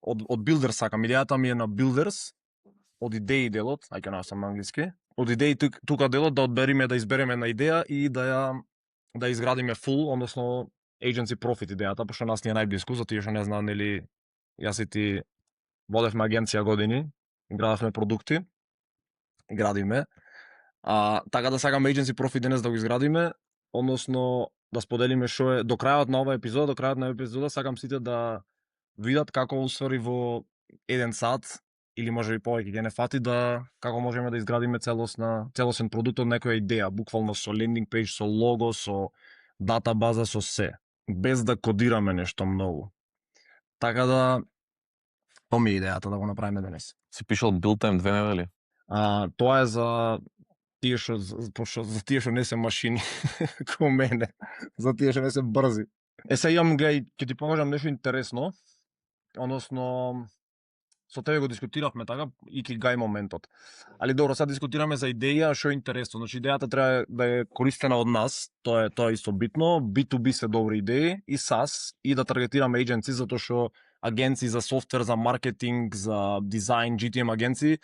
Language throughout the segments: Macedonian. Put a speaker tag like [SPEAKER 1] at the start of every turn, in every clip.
[SPEAKER 1] од Builders сакам. Идејата ми е на Builders, од идеи делот, ајке на англиски. Од идеи тука делот да избереме една идеја и да изградиме full, односно agency profit идејата, пошто нас ни е најблиску, за тие што не знаат, нели, јас и ти водевме агенција години, градевме продукти, градиме. Така да сакам agency profit денес да го изградиме, односно да споделиме што е до крајот на оваа епизода, сакам сите да видат како усвари во 1 сат или може и повеќе ќе не фати како можеме да изградиме целосен продукт од некоја идеја, буквално со лендинг пејдж, со лого, со датабаза, со се, без да кодираме нешто многу. Така да тоа ми е идејата да го направиме денес.
[SPEAKER 2] Си пишал build time 2 недели?
[SPEAKER 1] Тоа е за тие што не се машини ко мене, за тие што не се брзи. Сега имам, гледај, ќе ти покажам нешто интересно, односно со тебе го дискутиравме така, икигај моментот. Али добро, сега дискутираме за идеја, што е интересно. Значи идејата треба да е користена од нас, тоа е исто битно, B2B се добри идеи и SaaS и да таргетираме agency, затоа што агенции за софтвер, за маркетинг, за дизајн, GTM агенции,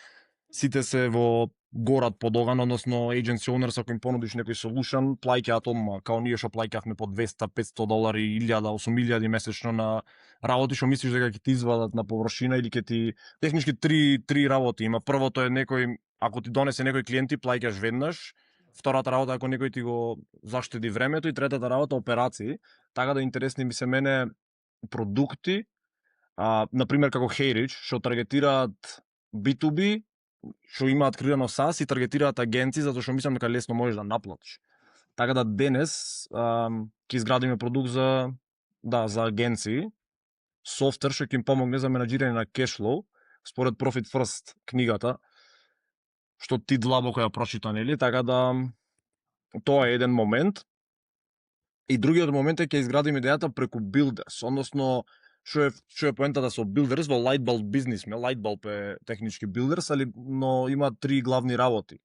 [SPEAKER 1] сите се во горат под оган, односно agency owners, ако им понудиш некој solution, плаќаат одма, као ние што плаќавме по $200-500, 1000, 8000 месечно на работи што мислиш дека ќе ти извадат на површина или ќе ти технички три работи има. Првото е некој, ако ти донесе некој клиенти, плаќаш веднаш. Втората работа ако некој ти го заштеди времето и третата работа операции. Така да интересни ми се мене продукти, на пример како Heyridge, што таргетираат B2B, што имаат креирано SaaS и таргетираат агенции, затоа што мислам дека лесно можеш да наплатиш. Така да денес ќе изградиме продукт за агенции, софтвер што ќе им помогне за менаџирање на кешфлоу, според Profit First книгата, што ти длабоко ја прочита, нели? Така да тоа е еден момент. И другиот момент е ќе изградиме идејата преку Builders, односно што е поентата со Builders во Lightbulb бизнис, Lightbulb е технички Builders, но има три главни работи.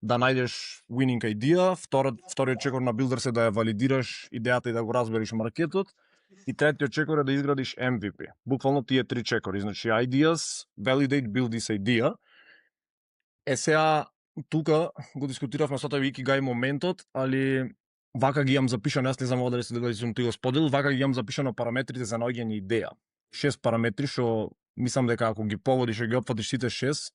[SPEAKER 1] Да најдеш winning idea, вториот чекор на Builders е да ја валидираш идејата и да го разбереш маркетот, и третиот чекор е да изградиш MVP. Буквално тие три чекори, значи ideas, validate, build this idea. Сега тука го дискутиравме со тебе икигај моментот, али вака ги имам запишано, јас не знам дали сум ти го споделил, вака ги имам запишано параметрите за наоѓање идеја. 6 параметри што мислам дека ако ги погодиш и ги опфатиш сите 6,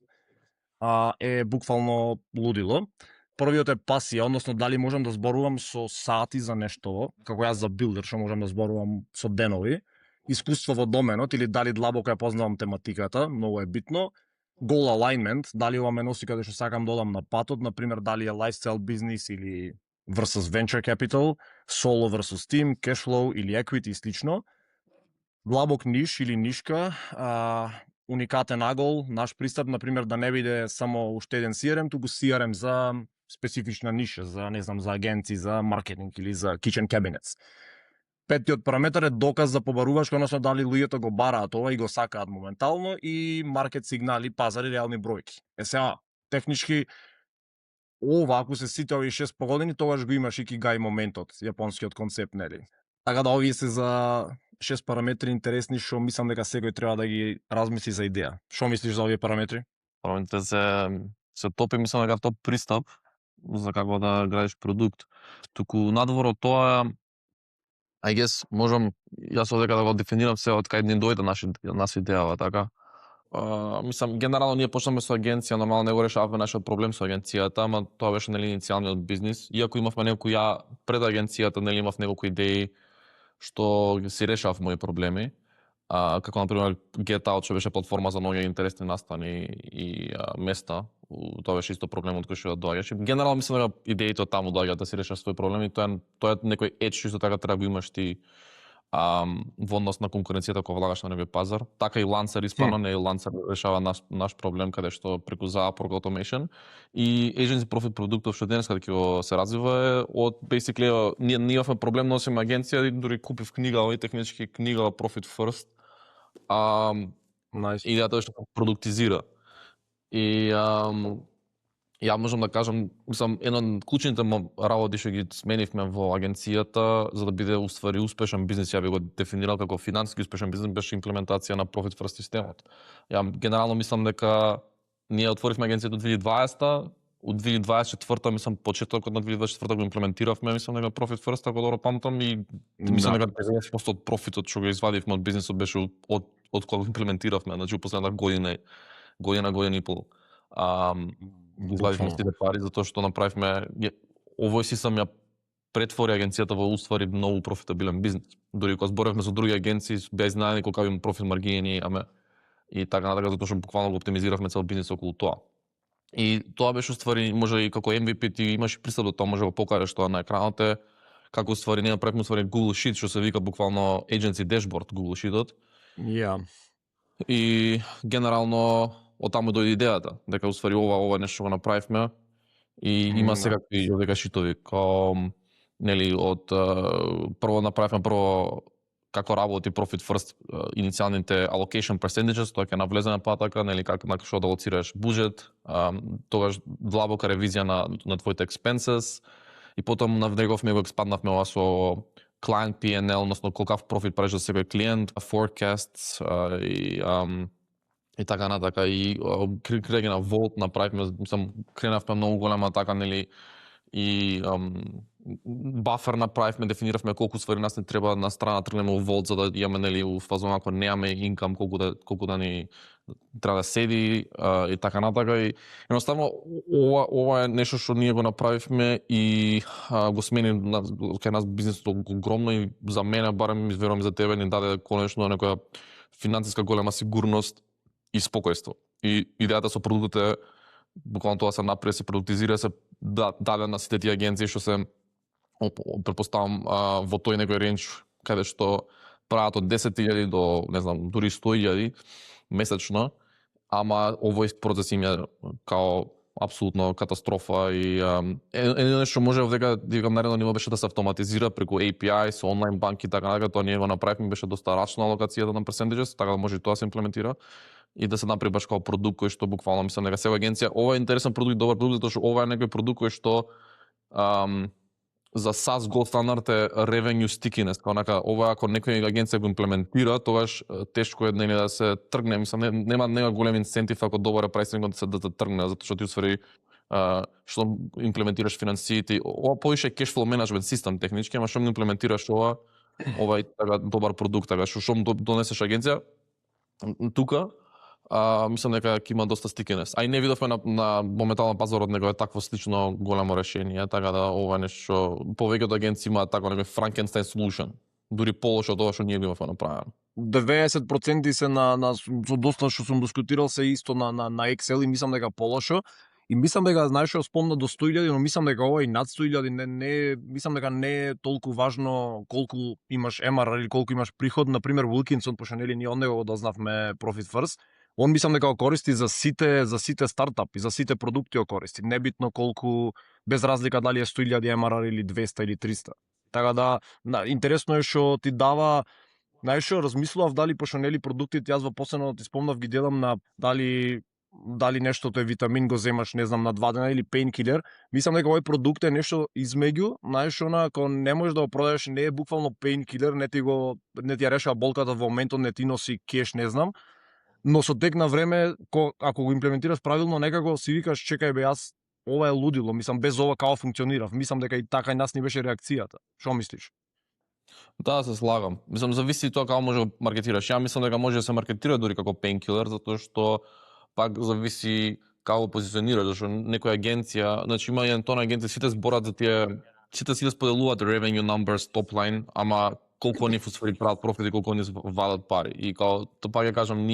[SPEAKER 1] е буквално лудило. Првиот е пасија, односно дали можам да зборувам со сати за нешто, како јас за билдер што можам да зборувам со денови, искуство во доменот или дали длабоко ја познавам тематиката, многу е битно. Goal alignment, дали ова ме носи каде што сакам да одам на патот, например дали е lifestyle бизнис или versus venture capital, solo versus team, cash flow или equity и слично. Длабок ниш или нишка, уникатен агол, наш пристап, например, да не биде само уште еден CRM, туку CRM за специфична ниша, за, не знам, за агенции, за маркетинг или за kitchen cabinets. Петтиот параметар е доказ за побаруваш, односно дали луѓето го бараат ова и го сакаат моментално, и маркет сигнали, пазари, реални бројки. Сега, технички, ова, ако се сите овие 6 погодени, тогаш го имаш икигај моментот, јапонскиот концепт, нели? Така да овие се за 6 параметри интересни, што мислам дека секој треба да ги размисли за идеја. Што мислиш за овие параметри?
[SPEAKER 2] Параметрите се топ и мислам дека топ пристап за како да градиш продукт. Туку надвор од тоа, I guess, можам јас овдека да го дефинирам се од кај ни дојде нас идејава, така? Мислам, генерално ние почнаме со агенција, нормално не го решаваме нашиот проблем со агенцијата, ама тоа беше нели иницијалниот бизнис. Иако имавме некоја пред агенцијата, нели имав неколку идеи што си решав мои проблеми, како например Get Out, што беше платформа за многу интересни настани и места. Тоа беше исто проблемот кој што доаѓаш. Генерално мислам дека идеите од таму доаѓаат да си решаш свој проблем, и тоа е некој едж што така треба да го имаш ти во однос на конкуренцијата кога влагаш на некој пазар. Така и Lancer испано, не Lancer решава наш проблем каде што преку Upwork Automation и agency profit продуктов што денес каде се развива е од basically ние имавме проблем, носиме агенција и дури купив книга, овој технички книга Profit First.
[SPEAKER 1] Nice.
[SPEAKER 2] Идејата е што продуктизира. И Ја можам да кажам, мислам, една од клучните работи што ги сменивме во агенцијата за да биде уствари успешен бизнис, ја би го дефинирал како финансиски успешен бизнис, беше имплементација на Profit First системот. Ја генерално мислам дека ние отворивме агенцијата од 2020-та, од 2024-та, мислам, почетокот на 2024-та го имплементиравме, мислам дека Profit First, ако добро памтам, и мислам дека 90% од профитот што го извадивме од бизнисот беше од кога го имплементиравме, значи последната година и пол. Ги извадивме сите пари затоа што направивме овој систем ја претвори агенцијата во уствари многу профитабилен бизнис. Дури кога зборевме со други агенции, без знаење колку има профит маргини, и така натака, затоа што буквално го оптимизиравме цел бизнис околу тоа. И тоа беше уствари, може и како MVP ти имаш пристап до тоа, може да го покажеш тоа на екранот е како уствари ние направивме уствари Google Sheet, што се вика буквално Agency Dashboard Google Sheet-от. И генерално од таму дојде идејата дека уствари ова нешто го направивме и има секакви дека шитови нели од прво направивме како работи Profit First иницијалните allocation percentages, тоа ќе навлезе на патака, нели како што да алоцираш буџет, тогаш длабока ревизија на твоите expenses и потом навнеговме го експанднавме ова со client P&L, односно колкав профит правиш за секој клиент, forecasts и така натака, и креање на Vault направивме, кренавме многу голема така, нели, и бафер направивме, дефиниравме колку ствари нас не треба на страна тргнеме во Vault за да имаме, нели, у фазон ако немаме инкам колку да ни треба да седи и така натака, и едноставно ова е нешто што ние го направивме и го смени кај нас бизнисот огромно, и за мене барем, верувам за тебе, ни даде конечно некоја финансиска голема сигурност и спокојство. И идејата со продуктот е буквално тоа се направи, се продуктизира, се даде на сите тие агенции што се претпоставам во тој некој ренч каде што прават од 10.000 до, не знам, дури 100.000 месечно, ама овој процес им е као апсолутно катастрофа, и едно што може дека наредно ниво беше да се автоматизира преку API со онлайн банки, така натака, тоа ние го направивме, беше доста рачна алокацијата на percentages, така да може и тоа се имплементира и да се направи баш као продукт кој што буквално мислам дека сега агенција, ова е интересен продукт, добар продукт, затоа што ова е некој продукт кој што за SaaS Gold стандард е revenue stickiness, онака ова ако некоја агенција го имплементира, тогаш тешко е да се тргне, мислам нема голем инцентив ако добар е прайсингот да се тргне, затоа што ти усвари што имплементираш финансиите, ова повише cash flow management систем технички, ама што имплементираш ова е така добар продукт, така што донесеш агенција тука, мислам дека ќе има доста стикинес. А и не видовме на моментално пазарот некој такво слично големо решение, така да ова нешто повеќето агенции имаат тако некој Frankenstein solution, дури полошо од ова што ние го имавме направено.
[SPEAKER 1] 90% се со доста што сум дискутирал се исто на Excel, и мислам дека полошо. И мислам дека, знаеш што спомна до 100.000, но мислам дека ова и над 100.000, не мислам дека не е толку важно колку имаш MRR или колку имаш приход. Например, Wilkinson, пошто нели ние од него го дознавме Profit First, он мислам дека го користи за сите стартапи, за сите продукти го користи. Небитно колку, без разлика дали е 100.000 MRR или 200 или 300. Така да, интересно е што ти дава, знаеш што, размислував дали пошто нели продуктите, јас во последно ти спомнав ги делам на дали нештото е витамин го земаш, не знам, на 2 дена или painkiller. Мислам дека овој продукт е нешто измеѓу, знаеш, ако не можеш да го продадеш, не е буквално painkiller, не ти ја решава болката во моментот, не ти носи кеш, не знам. Но со тек на време, ако го имплементираш правилно, некако си викаш, чекај бе, јас ова е лудило, мислам без ова како функционирав. Мислам дека и така и нас ни беше реакцијата. Што мислиш?
[SPEAKER 2] Да, се слагам. Мислам, зависи тоа како може да маркетираш. Ја мислам дека може да се маркетира дури како painkiller, затоа што пак зависи како позиционираш, зашто некоја агенција, значи има една тона агенција, сите зборат за тие, сите споделуваат revenue numbers, top line, ама колку они усвари прават профит и колку они вадат пари. И као, тоа пак ја кажам,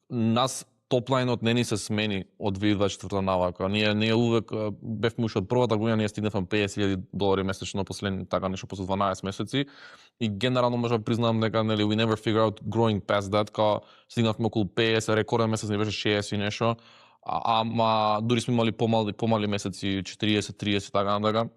[SPEAKER 2] нас топлайнот не ни се смени од 2024 навака. Ние увек бевме уште од првата година, ние стигнавме $50,000 месечно последни така нешто после 12 месеци, и генерално можам да признам дека нели we never figure out growing past that, као стигнавме околу 50, рекорден месец не беше 60 и нешто, ама дури сме имали помали месеци 40, 30 така натака.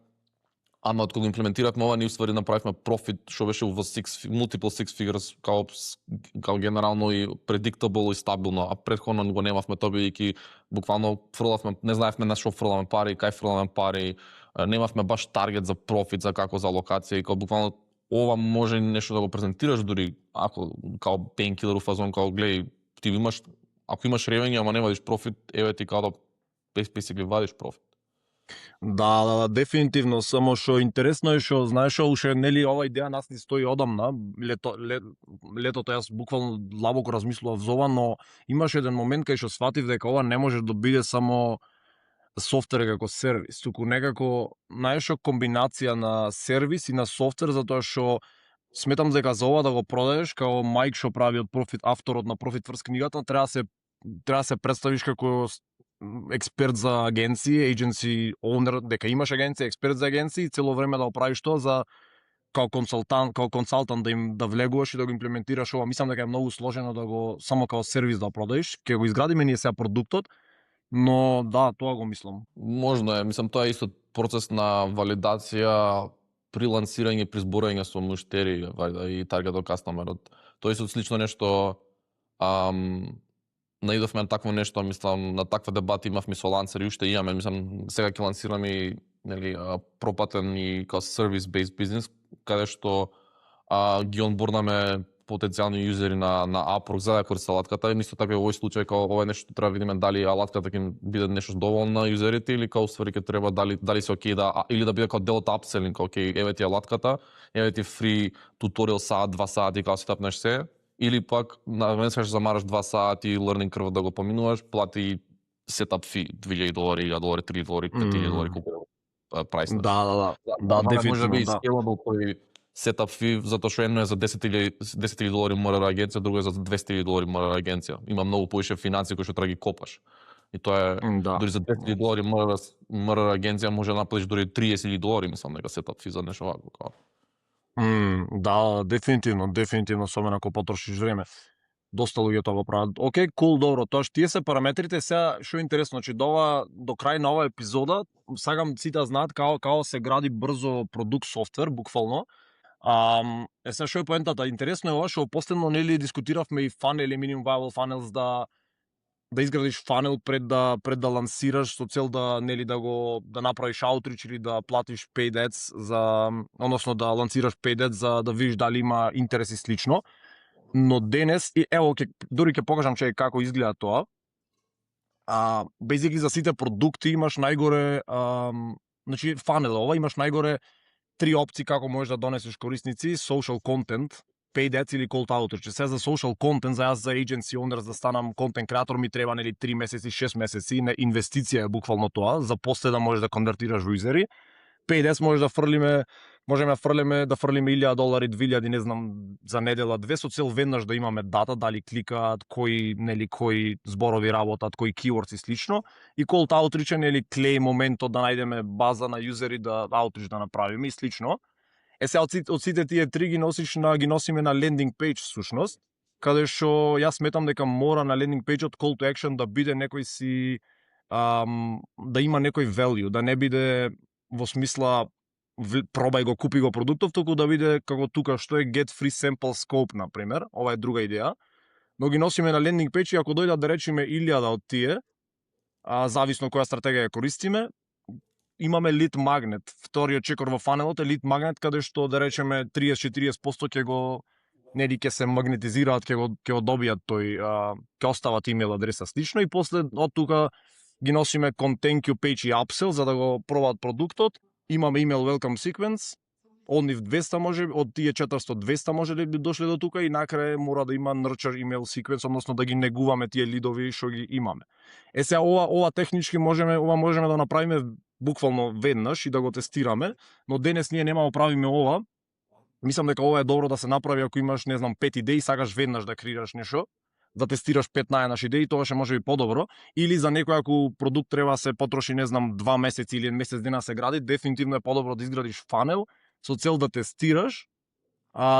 [SPEAKER 2] Ама кога имплементиравме ова, ние уствари направивме профит што беше во multiple six figures као генерално и predictable и стабилно, а претходно го немавме тоа бидејќи буквално фрлавме, не знаевме на што фрламе пари, кај фрламе пари, немавме баш таргет за профит, за како за локација и као буквално ова може нешто да го презентираш дури ако као painkiller у фазон као гледај ти имаш, ако имаш ревење ама не вадиш профит, еве ти као да basically вадиш профит.
[SPEAKER 1] Да, дефинитивно, само што интересно е што знаеш уште нели ова идеја нас ни стои одамна, летото јас буквално длабоко размислував за ова, но имаше еден момент кај што сватив дека ова не може да биде само софтвер како сервис, туку некако најшо комбинација на сервис и на софтвер, затоа што сметам дека за ова да го продадеш, као Майк што прави од профит, авторот на Profit First книгата, треба да се представиш како експерт за агенции, agency owner, дека имаш агенција, експерт за агенции и цело време да оправиш тоа за као консултант да им да влегуваш и да го имплементираш ова. Мислам дека е многу сложено да го само као сервис да продадеш. Ќе го изградиме ние сега продуктот, но да, тоа го мислам.
[SPEAKER 2] Можно е, мислам тоа е исто процес на валидација при лансирање, при зборање со муштери, вајда и таргет кастомерот. Тоа е слично нешто наидовме на такво нешто, мислам, на таква дебати имавме со лансери, уште имаме, мислам, сега ќе лансираме и нели пропатен и као service-based бизнес, каде што ги онбордаме потенцијални юзери на Upwork за да користат алатката, и исто така во овој случај као ова е нешто треба да видиме дали алатката ќе биде нешто доволно на юзерите или као ствари ќе треба дали се окей да или да биде као дел од апселинг, окей, еве ти алатката, еве ти фри туторијал саат, 2 сати као си тапнеш се, или пак не сакаш да замараш 2 сати learning curve да го поминуваш, плати setup fee $2,000, $1,000, $3,000, $5,000 колку прайс.
[SPEAKER 1] Да, дефинитивно,
[SPEAKER 2] може би
[SPEAKER 1] да.
[SPEAKER 2] scalable тој setup fee, затоа што едно е за $10,000 MRR агенција, друго е за $200,000 MRR агенција. Има многу повише финансии кои што треба ги копаш. И тоа е
[SPEAKER 1] Да.
[SPEAKER 2] дури за $10,000 MRR агенција може да направиш дури $30,000, мислам, нека setup fee за нешто вакво како.
[SPEAKER 1] Да, дефинитивно, особено ако потрошиш време. Доста луѓе тоа го прават. Океј, кул, добро, тоа што тие се параметрите. Сега што е интересно, значи до крај на оваа епизода сакам сите да знаат како се гради брзо продукт софтвер, буквално. Сега што е поентата? Интересно е ова што последно нели дискутиравме и funnel, minimum viable funnels, да изградиш фанел пред да лансираш со цел да нели да направиш outreach или да платиш paid ads односно да лансираш paid ads за да видиш дали има интерес и слично. Но денес и ево дури ќе покажам како изгледа тоа. Basically за сите продукти имаш најгоре значи фанел ова имаш најгоре 3 опции како можеш да донесеш корисници: social content, paid ads или call to outreach. Се за social content, за јас за agency owner да станам контент креатор ми треба нели 3 месеци, 6 месеци, не инвестиција е буквално тоа, за после да можеш да конвертираш во юзери. Paid ads можеме да фрлиме $1,000, $2,000, не знам, за недела две, со цел веднаш да имаме дата дали кликаат, кои зборови работат, кои keywords и слично. И call to outreach нели клей моментот да најдеме база на юзери да outreach да направиме и слично. Сега од сите тие три ги носиме на лендинг пејдж всушност, каде што јас сметам дека мора на лендинг пејджот call to action да биде некој си да има некој value, да не биде во смисла пробај го, купи го продуктов, туку да биде како тука што е get free sample scope на пример, ова е друга идеја. Но ги носиме на лендинг пејдж и ако дојдат да речеме 1000 од тие, зависно која стратегија ја користиме, имаме лид магнет. Вториот чекор во фанелот е лид магнет, каде што да речеме 30-40% ќе се магнетизираат, ќе го добијат тој, ќе остават имейл адреса слично, и после од тука ги носиме content queue page и upsell за да го пробаат продуктот. Имаме email welcome sequence, од нив 200 може, од тие 400-200 може да би дошле до тука, и накрај мора да има nurture email sequence, односно да ги негуваме тие лидови што ги имаме. Сега ова технички можеме да направиме буквално веднаш и да го тестираме, но денес ние нема да правиме ова. Мислам дека ова е добро да се направи ако имаш, не знам, 5 идеи, сакаш веднаш да креираш нешто, да тестираш 5 најнаш идеи, тоа ќе може би подобро. Или за некој ако продукт треба да се потроши, не знам, 2 месеци или месец дена се гради, дефинитивно е подобро да изградиш фанел со цел да тестираш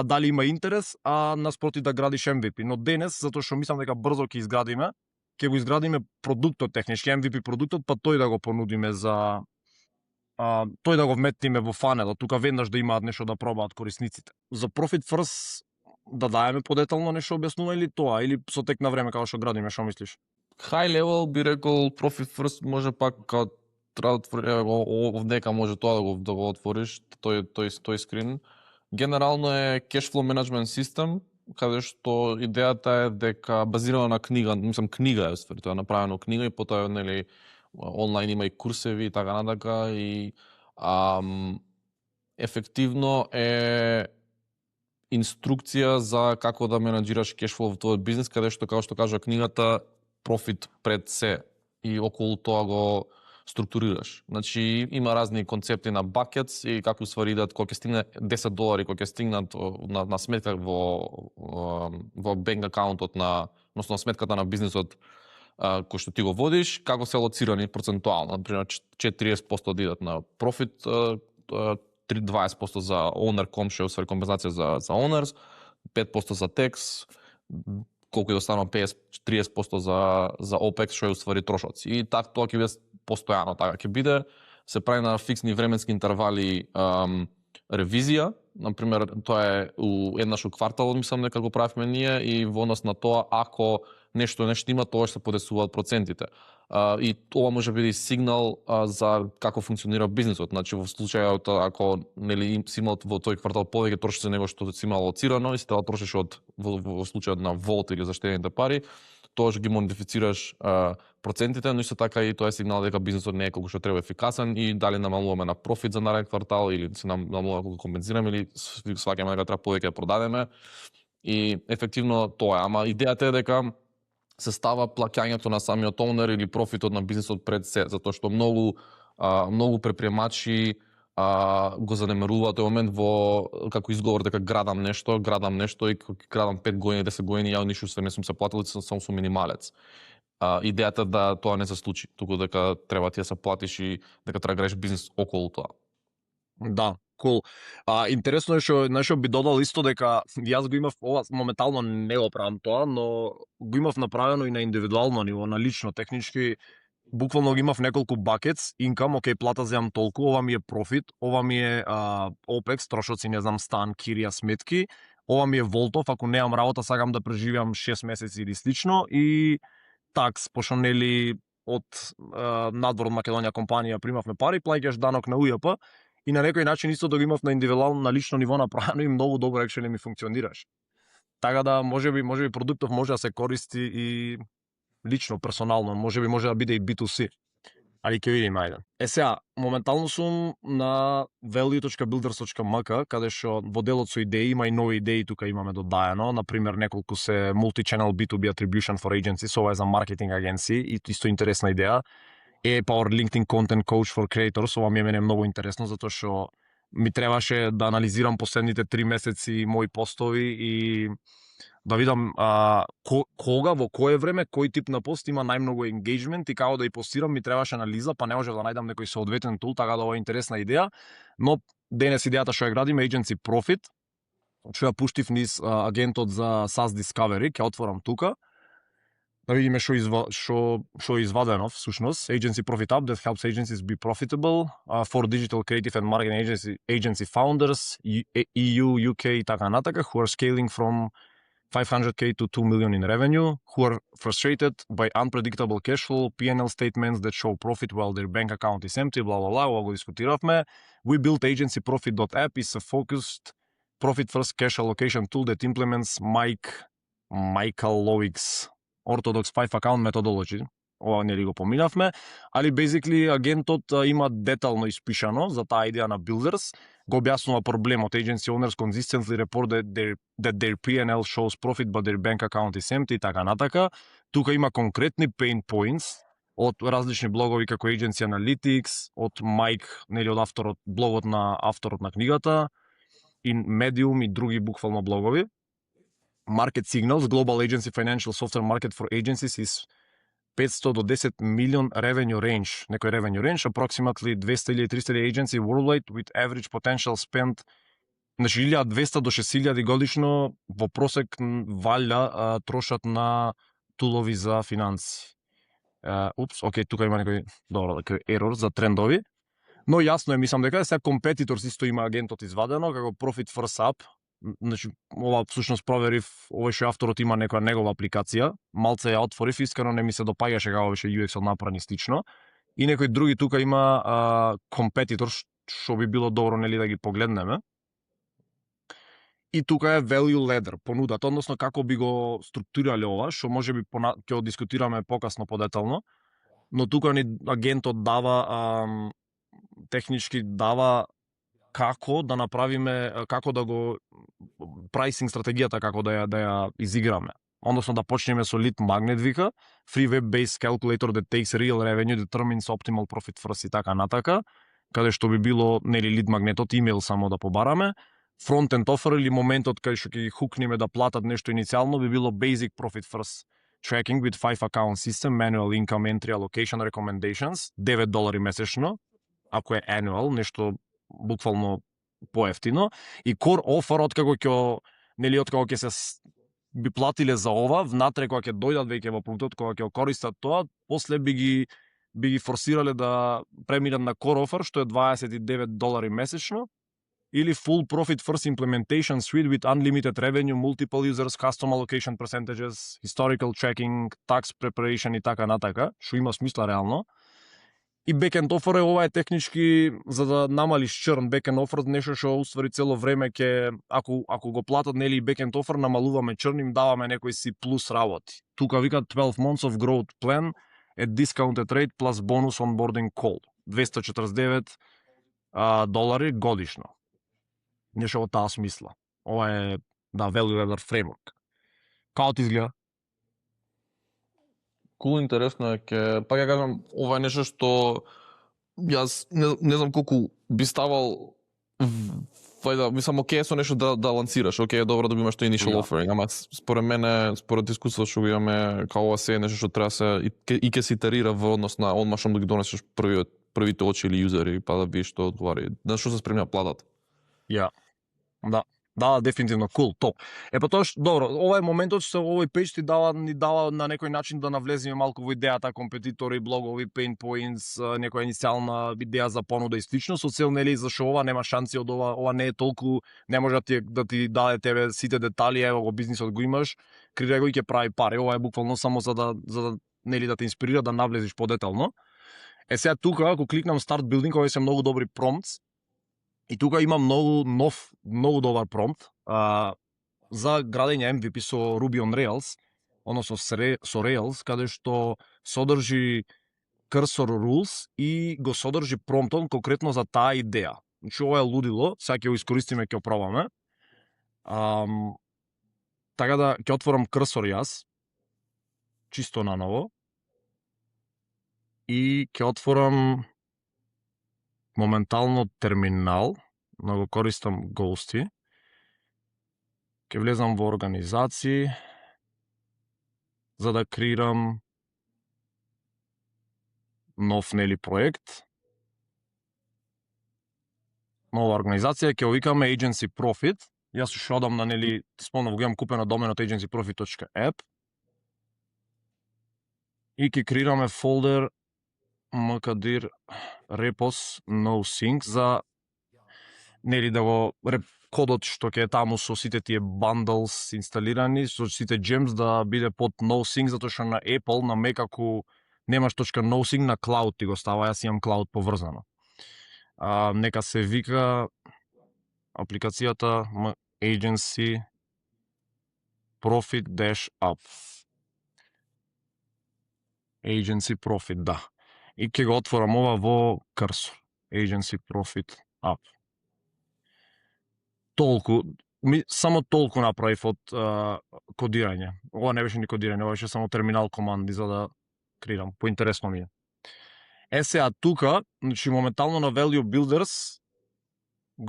[SPEAKER 1] дали има интерес, наспроти да градиш MVP. Но денес, затоа што мислам дека брзо ќе го изградиме продуктот технички, MVP продуктот, па тој да го понудиме за тој да го вметниме во фанелот, тука веднаш да имаат нешто да пробаат корисниците. За Profit First да даеме подетално нешто објаснува или тоа, или со тек на време како што градиме, што мислиш?
[SPEAKER 2] High level би рекол Profit First може пак као треба да отвори овдека може тоа да го отвориш тој скрин. Генерално е cash flow management system каде што идејата е дека базирано на книга, мислам книга е ствари, тоа е направено книга и потоа нели онлайн има и курсеви и така натака и ефективно е инструкција за како да менаџираш кешфлоу во твојот бизнес, каде што како што кажа книгата профит пред се и околу тоа го структурираш. Значи има разни концепти на buckets и како ствари идат кога ќе стигне $10 кога ќе стигнат на сметка во банк акаунтот односно на сметката на бизнисот кој што ти го водиш, како се алоцирани процентуално, например 40% да идат на профит, 20% за owner comp, што е компензација за owners, 5% за tax, колку да станува 30% за OPEX, што е уствари трошоци. И така тоа ќе биде постојано, така ќе биде, се прави на фиксни временски интервали ревизија, например, тоа е еднаш у кварталот, мислам дека го правиме ние и во однос на тоа ако нешто има, тоа ќе се подесуваат процентите. И ова може биде сигнал за како функционира бизнисот. Значи во случајот ако нели си имал во тој квартал повеќе трошици него што си имал алоцирано и си треба трошиш во случајот на волт или заштедените пари, тоа ќе ги модифицираш процентите, но исто така и тоа е сигнал дека бизнисот не е колку што треба ефикасен и дали намалуваме на профит за нареден квартал или се намалуваме колку компензираме или сваќаме дека треба повеќе да продадеме. И ефективно тоа е, ама идејата е дека се става плаќањето на самиот оунер или профитот на бизнисот пред се, затоа што многу предприемачи го занемаруваат тој момент во како изговор дека градам нешто и градам 5 години, 10 години, ја ништо се не сум се платил, само сум минималец. Идејата да тоа не се случи, туку дека треба ти да се платиш и дека треба да градиш бизнис околу тоа.
[SPEAKER 1] Да, cool. Интересно е што би додал исто дека јас го имав ова моментално не го правам тоа, но го имав направено и на индивидуално ниво, на лично технички. Буквално ги имав неколку buckets, инкам, окей, плата земам толку, ова ми е профит, ова ми е OPEX, трошоци, не знам, стан, кирија, сметки, ова ми е волтов, ако немам работа, сакам да преживеам 6 месеци или слично, и такс, пошто нели од надвор од Македонија компанија примавме пари, плаќаш данок на УЈП, и на некој начин исто да го имав на индивидуално, на лично ниво направено и многу добро actually ми функционираш. Така да можеби продуктов може да се користи и лично, персонално, може да биде и B2C. Али ќе видиме, ајде. Сега, моментално сум на value.builders.mk, каде што во делот со идеи има и нови идеи тука имаме додаено, например неколку се multi-channel B2B attribution for agencies, ова е за маркетинг агенции и исто интересна идеја. Power LinkedIn Content Coach for Creators, ова ми е мене многу интересно затоа што ми требаше да анализирам последните 3 месеци мои постови и да видам кога, во кое време, кој тип на пост има најмногу engagement и како да ја постирам, ми требаше анализа, па не можев да најдам некој соодветен тул, така да ова е интересна идеја, но денес идејата што ја градиме Agency Profit, што ја пуштив низ агентот за SaaS Discovery, ќе отворам тука, да видиме што е извадено всушност. Agency Profit App that helps agencies be profitable for digital creative and marketing agency founders, EU, UK и така натака, who are scaling from 500K to 2 million in revenue, who are frustrated by unpredictable cash flow, P&L statements that show profit while their bank account is empty, bla bla bla, ова го дискутиравме. We built agencyprofit.app is a focused profit first cash allocation tool that implements Michael Lowick's Orthodox 5 account methodology. Ова нели го поминавме, али basically агентот има детално испишано за таа идеја на Builders, го објаснува проблемот. Agency owners consistently report that their P&L shows profit but their bank account is empty и така натака. Тука има конкретни pain points од различни блогови како Agency Analytics, од Майк, нели од блогот на авторот на книгата, и Medium и други буквално блогови. Market Signals, Global Agency Financial Software Market for Agencies is 500 до 10 million revenue range. Некој revenue range, approximately 200,000-300,000 agency worldwide with average potential spend, значи 1200 до 6000 годишно во просек валја трошат на тулови за финанси. Окей, тука има некој error за трендови. Но јасно е, мислам дека сега компетитор исто има агентот извадено како Profit First App. Значи, ова всушност проверив, овој што авторот има некоја негова апликација, малце ја отворив, искрено не ми се допаѓаше како беше UX-от направен и слично. И некои други тука има компетитор што би било добро нели да ги погледнеме. И тука е value ladder, понудата, односно како би го структурирале ова, што можеби ќе го дискутираме покасно подетално, но тука ни агентот дава технички дава како да направиме, како да го прайсинг стратегијата како да ја изиграме. Односно да почнеме со lead magnet вика, free web-based calculator that takes real revenue, determines optimal profit first и така натака, каде што би било нели lead магнетот, имейл само да побараме. Front-end offer или моментот кај што ќе ги хукнеме да платат нешто иницијално би било basic profit first tracking with 5 account system, manual income entry, allocation recommendations, $9 месечно, ако е annual, нешто буквално поевтино, и core offer откако ќе нели откако ќе се би платиле за ова, внатре кога ќе дојдат веќе во продуктот, кога ќе го користат тоа, после би ги форсирале да преминат на core offer, што е $29 месечно, или full profit first implementation suite with unlimited revenue, multiple users, custom allocation percentages, historical tracking, tax preparation и така натака, што има смисла реално. И backend offer ова е технички за да намалиш чрн. Backend offer нешто што уствари цело време ќе ако го платат нели backend offer, намалуваме чрн, им даваме некои си плюс работи. Тука викат 12 months of growth plan at discounted rate plus bonus onboarding call. $249 годишно. Нешто во таа смисла. Ова е value ladder framework. Како ти изгледа?
[SPEAKER 2] Cool, интересно е, пак ја кажам, ова е нешто што јас не знам колку би ставал мислам, окей, со нешто да лансираш, окей, добро да имаш тој initial offering, ама според мене, според искуство што го имаме, као ова се е нешто што треба се и ке се итерира во однос на одмашом да ги донесеш првите очи или юзери, па да видиш што одговари. На што се спремни да платат? Да, дефинитивно, cool, топ. Па тоа што, добро, ова е моментот што овој пејдж ни дава на некој начин да навлеземе малку во идејата, компетитори, блогови, pain points, некоја иницијална идеја за понуда и слично, со цел нели зашо ова нема шанси од ова не е толку, не може да ти даде тебе сите детали, ево го бизнисот го имаш, креирај го и ќе прави пари. Ова е буквално само за да нели да те инспирира да навлезеш подетално. Сега тука ако кликнам start building, овие се многу добри prompts. И тука има многу добар промпт за градење MVP со Ruby on Rails, односно со Rails, каде што содржи cursor rules и го содржи промптон конкретно за таа идеја. Значи ова е лудило, сега ќе го искористиме, ќе пробаме. Така да ќе отворам cursor јас, чисто наново, и ќе отворам моментално терминал, но го користам Ghosty. Ќе влезам во организации за да креирам нов нели проект. Нова организација, ќе викаме Agency Profit. Јас што одам на нели, спомнав го имам купено доменот agencyprofit.app. И ќе креираме фолдер mkdir repos no sync за нели да го кодот што ќе е таму со сите тие bundles инсталирани, со сите gems да биде под no sync, затоа што на Apple, на Mac ако немаш .no sync, на cloud ти го става, јас имам cloud поврзано. Нека се вика апликацијата Agency Profit-App. Agency Profit, да. И ќе го отворам ова во Cursor. Agency Profit App. Само толку направив од кодирање. Ова не беше ни кодирање, ова беше само терминал команди за да креирам. Поинтересно ми е. Сега тука, значи моментално на Value Builders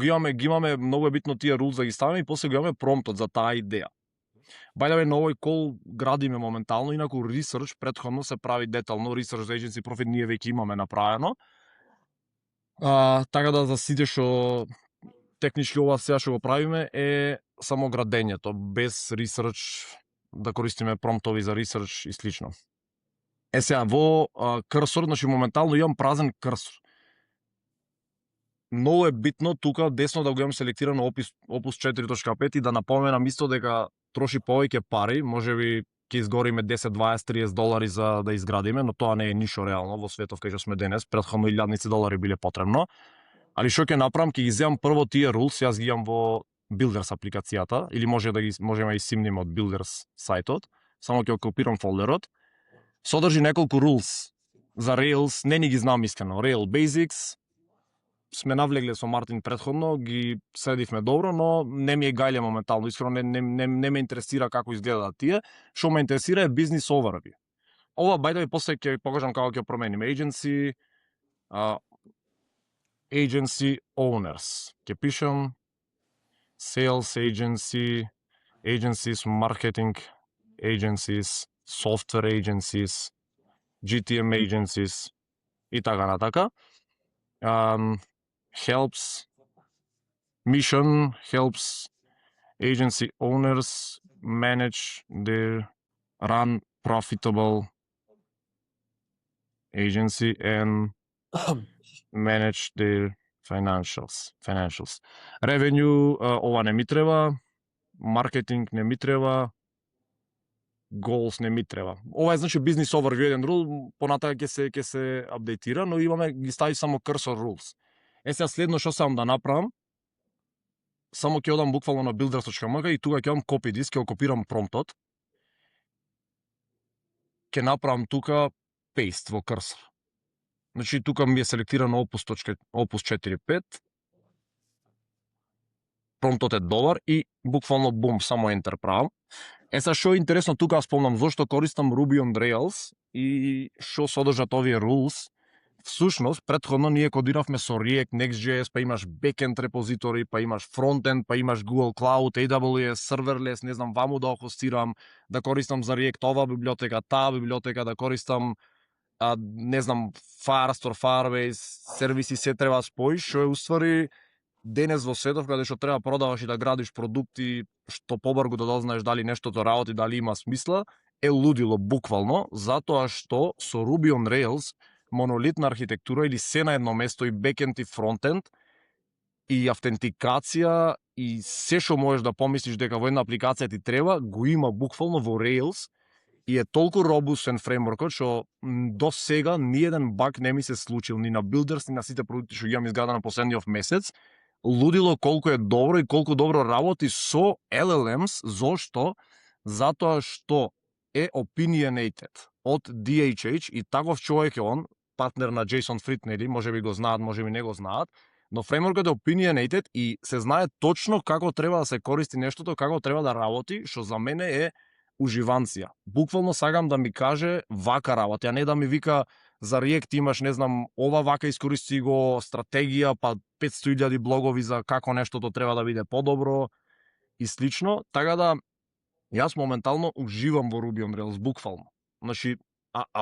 [SPEAKER 2] ги имаме многу е битно тие rules да ги ставиме и после го имаме промптот за таа идеја. Бајдаве на овој кол градиме моментално, инаку research претходно се прави детално, research за Agency Profit ние веќе имаме направено. Така да за сите што технички ова сега што го правиме е само градењето, без research, да користиме промптови за research и слично. Сега во cursor, значи моментално имам празен cursor.
[SPEAKER 1] Многу е битно тука десно да го имам селектирано Opus 4.5 и да напоменам исто дека троши повеќе пари, можеби ќе изгориме 10, 20, 30 долари за да изградиме, но тоа не е ништо реално во светов кај што сме денес, претходно илјадници долари биле потребно. Али што ќе направам, ќе ги земам прво тие rules, јас ги имам во Builders апликацијата, или можеме да ги симниме од Builders сајтот, само ќе копирам фолдерот. Содржи неколку rules за Rails, не ни ги знам искрено, Rail Basics, сме навлегле со Мартин претходно, ги следивме добро, но не ми е гајле моментално, искрено не ме интересира како изгледаат тие, што ме интересира е бизнес overview. Ова бајде после ќе ви покажам како ќе промениме agency, agency owners. Ќе пишам sales agency, agencies, marketing agencies, software agencies, GTM agencies и така натака. Helps mission, helps agency owners manage their run profitable agency and manage their financials. Revenue, ова не ми треба, marketing не ми треба, goals не ми треба. Ова е значи business overview еден rule, понатака ќе се апдейтира, но имаме ги стави само cursor rules. Сега следно што сам да направам, само ќе одам буквално на builders.mk и тука ќе имам copy disk, ќе копирам промптот. Ќе направам тука paste во cursor. Значи тука ми е селектирано Opus 4.5. Промптот е добар и буквално бум, само enter правам. Сега што е интересно тука, аз спомнам зошто користам Ruby on Rails и што содржат овие rules. Всушност, претходно ние кодиравме со React, Next.js, па имаш backend репозитори, па имаш frontend, па имаш Google Cloud, AWS, serverless, не знам, ваму да хостирам, да користам за React ова библиотека, таа библиотека, да користам, не знам, Firestore, Firebase, сервиси се треба споиш, што е уствари денес во светов каде што треба продаваш и да градиш продукти, што побрзо да дознаеш дали нештото работи, дали има смисла, е лудило буквално, затоа што со Ruby on Rails монолитна архитектура или се на едно место и бекенд и фронтенд и автентикација и се што можеш да помислиш дека во една апликација ти треба, го има буквално во Rails и е толку робустен фреймворкот што до сега ни еден баг не ми се случил ни на Builders ни на сите продукти што ги имам изградено последниот месец. Лудило колку е добро и колку добро работи со LLMs, зошто? Затоа што е opinionated од DHH и таков човек е он, партнер на Jason Fried, нели, можеби го знаат, можеби не го знаат, но фреймворкот е opinionated и се знае точно како треба да се користи нештото, како треба да работи, што за мене е уживанција. Буквално сакам да ми каже вака работи, а не да ми вика за React имаш, не знам, ова вака искористи го, стратегија, па 500.000 блогови за како нештото треба да биде подобро и слично, така да јас моментално уживам во Ruby on Rails, буквално. Значи,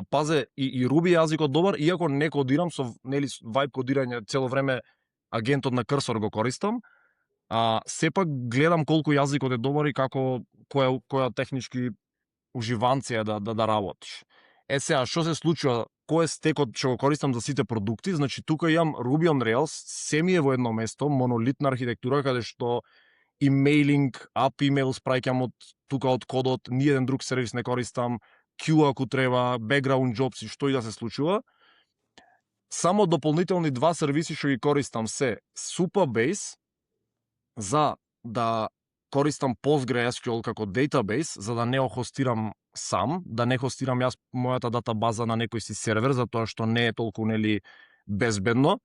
[SPEAKER 1] пазе, и Ruby јазикот добар, иако не кодирам со, нели, vibe кодирање, цело време агентот на Cursor го користам, сепак гледам колку јазикот е добар и како, која технички уживанција да работиш. Сега, што се случува, кој е стекот што го користам за сите продукти, значи тука имам Ruby on Rails, се ми е во едно место, монолитна архитектура, каде што имейлинг, app email спраќам од тука од кодот, ниеден друг сервис не користам, queue ако треба, background jobs и што и да се случува. Само дополнителни два сервиси што ги користам се Supabase за да користам PostgreSQL како database, за да не го хостирам сам, да не хостирам јас мојата датабаза на некој си сервер, затоа што не е толку, нели, безбедно.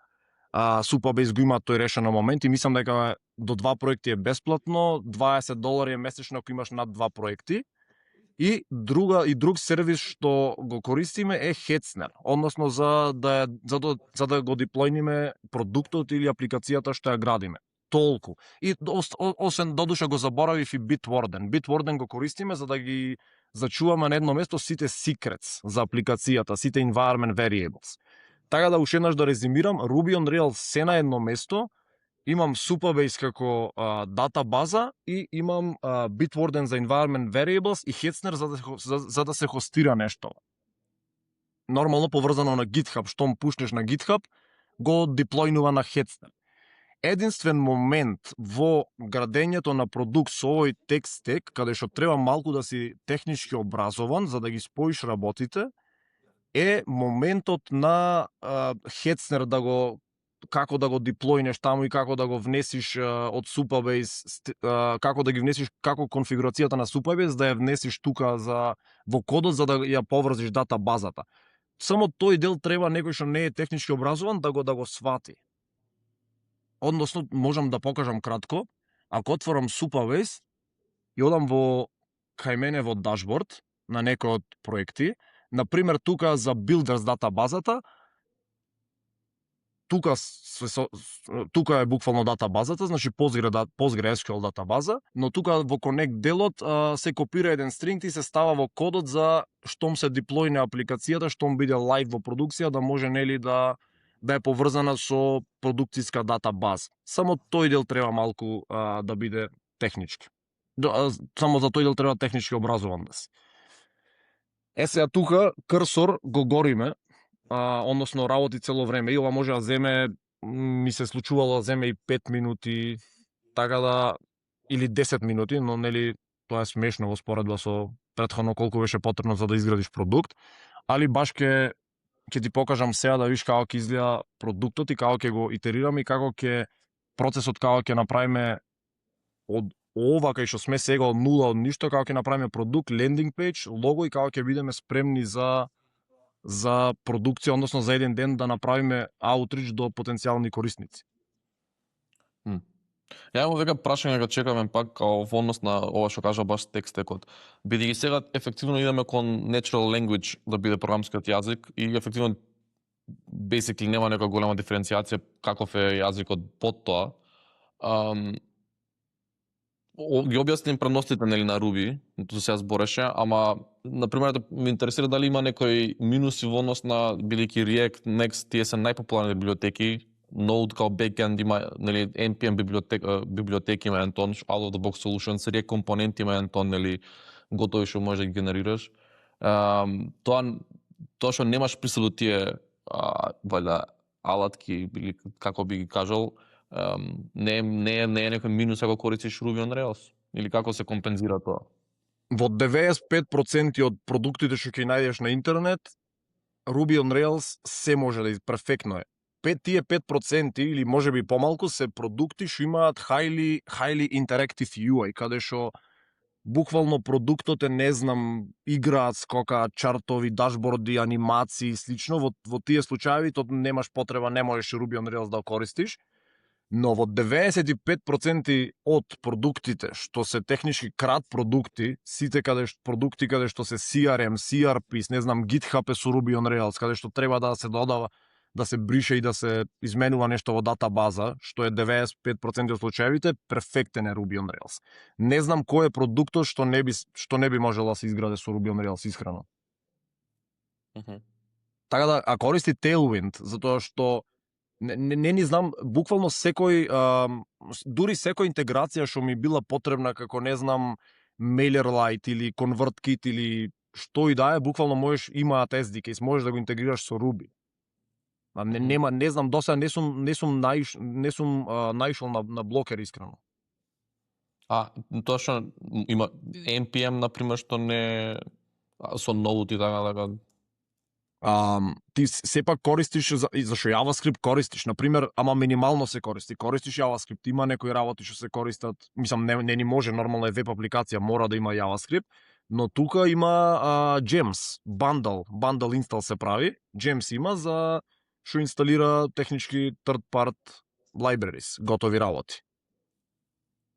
[SPEAKER 1] Supabase го има тој решен на момент и мислам дека до 2 проекти е бесплатно, $20 е месечно ако имаш над 2 проекти. И друг сервис што го користиме е Hetzner, односно за да го диплојниме продуктот или апликацијата што ја градиме. Толку. И освен додуша го заборавив и Bitwarden. Bitwarden го користиме за да ги зачуваме на едно место сите secrets за апликацијата, сите environment variables. Така да уште еднаш да резимирам, Ruby on Rails се на едно место, имам Supabase како датабаза и имам Bitwarden за environment variables и Hetzner за да се хостира нешто. Нормално поврзано на GitHub, штом пушнеш на GitHub, го диплојнува на Hetzner. единствен момент во градењето на продукт со овој тек стек, каде што треба малку да си технички образован за да ги споиш работите, е моментот на Hetzner да го како да го диплојнеш таму и како да го внесиш од Supabase, како да ги внесиш, како конфигурацијата на Supabase да ја внесиш тука во кодот за да ја поврзиш датабазата. Само тој дел треба некој што не е технички образован да го свати. Односно, можам да покажам кратко, ако отворам Supabase и одам кај мене во дашборд на некој од проекти, например тука за Builders датабазата, тука е буквално датабазата, значи PostgreSQL датабаза, но тука во Connect делот се копира еден стринг и се става во кодот за штом се диплојне апликацијата, штом биде лайв во продукција, да може нели да е поврзана со продукцијска датабаза. Само тој дел треба малку да биде технички. Само за тој дел треба технички образован да си. Сега тука курсор го гориме, односно работи цело време и ова може да земе, ми се случувало да земе и 5 минути, така да, или 10 минути, но нели тоа е смешно во споредба со претходно колку беше потребно за да изградиш продукт, али баш ќе ти покажам сега да видиш како ќе изгледа продуктот и како ќе го итерираме и како ќе процесот како ќе направиме од ова кај што сме сега од нула, од ништо, како ќе направиме продукт, лендинг пејдж, лого и како ќе бидеме спремни за продукција, односно за еден ден да направиме аутрич до потенцијални корисници.
[SPEAKER 2] Ја имам века прашање кога чекаме пак во однос на ова што кажа баш текстекот. Бидејќи сега ефективно идеме кон natural language да биде програмскиот јазик и ефективно basically нема нека голема диференцијација каков е јазикот под тоа. Ги објасним предностите нели на Ruby, тоа се збореше, ама на пример ме интересира дали има некои минуси во однос на бидејќи React, Next, тие се најпопуларни библиотеки, Node као backend има нели npm библиотеки има еден тон, out of the box solutions, React компоненти има еден тон, нели готови што можеш да ги генерираш. Тоа што немаш присуду тие валја алатки или како би ги кажал, не е некој минус ако користиш Ruby on Rails или како се компензира тоа?
[SPEAKER 1] Во 95% од продуктите што ќе најдеш на интернет, Ruby on Rails се може да перфектно е. Тие 5% или можеби помалку се продукти што имаат highly interactive UI, каде што буквално продуктот е, не знам, играат, скокаат, чартови, дашборди, анимации и слично. Во тие случаи тоа немаш потреба, не можеш Ruby on Rails да користиш. Но во 95% од продуктите што се технички крат продукти, сите продукти каде што се CRM, CRP, не знам, GitHub е со Ruby on Rails, каде што треба да се додава, да се брише и да се изменува нешто во датабаза, што е 95% од случаевите, перфектен е Ruby on Rails. Не знам кој е продуктот што не би можел да се изграде со Ruby on Rails исхрано. Така да, а користи Tailwind, затоа што не ни знам, буквално секој, дури секоја интеграција што ми била потребна, како не знам, MailerLite или ConvertKit или што и да е, буквално можеш, имаат SDK, можеш да го интегрираш со Ruby. Не знам, досега не сум наишол на блокер искрено.
[SPEAKER 2] Тоа што има npm, например, што не со Node и така.
[SPEAKER 1] Ти сепак користиш зашто JavaScript користиш, например, ама минимално се користи. Користиш JavaScript, има некои работи што се користат, мислам не ни може, нормално е веб апликација, мора да има JavaScript, но тука има Gems, bundle install се прави, Gems има за што инсталира технички third part libraries, готови работи.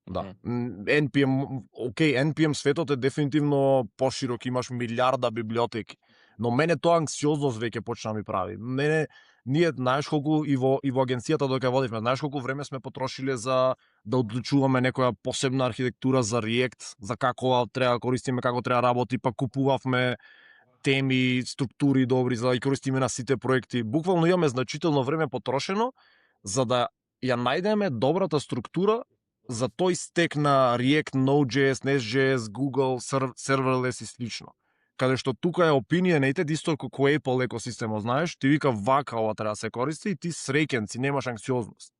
[SPEAKER 1] Да. NPM светот е дефинитивно поширок, имаш милиарда библиотеки. Но мене тоа анксиозност веќе почна да ми прави. Ние знаеш колку и во агенцијата додека водивме, знаеш колку време сме потрошиле за да одлучуваме некоја посебна архитектура за React, за како треба да користиме, како треба да работи, па купувавме теми, структури добри за да ги користиме на сите проекти. Буквално имаме значително време потрошено за да ја најдеме добрата структура за тој стек на React, Node.js, Nest.js, Google, Serverless и слично. Каде што тука е opinionated, исто како Apple екосистемот, знаеш, ти вика вака ова треба да се користи и ти среќен си, немаш анксиозност.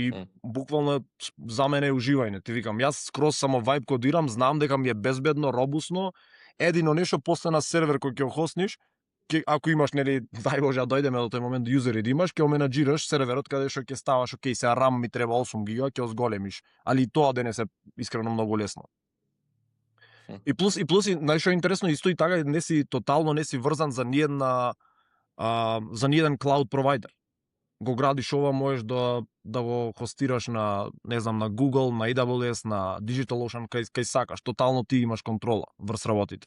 [SPEAKER 1] И буквално за мене е уживање. Ти викам, јас скроз само вајб кодирам, знам дека ми е безбедно, робусно. Едино нешто после на сервер кој ќе хосниш, ако имаш, нели, дај Боже, дојдеме до тој момент юзери да имаш, ќе оменаџираш серверот каде што ќе ставаш, окей, сега RAM ми треба 8 гига, ќе зголемиш. Али и тоа денес е искрено многу лесно. И плюс, знаеш што е интересно, исто и така не си тотално не си врзан за ниеден клауд провайдер. Го градиш ова, можеш да го хостираш на, не знам, на Google, на AWS, на DigitalOcean, кај сакаш. Тотално ти имаш контрола врз работите.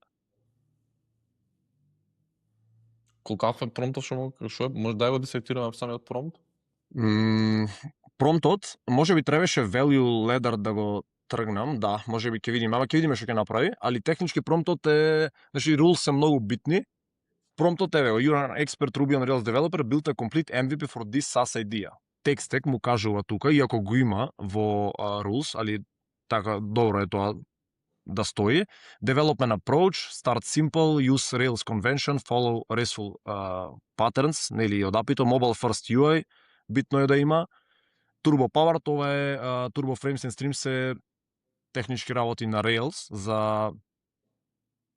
[SPEAKER 2] Каков е промптот што може да го дисектираме самиот промпт?
[SPEAKER 1] Промптот, може би требаше value ladder да го тргнам, да, може би ќе видиме, ама ќе видиме што ќе направи, али технички промптот е, значи rules се многу битни. Промптот е, you're an expert Ruby on Rails developer, build a complete MVP for this SaaS idea. Текстек му кажува тука, иако го има во rules, али така добро е тоа да стои. Development approach, start simple, use Rails convention, follow RESTful patterns, нели од API-то, mobile first UI, битно е да има. Turbo Power, тоа е Turbo Frames and Streams се технички работи на Rails за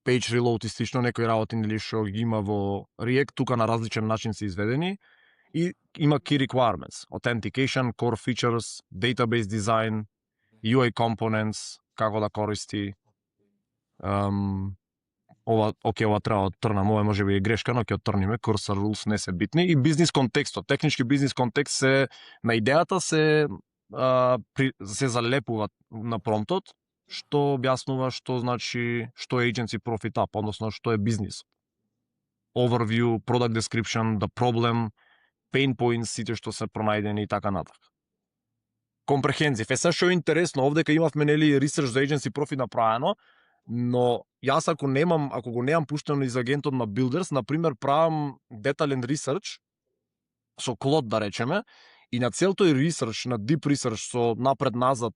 [SPEAKER 1] page reload и слично, некои работи нели што ги има во React, тука на различен начин се изведени. И има key requirements, authentication, core features, database design, UI components, како да користи. Ова треба да трнам, ова може би е грешка, но ќе оттрниме, cursor rules не се битни. И бизнис контекстот, технички бизнис контекст се, на идејата се залепува на промптот, што објаснува што значи, што е agency profit up, односно што е бизнис. Overview, product description, the problem, pain points, сите што се пронајдени и така натаму. Comprehensive. Сега што е интересно, овде кај имавме нели research за agency profit направено, но јас ако го немам пуштено из агентот на Builders, на пример правам детален research со Claude да речеме, и на цел тој research, на deep research со напред-назад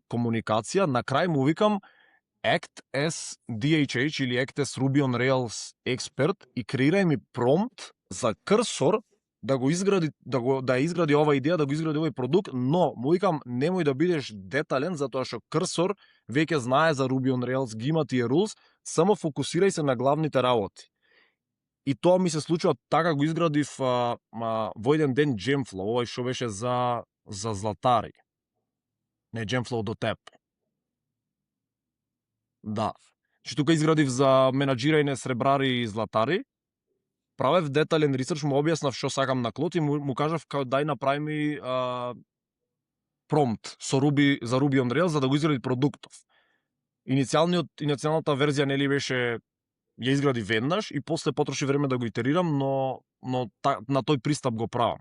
[SPEAKER 1] комуникација, на крај му викам act as DHH или act as Ruby on Rails expert и креирај ми промпт за cursor да го изгради, да изгради ова идеја, да го изгради овој продукт, но му викам немој да бидеш детален затоа што cursor веќе знае за Ruby on Rails, ги има тие rules, само фокусирај се на главните работи. И тоа ми се случува, така го изградив во еден ден Gemflow, овој што беше за златари. Не, Gemflow.app. Да. Че тука изградив за менаџирање сребрари и златари. Правев детален ресерч, му објаснав што сакам на Claude и му кажав као дај направи ми промпт за Ruby on Rails за да го изгради продуктов. Иницијалната верзија нели беше ја изгради веднаш и после потроши време да го итерирам, но на тој пристап го правам.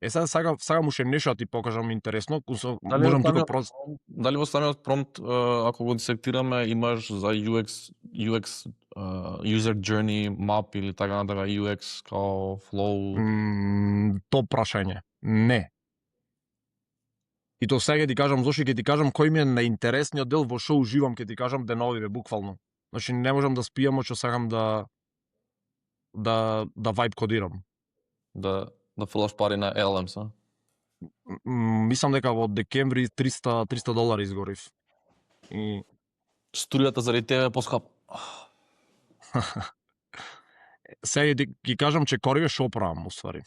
[SPEAKER 1] Сега сакам уште нешто да ти покажам интересно, можам тука
[SPEAKER 2] дали во самиот промпт ако го дисектираме имаш за UX user journey map или така натаму UX као flow?
[SPEAKER 1] Топ прашање. Не. И то сега ќе ти кажам зошто, ќе ти кажам кој ми е најинтересниот дел, во што уживам, ќе ти кажам деновиве буквално. Значи не можам да спијам, што сакам да вајб кодирам.
[SPEAKER 2] Да фрлаш пари на LLM-са?
[SPEAKER 1] Мислам дека во декември $300 изгорив. И
[SPEAKER 2] струјата заради тебе поскап.
[SPEAKER 1] Сега ги кажам че кориве шо правам, уствари.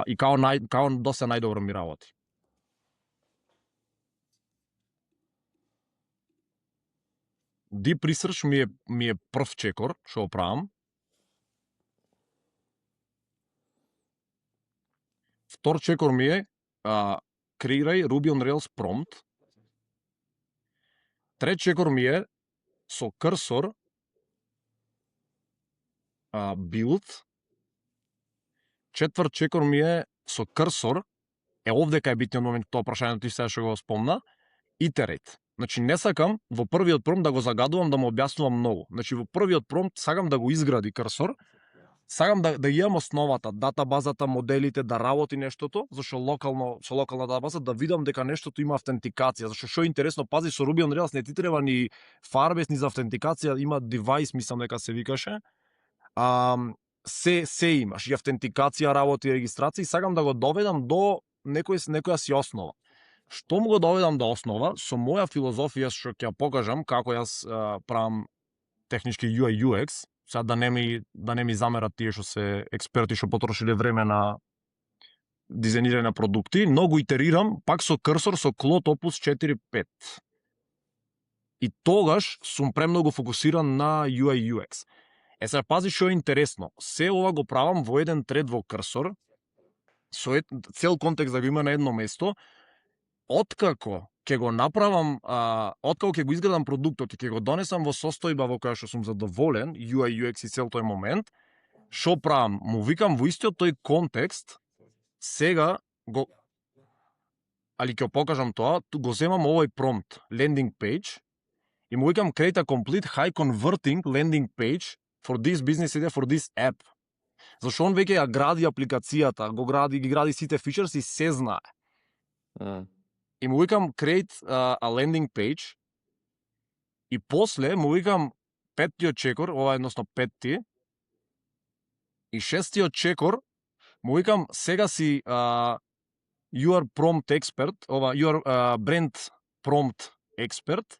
[SPEAKER 1] И као доста најдобро ми работи. Deep Research ми е прв чекор, што правам. Втор чекор ми е креирај Ruby on Rails prompt. Трет чекор ми е со cursor build. Четврт чекор ми е со cursor, овде кај битниот момент, тоа прашањето ти сега што го спомна, iterate. Значи не сакам во првиот промпт да го загадувам, да му објаснувам многу. Значи во првиот промпт сакам да го изгради cursor, сакам да имам основата, датабазата, моделите, да работи нештото, зашто со локална датабаза да видам дека нештото има автентикација, зашто што е интересно, пази со Ruby on Rails не ти треба ни Firebase ни за автентикација, има device, мислам дека се викаше. се имаш, и автентикација, работи, регистрација, и сакам да го доведам до некоја си основа. Што му го доведам до основа? Со моја филозофија, што ќе ја покажам како јас правам технички UI UX, сега да не ми замерат тие што се експерти што потрошиле време на дизајнирање на продукти, но го итерирам пак со крсор со Cloud Opus 4.5. И тогаш сум премногу фокусиран на UI UX. Сега пази што е интересно. Се ова го правам во еден тред во крсор, со цел контекст да го има на едно место. Откако ќе го направам, откако ќе го изградам продуктот и ќе го донесам во состојба во која што сум задоволен, UI UX и цел тој момент, што правам? Му викам во истиот тој контекст, сега го, али ќе покажам тоа, го земам овој промпт, landing page, и му викам create a complete high converting landing page for this business idea, for this app. Зашто он веќе ја гради апликацијата, ги гради сите фичерс и се знае. И му викам create a landing page, и после му викам петтиот чекор, ова е едносно петти, и шестиот чекор, му викам сега си you are prompt expert, you are brand prompt expert,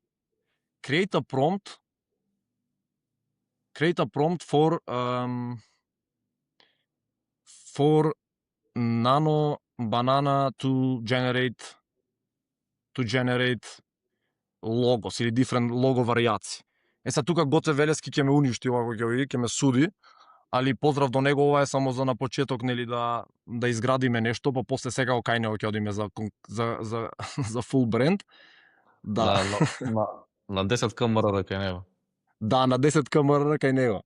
[SPEAKER 1] create a prompt for nano banana to generate logos или different logo варијации. Сега тука Гоце Велески ќе ме уништи, ова ќе ме суди, али поздрав до него, ова е само за на почеток, нели, да изградиме нешто, па после секако кај него ќе одиме за full бренд. Да.
[SPEAKER 2] На 10 кмр кај него.
[SPEAKER 1] Да, на 10 кмр кај него.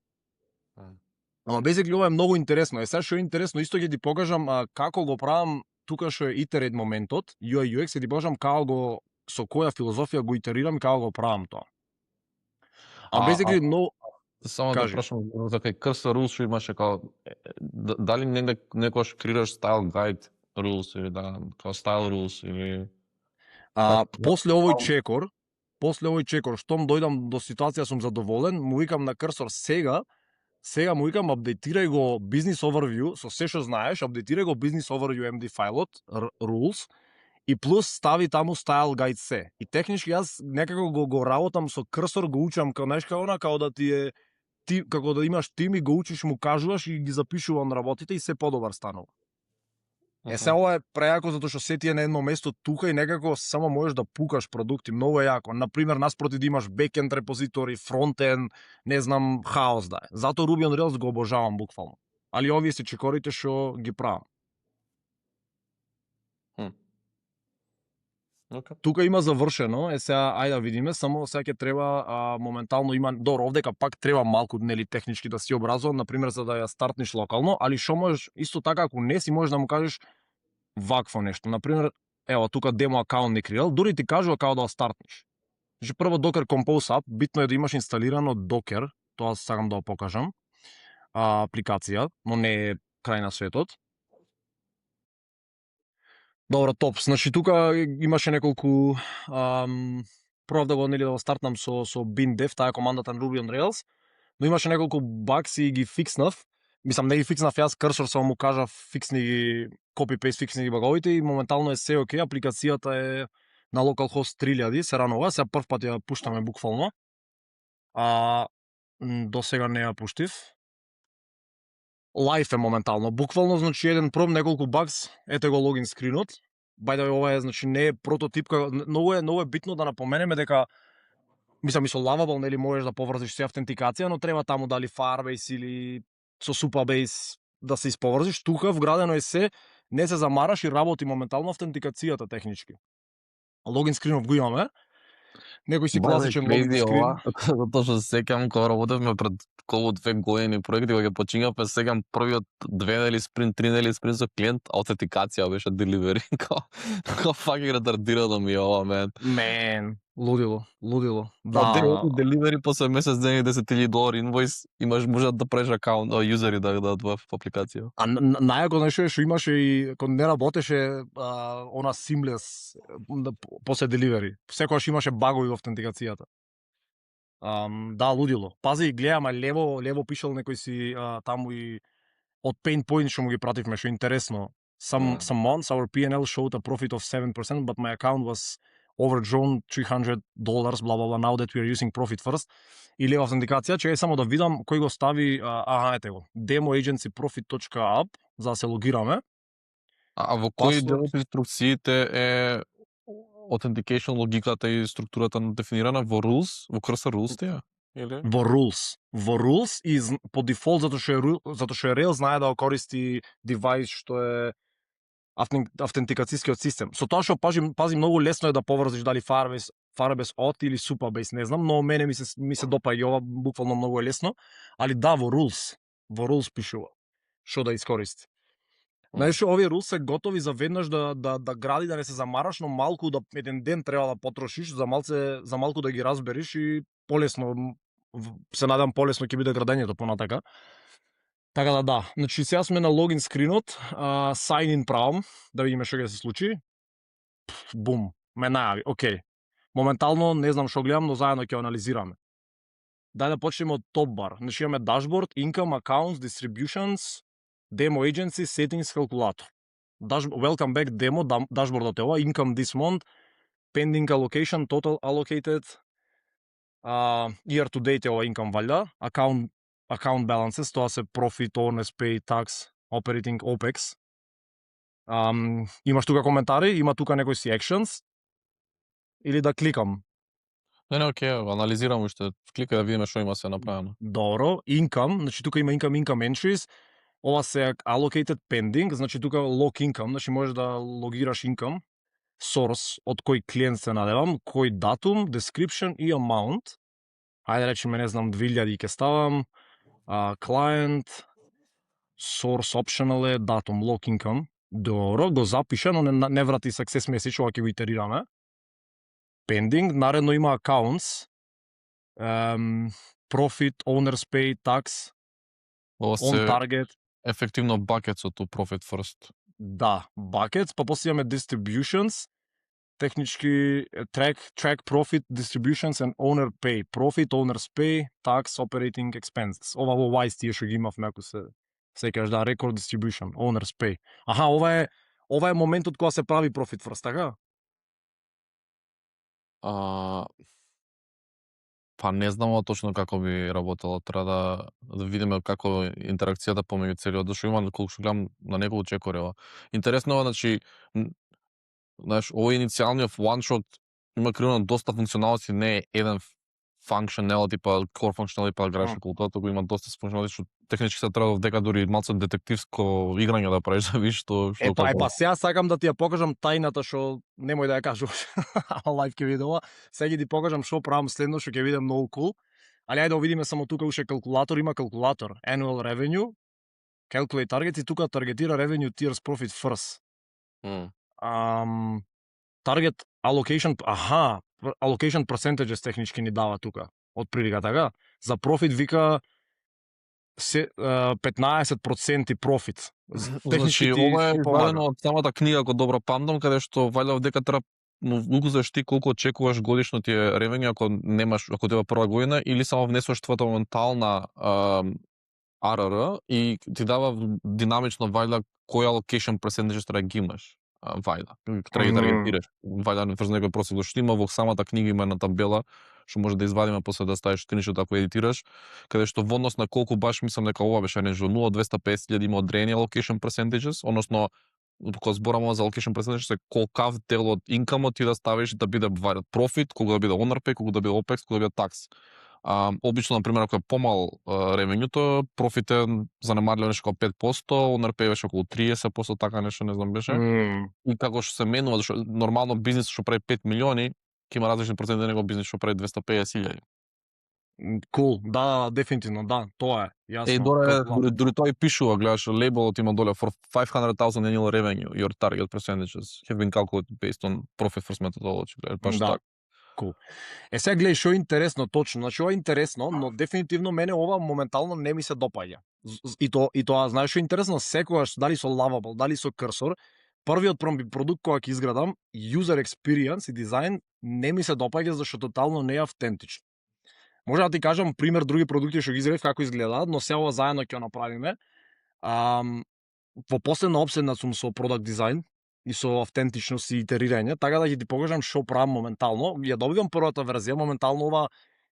[SPEAKER 1] Ама basically ова е многу интересно. Сега што е интересно, исто ќе ти покажам како го правам тука што е iterate моментот, UI UX, ќе ти покажам како со која филозофија го итерирам и како го правам тоа. Basically
[SPEAKER 2] само да прашам за кај Cursor Rules што имаше као дали некојаш креираш style guide rules или као style rules или
[SPEAKER 1] после овој чекор, штом дојдам до ситуација сум задоволен, му викам на Cursor сега му викам апдейтирај го business overview со се што знаеш, апдейтирај го business overview MD файлот rules и плюс стави таму style guide се. И технички јас некако го работам со Cursor, го учам као као да ти како да имаш тим и го учиш, му кажуваш и ги запишувам работите и се подобар станува. Се ова е прејако затоа што се ти е на едно место тука и некако само можеш да пукаш продукти, многу е јако. Например, наспроти да имаш бекенд репозитори, фронтенд, не знам, хаос да е. Затоа Ruby on Rails го обожавам буквално. Али овие се чекорите што ги правам. Тука има завршено, сега ајде да видиме, само сега ќе треба моментално има овдека пак треба малку нели технички да си образован, например за да ја стартниш локално, али што можеш исто така ако не си можеш да му кажеш вакво нешто. Например, ево тука демо акаунт не креирал, дури ти кажува како да ја стартниш. Значи прво Docker Compose App, битно е да имаш инсталирано Docker, тоа сакам да го покажам. Апликација, но не е крај на светот. Добро, топ. Значи тука имаше неколку пробав да го нели да го стартнам со bindev, таа командата на Ruby on Rails, но имаше неколку багси и ги фикснав. Мислам, не ги фикснав јас, Cursor само му кажав фиксни ги copy-paste, фиксни ги баговите и моментално е се окей. Апликацијата е на localhost 3000, се ранува, сега прв пат ја пуштаме буквално. До сега не ја пуштив. Лайф е моментално. Буквално, значи, еден пром, неколку багс, ете го логин скринот. By the way, ова е, значи, не е прототип, многу е битно да напоменеме дека, мислам, и со Lovable, нели, можеш да поврзиш се автентикација, но треба таму дали Firebase или со Supabase да се исповрзиш. Тука вградено е се, не се замараш и работи моментално автентикацијата технички. Логин скринот го имаме. Некој си класичен логин скрин.
[SPEAKER 2] Затоа што се сеќавам кога работевме пред околу 2 години проекти, кога ќе почињавме, сеќавам првиот 2 недели спринт, 3 недели спринт со клиент, аутентикација беше деливери. Како факи ретардирано ми ова, мен.
[SPEAKER 1] Лудило.
[SPEAKER 2] Да, деливери после месец ден и $10,000 инвойс, можеш да правиш акаунт, юзери да дадат во апликација.
[SPEAKER 1] Најако нешто е што имаше и кога не работеше она seamless после деливери. Секогаш имаше багови во автентикацијата. Да, лудило. Пази, гледам, а лево пишал некој си таму и од Pain Point што му ги пративме, што е интересно. Some months our P&L showed a profit of 7%, but my account was overdrawn $300, blah blah blah. Now that we are using profit first. Или автентикација, чекај само да видам кој го стави, ете го, demo agency profit.app, за да се логираме.
[SPEAKER 2] А во кој
[SPEAKER 1] Password.
[SPEAKER 2] дел од инструкциите е authentication логиката и структурата дефинирана во rules, во cursor rules тие? Или?
[SPEAKER 1] Во rules и по дефолт затоа што е Rails знае да го користи девајс што е автентикацијскиот систем. Со тоа што пази многу лесно е да поврзиш дали Firebase от или Supabase, не знам, но мене ми се допаѓа ова, буквално многу е лесно, али да, во rules пишува што да искористи. Знаеш, овие rules се готови за веднаш да гради, да не се замараш, но малку еден ден треба да потрошиш за малку да ги разбериш и полесно, се надам полесно ќе биде градењето понатака. Така да. Значи сега сме на логин скринот, sign in правам, да видиме што ќе се случи. Бум, ме најави, окей. Моментално не знам што гледам, но заедно ќе анализираме. Дај да почнеме од топ бар. Значи имаме dashboard, income, accounts, distributions, demo agency, settings, calculator. Welcome back demo, dashboardот е ова, income this month, pending allocation, total allocated, year to date е ова income валјда, account balances, тоа се profit, owner's pay, tax, operating, OPEX. Имаш тука коментари, има тука некои си actions, или да кликам?
[SPEAKER 2] Не, окей, анализирам уште. Кликај да видиме што има се направено.
[SPEAKER 1] Добро, income, значи тука има income entries, ова се allocated pending, значи тука log income, значи можеш да логираш income, source, од кој клиент се надевам, кој датум, description и amount. Ајде речеме, не знам, 2000 ќе ставам, client, source optional е, датум, log income. Добро, го запиша, но не врати success message, ова ќе го итерираме. Pending, наредно има accounts, profit, owner's pay, tax,
[SPEAKER 2] Ова
[SPEAKER 1] on
[SPEAKER 2] се
[SPEAKER 1] target.
[SPEAKER 2] ефективно buckets од profit first.
[SPEAKER 1] Да, buckets, па после имаме distributions, технички track profit, distributions and owner pay. Profit, owner's pay, tax, operating expenses. Ова во Wise тие што ги имавме, ако се кажеш, да, record distribution, owner's pay. Аха, ова е моментот кога се прави profit first, така?
[SPEAKER 2] Па не знам точно како би работело, треба да видиме како интеракцијата помеѓу целиот, зашто има колку што гледам на неколку чекори. Интересно е, значи, знаеш, овој иницијалниот one shot има креирано доста функционалности, не е еден functionality, па core functionality, па граш околу тоа, има доста функционалности што технички се треба дека дури малку детективско играње да правиш, да видиш што
[SPEAKER 1] Па сега сакам да ти ја покажам тајната што немој да ја кажуваш. Ама лайв ќе биде ова. Сега ги ти покажам што правам следно, што ќе биде многу кул. Али ајде да видиме само тука уште калкулатор, има калкулатор, annual revenue, calculate targets и тука таргетира revenue tiers profit first. Target allocation, allocation percentages технички ни дава тука, од прилика, така? За профит вика 15% профит.
[SPEAKER 2] Значи, ова е извадено од самата книга, ако добро памтам, каде што валјда дека треба указаш ти колку очекуваш годишно ти е ревењу ако тебе прва година, или само внесуваш твојата моментална ARR и ти дава динамично валјда кој allocation percentage треба да ги имаш. Вајда, треба да таргетираш. Вајда врз некој процес, што има во самата книга има една табела што може да извадиме после да ставиш скриншот ако едитираш, каде што во однос на колку баш мислам дека ова беше нешто 0,250.000 има одредени allocation percentages, односно кога збораме за allocation percentage се колкав дел од инкамот ти да ставиш да биде профит, колку да биде owner pay, колку да биде OPEX, колку да биде tax. Обично, например, ако е помал ревењуто, профит е занемарливо нешто како 5%, owner pay беше околу 30%, така нешто, не знам беше. И како што се менува, зашто нормално бизнис што прави 5 милиони, ќе има различни проценти од него бизнис што прави 250.000.
[SPEAKER 1] Кул, да, дефинитивно, да, тоа е. Јасно.
[SPEAKER 2] Дури тоа и пишува, гледаш, лейбелот има доле for 500,000 annual revenue, your target percentages have been calculated based on profit first methodology. Баш така.
[SPEAKER 1] Cool. Сега гледај што е интересно точно. Значи ова е интересно, но дефинитивно мене ова моментално не ми се допаѓа. И тоа знаеш што е интересно, секогаш дали со Lovable, дали со Cursor, првиот продукт кој ќе изградам, user experience и дизајн не ми се допаѓа зашто тотално не е автентично. Може да ти кажам пример други продукти што ги изгледав како изгледаат, но се ова заедно ќе го направиме. Во последна обседнат сум со продакт дизајн и со автентичност и итерирање, така да ќе ти покажам што правам моментално. Ја добивам првата верзија, моментално ова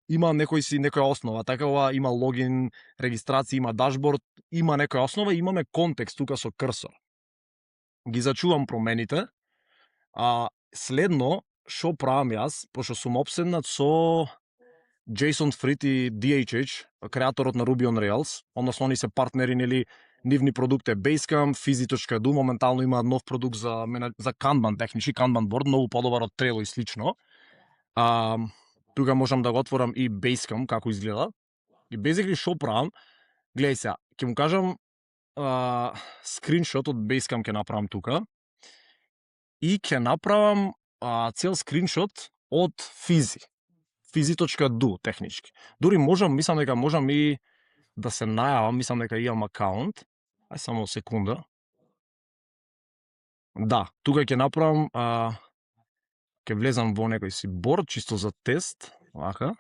[SPEAKER 1] има некоја основа, така ова има логин, регистрација, има дашборд, има некоја основа и имаме контекст тука со крсор. Ги зачувам промените, следно што правам јас, пошто сум обседнат со Jason Fried и DHH, креаторот на Ruby on Rails, односно они се партнери, нели, нивни продукт е Basecamp, Fizi.edu, моментално има нов продукт за Kanban, технички Kanban board, многу подобар од Trello и слично. Тука можам да го отворам и Basecamp како изгледа. И basically што правам, гледај сега, ќе му кажам скриншот од Basecamp ќе направам тука и ќе направам цел скриншот од Fizi. Fizi.edu технички. Дури мислам дека можам и да се најавам, мислам дека имам акаунт. Ај само секунда. Да, тука ќе направам, ќе влезам во некој си борд, чисто за тест, вака.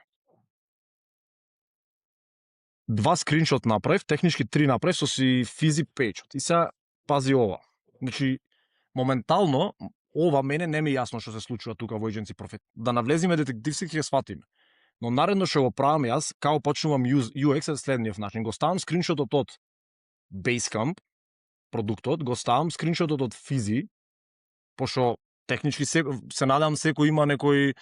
[SPEAKER 1] 2 скриншот направив, технички 3 направив со си Fizi пејчот. И сега пази ова. Значи, моментално, ова мене не ми е јасно што се случува тука во Agency Profit. Да навлезиме детективски ќе сватиме. Но наредно што го правам јас, како почнувам UX е следниот начин. Го ставам скриншотот од Basecamp, продуктот, го ставам скриншотот од Fizi, пошто технички се надам секој има некој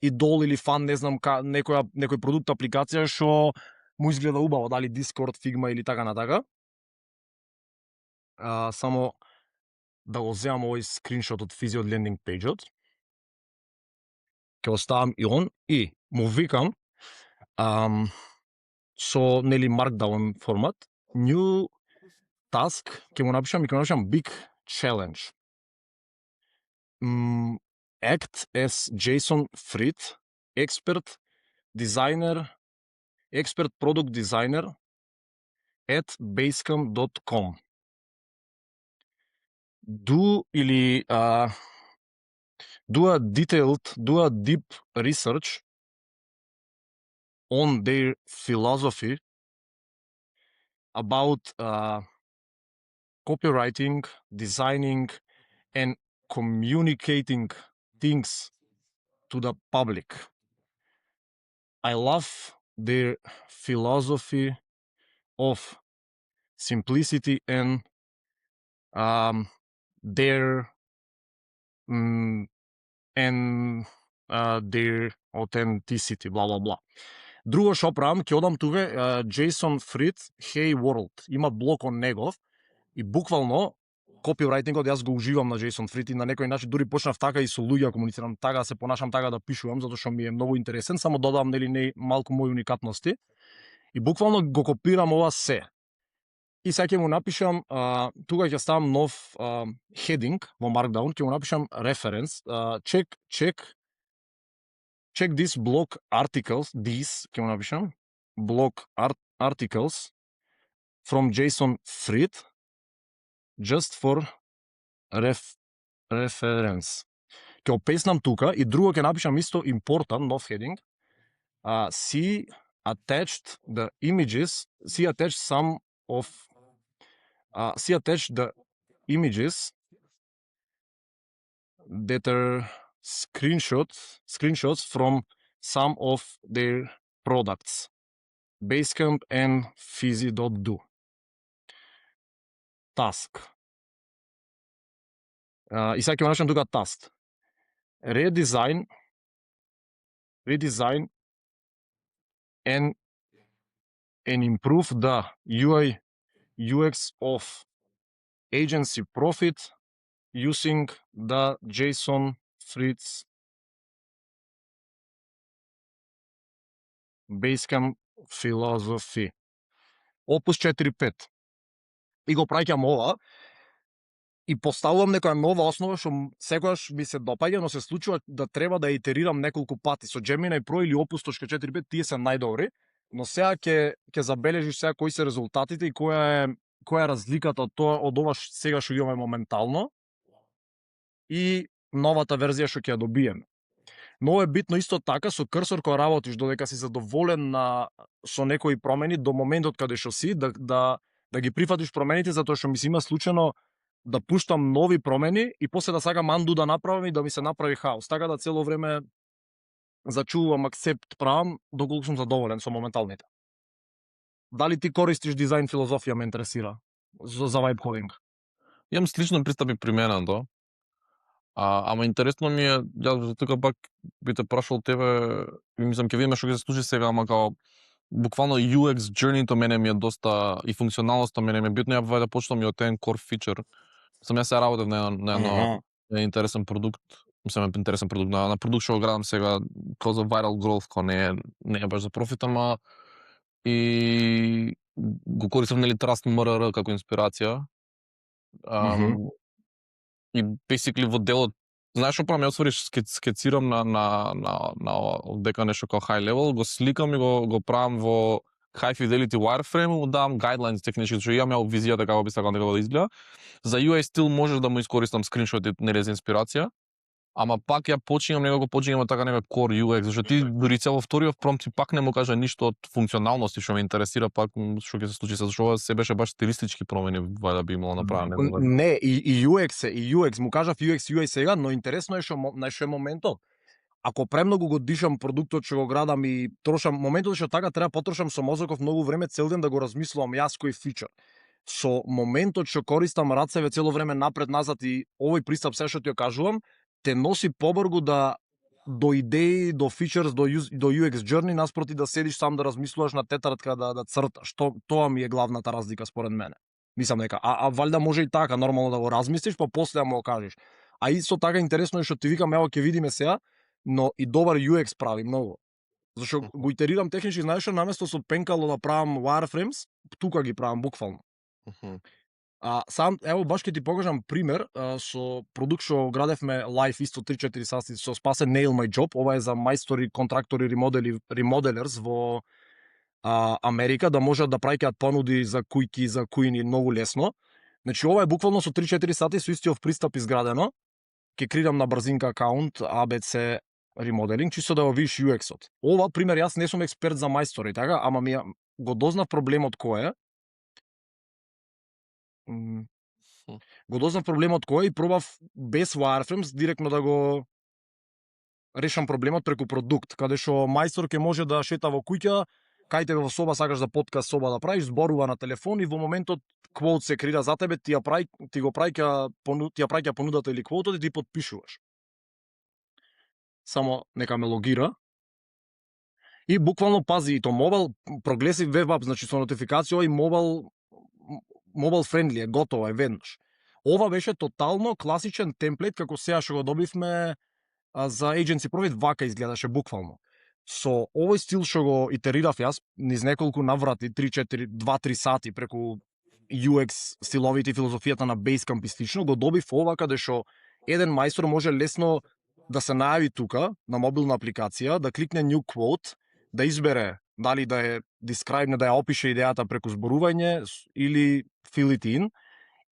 [SPEAKER 1] идол или фан, не знам, некој продукт, апликација што му изгледа убаво, дали Discord, Figma или така натака. Само да го земам овој скриншот од Fizi од лендинг пејџот. Ќе оставам и он и му викам со нели markdown формат new task, ќе му напишам big challenge. Act as Jason Fried, expert product designer at basecamp.com. Do a deep research on their philosophy about copywriting, designing, and communicating things to the public. I love their philosophy of simplicity and their authenticity, bla bla bla. Друго што правам, ќе одам тука, Jason Fried, Hey World, има блок од негов и буквално копирайтингот јас го уживам на Jason Fried и на некој начин дури почнав така и со луѓе комуницирам, така се понашам, така да пишувам, затоа што ми е многу интересен, само додавам нели малку мои уникатности и буквално го копирам ова се. И сега ќе му напишам, тука ќе ставам нов heading во Markdown, ќе му напишам reference, check this blog articles, ќе му напишам, blog articles from Jason Fried, just for reference. Ќе опеснам тука и друго ќе напишам исто important, нов heading, see attached the images, see attached the images that are screenshots from some of their products, Basecamp and Fizi.edu. Task. И сега ќе напишам тука task. Redesign and improve the UI UX of Agency Profit using the Jason Fried's Basecamp philosophy. Опус 4.5. И го праќам ова и поставувам некоја нова основа што секогаш ми се допаѓа, но се случува да треба да итерирам неколку пати. Со Gemini Pro или Opus.4.5 тие се најдобри, но сега ќе забележиш сега кои се резултатите и која е разликата од ова сега што имаме моментално и новата верзија што ќе ја добиеме. Но е битно исто така со курсор кога работиш, додека си задоволен со некои промени до моментот каде што си, да ги прифатиш промените, затоа што ми се има случајно да пуштам нови промени и после да сакам анду да направам и да ми се направи хаос. Така да цело време зачувам акцепт правам доколку сум задоволен со моменталните. Дали ти користиш дизајн филозофија ме интересира за vibe coding?
[SPEAKER 2] Имам сличен пристап и при мене, да. Ама интересно ми е, ја тука пак би те прашал тебе, и мислам ќе видиме што ќе се случи сега, ама као буквално UX journey-то мене ми е доста и функционалноста мене ми е битно, ја вајде почнам и од еден core feature. Ја се работев на едно интересен продукт, мислам интересен продукт, на продукт што го градам сега, као за viral growth, као не е баш за профит, ама и го користам нели Trust MRR како инспирација. И basically во делот, знаеш што правам, ја отвориш скецирам на дека нешто како high level, го сликам и го правам во high fidelity wireframe, му давам guidelines технички, што имам ја визијата како би сакал да изгледа. За UI стил можеш да му искористам скриншоти нели за инспирација, ама пак ја почињам така некој core UX, зашто ти дури цело вториот промпт ти пак не му кажа ништо од функционалности што ме интересира, пак што ќе се случи, зашто ова се беше баш стилистички промени вајда би имало направено.
[SPEAKER 1] Не, и UX му кажав UX сега, но интересно е што е моментот. Ако премногу го дишам продуктот што го градам и трошам, моментот што така треба потрошам со мозоков многу време цел ден да го размислувам јас кој фичер. Со моментот што користам рацеве цело време напред назад и овој пристап се што ти ја кажувам, те носи побргу до идеи, до фичерс, до UX journey, наспроти да седиш сам да размислуваш на тетрадка да црташ. Тоа ми е главната разлика според мене. Мислам дека, валјда може и така нормално да го размислиш, па после да му го кажеш. А исто така интересно е што ти викам, ево ќе видиме сега, но и добар UX прави многу. Зашто го итерирам технички, знаеш што, наместо со пенкало да правам wireframes, тука ги правам буквално. Сам, ево баш ќе ти покажам пример со продукт што градевме лайф исто 3-4 сати со Спасе Nail My Job. Ова е за мајстори, контрактори, ремоделерс во Америка, да можат да праќаат понуди за кујки, за кујни многу лесно. Значи ова е буквално со 3-4 сати со истиот пристап изградено. Ќе креирам на брзинка акаунт ABC ремоделинг, чисто да го видиш UX-от. Ова пример, јас не сум експерт за мајстори, така, ама ми го дознав проблемот кој е. Го дознав проблемот кој и пробав без wireframes директно да го решам проблемот преку продукт, каде што мајстор ќе може да шета во куќа, кај тебе во соба сакаш да подкаст соба да правиш, зборува на телефон и во моментот квот се креира за тебе, ти го праќа понудата или квотот и ти потпишуваш. Само нека ме логира. И буквално пази и то мобил прогресив веб ап, значи со нотификација и mobile friendly е, готово е веднаш. Ова беше тотално класичен темплейт како сега што го добивме за Agency Profit, вака изгледаше буквално. Со овој стил што го итерирав јас низ неколку наврати, 2-3 сати преку UX стиловите и филозофијата на Basecamp и слично, го добив ова каде што еден мајстор може лесно да се најави тука на мобилна апликација, да кликне New Quote, да избере дали да е describe, да ја опише идејата преку зборување или fill it in,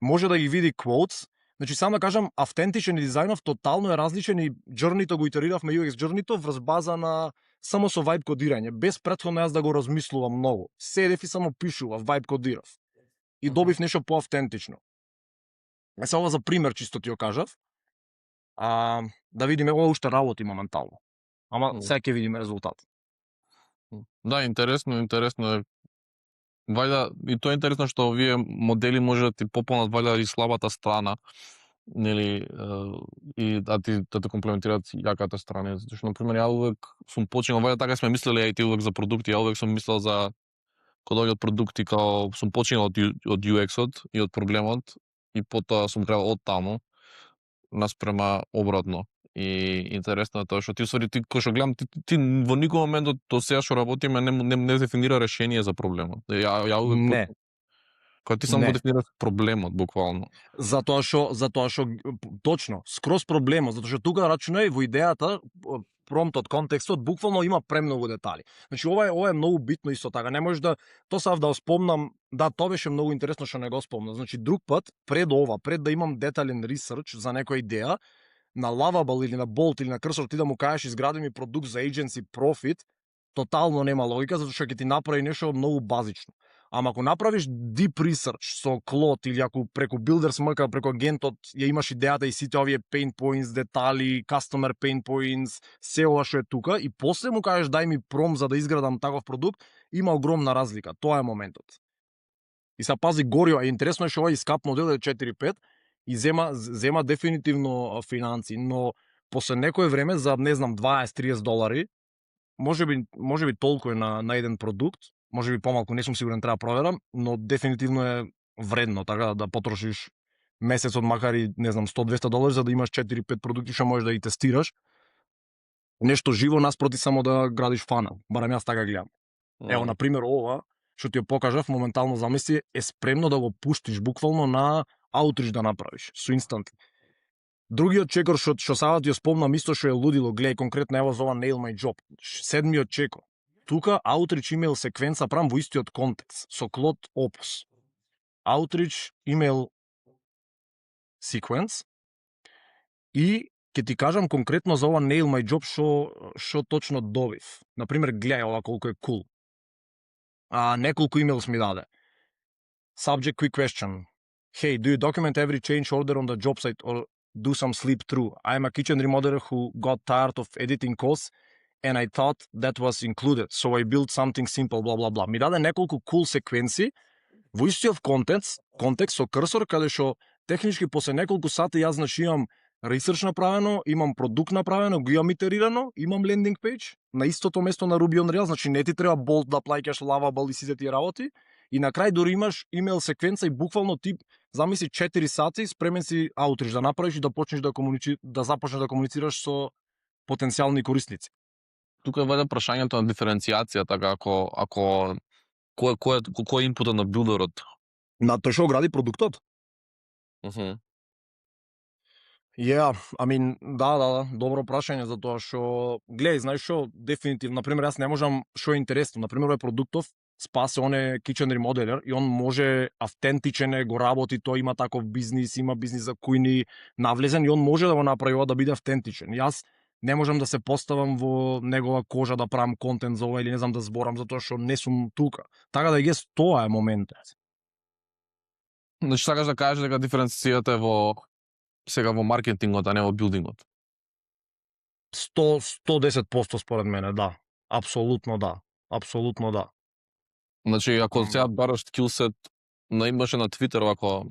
[SPEAKER 1] може да ги види quotes. Значи само да кажам, автентичен дизајнов тотално е различен и journey-то го итериравме UX journey-то врз база на само со vibe кодирање, без претходно јас да го размислувам многу. Седев и само пишував, vibe кодирав. И добив нешто поавтентично. Сега ова за пример чисто ти ја кажав. Да видиме, ова уште работи моментално. Ама сега ќе видиме резултат.
[SPEAKER 2] Да, интересно е. Вајда, и тоа е интересно што овие модели може да ти пополнат вајда и слабата страна, нели, и да те комплементираат јаката страна. Зашто, например, ја увек сум почнал, вајда така сме мислеле и ти увек за продукти, ја увек сум мислел за кога доаѓаат продукти, као сум почнал од UX-от и од проблемот, и потоа сум градел од таму, наспрема обратно. И интересно е тоа што ти кој што гледам, ти во никој момент до сега што работиме не дефинира решение за проблемот. Ја увек
[SPEAKER 1] Не.
[SPEAKER 2] Кога ти само го дефинираш проблемот буквално.
[SPEAKER 1] Затоа што точно, скроз проблемот, затоа што тука рачунај во идејата, промптот, контекстот буквално има премногу детали. Значи ова е многу битно исто така. Не можеш да сав да спомнам, да, тоа беше многу интересно што не го спомнам. Значи друг пат пред да имам детален ресерч за некоја идеја, на Lovable или на Bolt или на Cursor ти да му кажеш изгради ми продукт за agency profit, тотално нема логика, затоа што ќе ти направи нешто многу базично. Ама ако направиш deep research со Claude или ако преку BuilderSmk, преку агентот ја имаш идејата и сите овие pain points, детали, customer pain points, се ова што е тука и после му кажеш дај ми пром за да изградам таков продукт, има огромна разлика. Тоа е моментот. И са пази горио, е интересно е што овој скап модел е 4.5 и зема дефинитивно финанси, но после некое време за не знам $20-30, можеби толку е на еден продукт, можеби помалку, не сум сигурен, треба проверам, но дефинитивно е вредно така да потрошиш месецот макар и не знам $100-200 за да имаш 4-5 продукти што можеш да ги тестираш. Нешто живо наспроти само да градиш фанел, барем јас така гледам. Ево на пример ова што ти ја покажав, моментално замисли е спремно да го пуштиш буквално на outreach да направиш со инстант. Другиот чекор што сада ти ја спомнам исто што е лудило, гледај конкретно ево за ова Nail My Job. Седмиот чекор. Тука outreach email секвенца правам во истиот контекст со Claude Opus. Outreach email sequence и ќе ти кажам конкретно за ова Nail My Job што точно добив. На пример, гледај ова колку е cool. Неколку emails ми даде. Subject quick question. Hey, do you document every change order on the job site or do some sleep through? I'm a kitchen remodeler who got tired of editing costs and I thought that was included, so I built something simple, blah, blah, blah. Ми даде неколку cool секвенци во истиот контекст со Cursor, каде што технички после неколку сати јас значи имам research направено, имам продукт направено, го имам итерирано, имам лендинг пејдж на истото место на Ruby on Rails, значи не ти треба Bolt да плаќаш Lovable и сите тие работи. И на крај дори имаш имейл секвенца и буквално ти замисли 4 сати спремен си outreach да направиш и да почнеш да започнеш да комуницираш со потенцијални корисници.
[SPEAKER 2] Тука е вајде прашањето на диференцијација, така ако кој е инпутот на билдерот?
[SPEAKER 1] На тој што гради продуктот? Да, добро прашање за тоа што гледај, знаеш што, дефинитивно, на пример, јас не можам, што е интересно, на пример, овој продуктов спасе, он е kitchen remodeler и он може автентичен е, го работи, тој има таков бизнис, има бизнис за кујни навлезен и он може да го направи ова да биде автентичен. Јас не можам да се поставам во негова кожа да правам контент за ова или не знам да зборам затоа што не сум тука. Така да гес тоа е моментот.
[SPEAKER 2] Значи сакаш да кажеш дека диференцијата е во маркетингот, а не во билдингот?
[SPEAKER 1] 110% според мене, да. Апсолутно да.
[SPEAKER 2] Значи, ако сега бараш скилсет, имаше на Твитер вако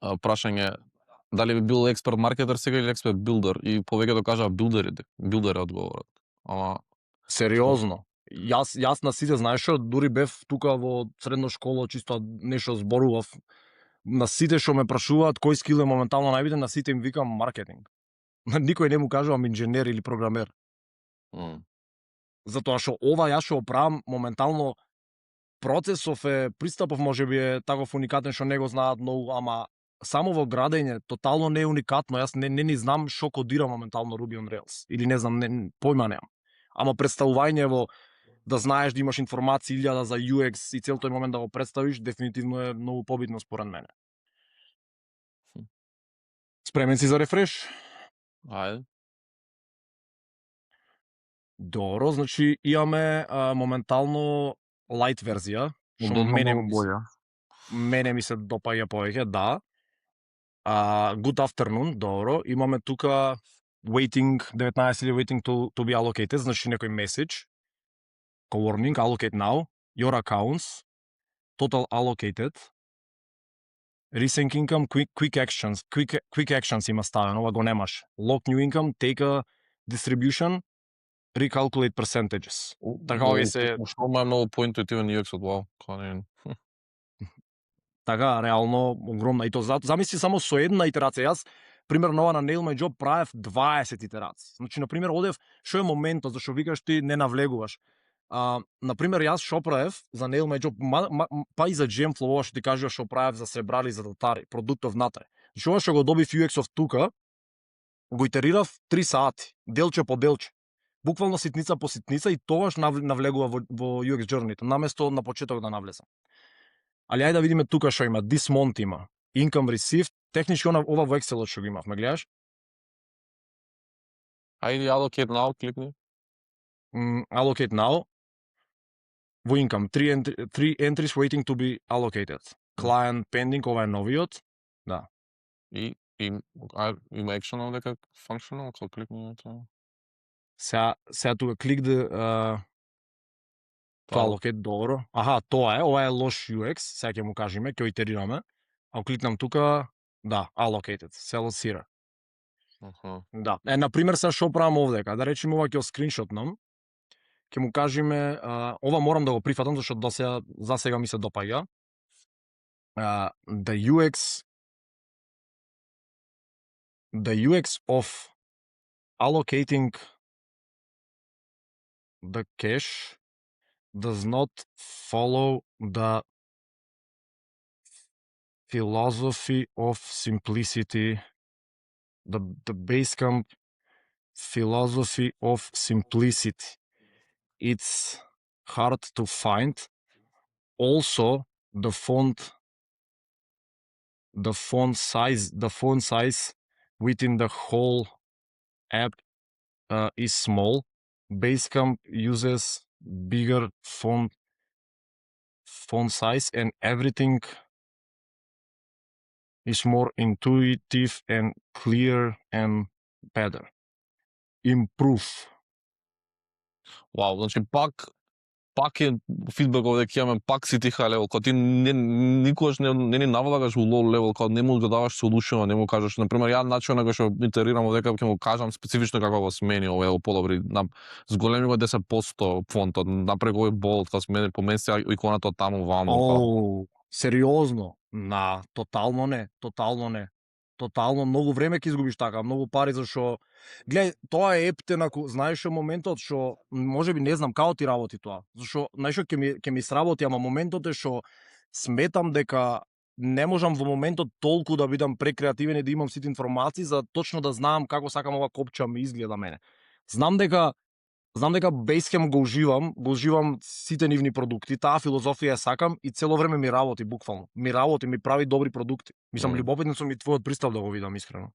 [SPEAKER 2] прашање, дали би бил експерт маркетер сега или експерт билдер, и повеќето кажаа билдер е одговорот. Ама
[SPEAKER 1] сериозно. Јас на сите, знаеш што, дури бев тука во средна школа, чисто нешто зборував, на сите што ме прашуваат кој скил е моментално најбитен, на сите им викам маркетинг. Никој не му кажувам инженер или програмер. Затоа што ова јас што правам моментално, процесов е, пристапов можеби е таков уникатен што не го знаат многу, ама само во градење тотално не е уникатно. Јас не ни знам што кодира моментално Ruby on Rails или не знам, појма немам. Ама представување во да знаеш да имаш информации 1000 за UX и цел тој момент да го представиш, дефинитивно е многу побитно според мене. Спремен си за рефреш?
[SPEAKER 2] Ајде.
[SPEAKER 1] Добро, значи имаме моментално light верзија, што мене ми се допаѓа повеќе, да. Good afternoon, добро. Имаме тука waiting 19 или waiting to be allocated, значи некој message. Warning, allocate now, your accounts, total allocated, recent income, quick actions има ставено, ова го немаш. Lock new income, take a distribution, recalculate percentages. Така овие се...
[SPEAKER 2] Што ма е многу поинтуитивен UX-от, вау.
[SPEAKER 1] Така, реално, огромна. И то замисли само со една итерација. Јас, примерно, ова на Nail My Job правев 20 итерации. Значи, например, одев, што е моментот, зашто викаш ти не навлегуваш. Например, јас шо правев за Nail My Job, па и за Gemflow, ова што ти кажува што правев за Себрали, за Татари, продуктов внатре. Значи, ова што го добив UX-ов тука, го итерирав 3 сати, делче по делче. Буквално ситница по ситница и тогаш навлегува во UX journey, наместо на почеток да навлезам. Али ајде да видиме тука што има. This month има. Income received. Технички ова во Excel што го имав, ме гледаш?
[SPEAKER 2] Ајде allocate now кликни.
[SPEAKER 1] Allocate now. Во income, three entries waiting to be allocated. Client pending, ова е новиот. Да.
[SPEAKER 2] И има action овде functional, ако кликни на тоа.
[SPEAKER 1] Сега тука клик да to allocate, добро. Аха, тоа е, ова е лош UX, сега ќе му кажеме, ќе итерираме. Ако кликнам тука, да, allocated, се лоцира. Да. На пример, сега што правам овде, да речеме ова ќе скриншотнам, ќе му кажеме, ова морам да го прифатам, зашто за сега ми се допаѓа. The UX of allocating the cache does not follow the philosophy of simplicity. The Basecamp philosophy of simplicity. It's hard to find. Also, the font size within the whole app is small. Basecamp uses bigger font size and everything is more intuitive and clear and better. Improve.
[SPEAKER 2] Вау, значи пак е фидбек овде ќе имаме, пак си ти high level, кога ти никогаш не ни навлагаш у low level, кога не му го даваш solution, не му кажеш, например, ја начинот на кој што итерирам овде ќе му кажам специфично како го смени овој подобри, зголеми го 10% фонтот, направи го bold, кога смени помести иконата таму ваму.
[SPEAKER 1] Сериозно? Тотално не. Тотално многу време ќе изгубиш така, многу пари, зашо гледај, тоа е ептен, ако знаеш моментот што можеби не знам како ти работи тоа. Зашо знаеш ќе ми сработи, ама моментот е што сметам дека не можам во моментот толку да бидам прекреативен и да имам сите информации за точно да знам како сакам ова копча ми изгледа мене. Знам дека Basecamp го уживам сите нивни продукти, таа филозофија ја сакам и цело време ми работи, буквално. Ми прави добри продукти. Мислам, љубопитен сум и твојот пристап да го видам, искрено.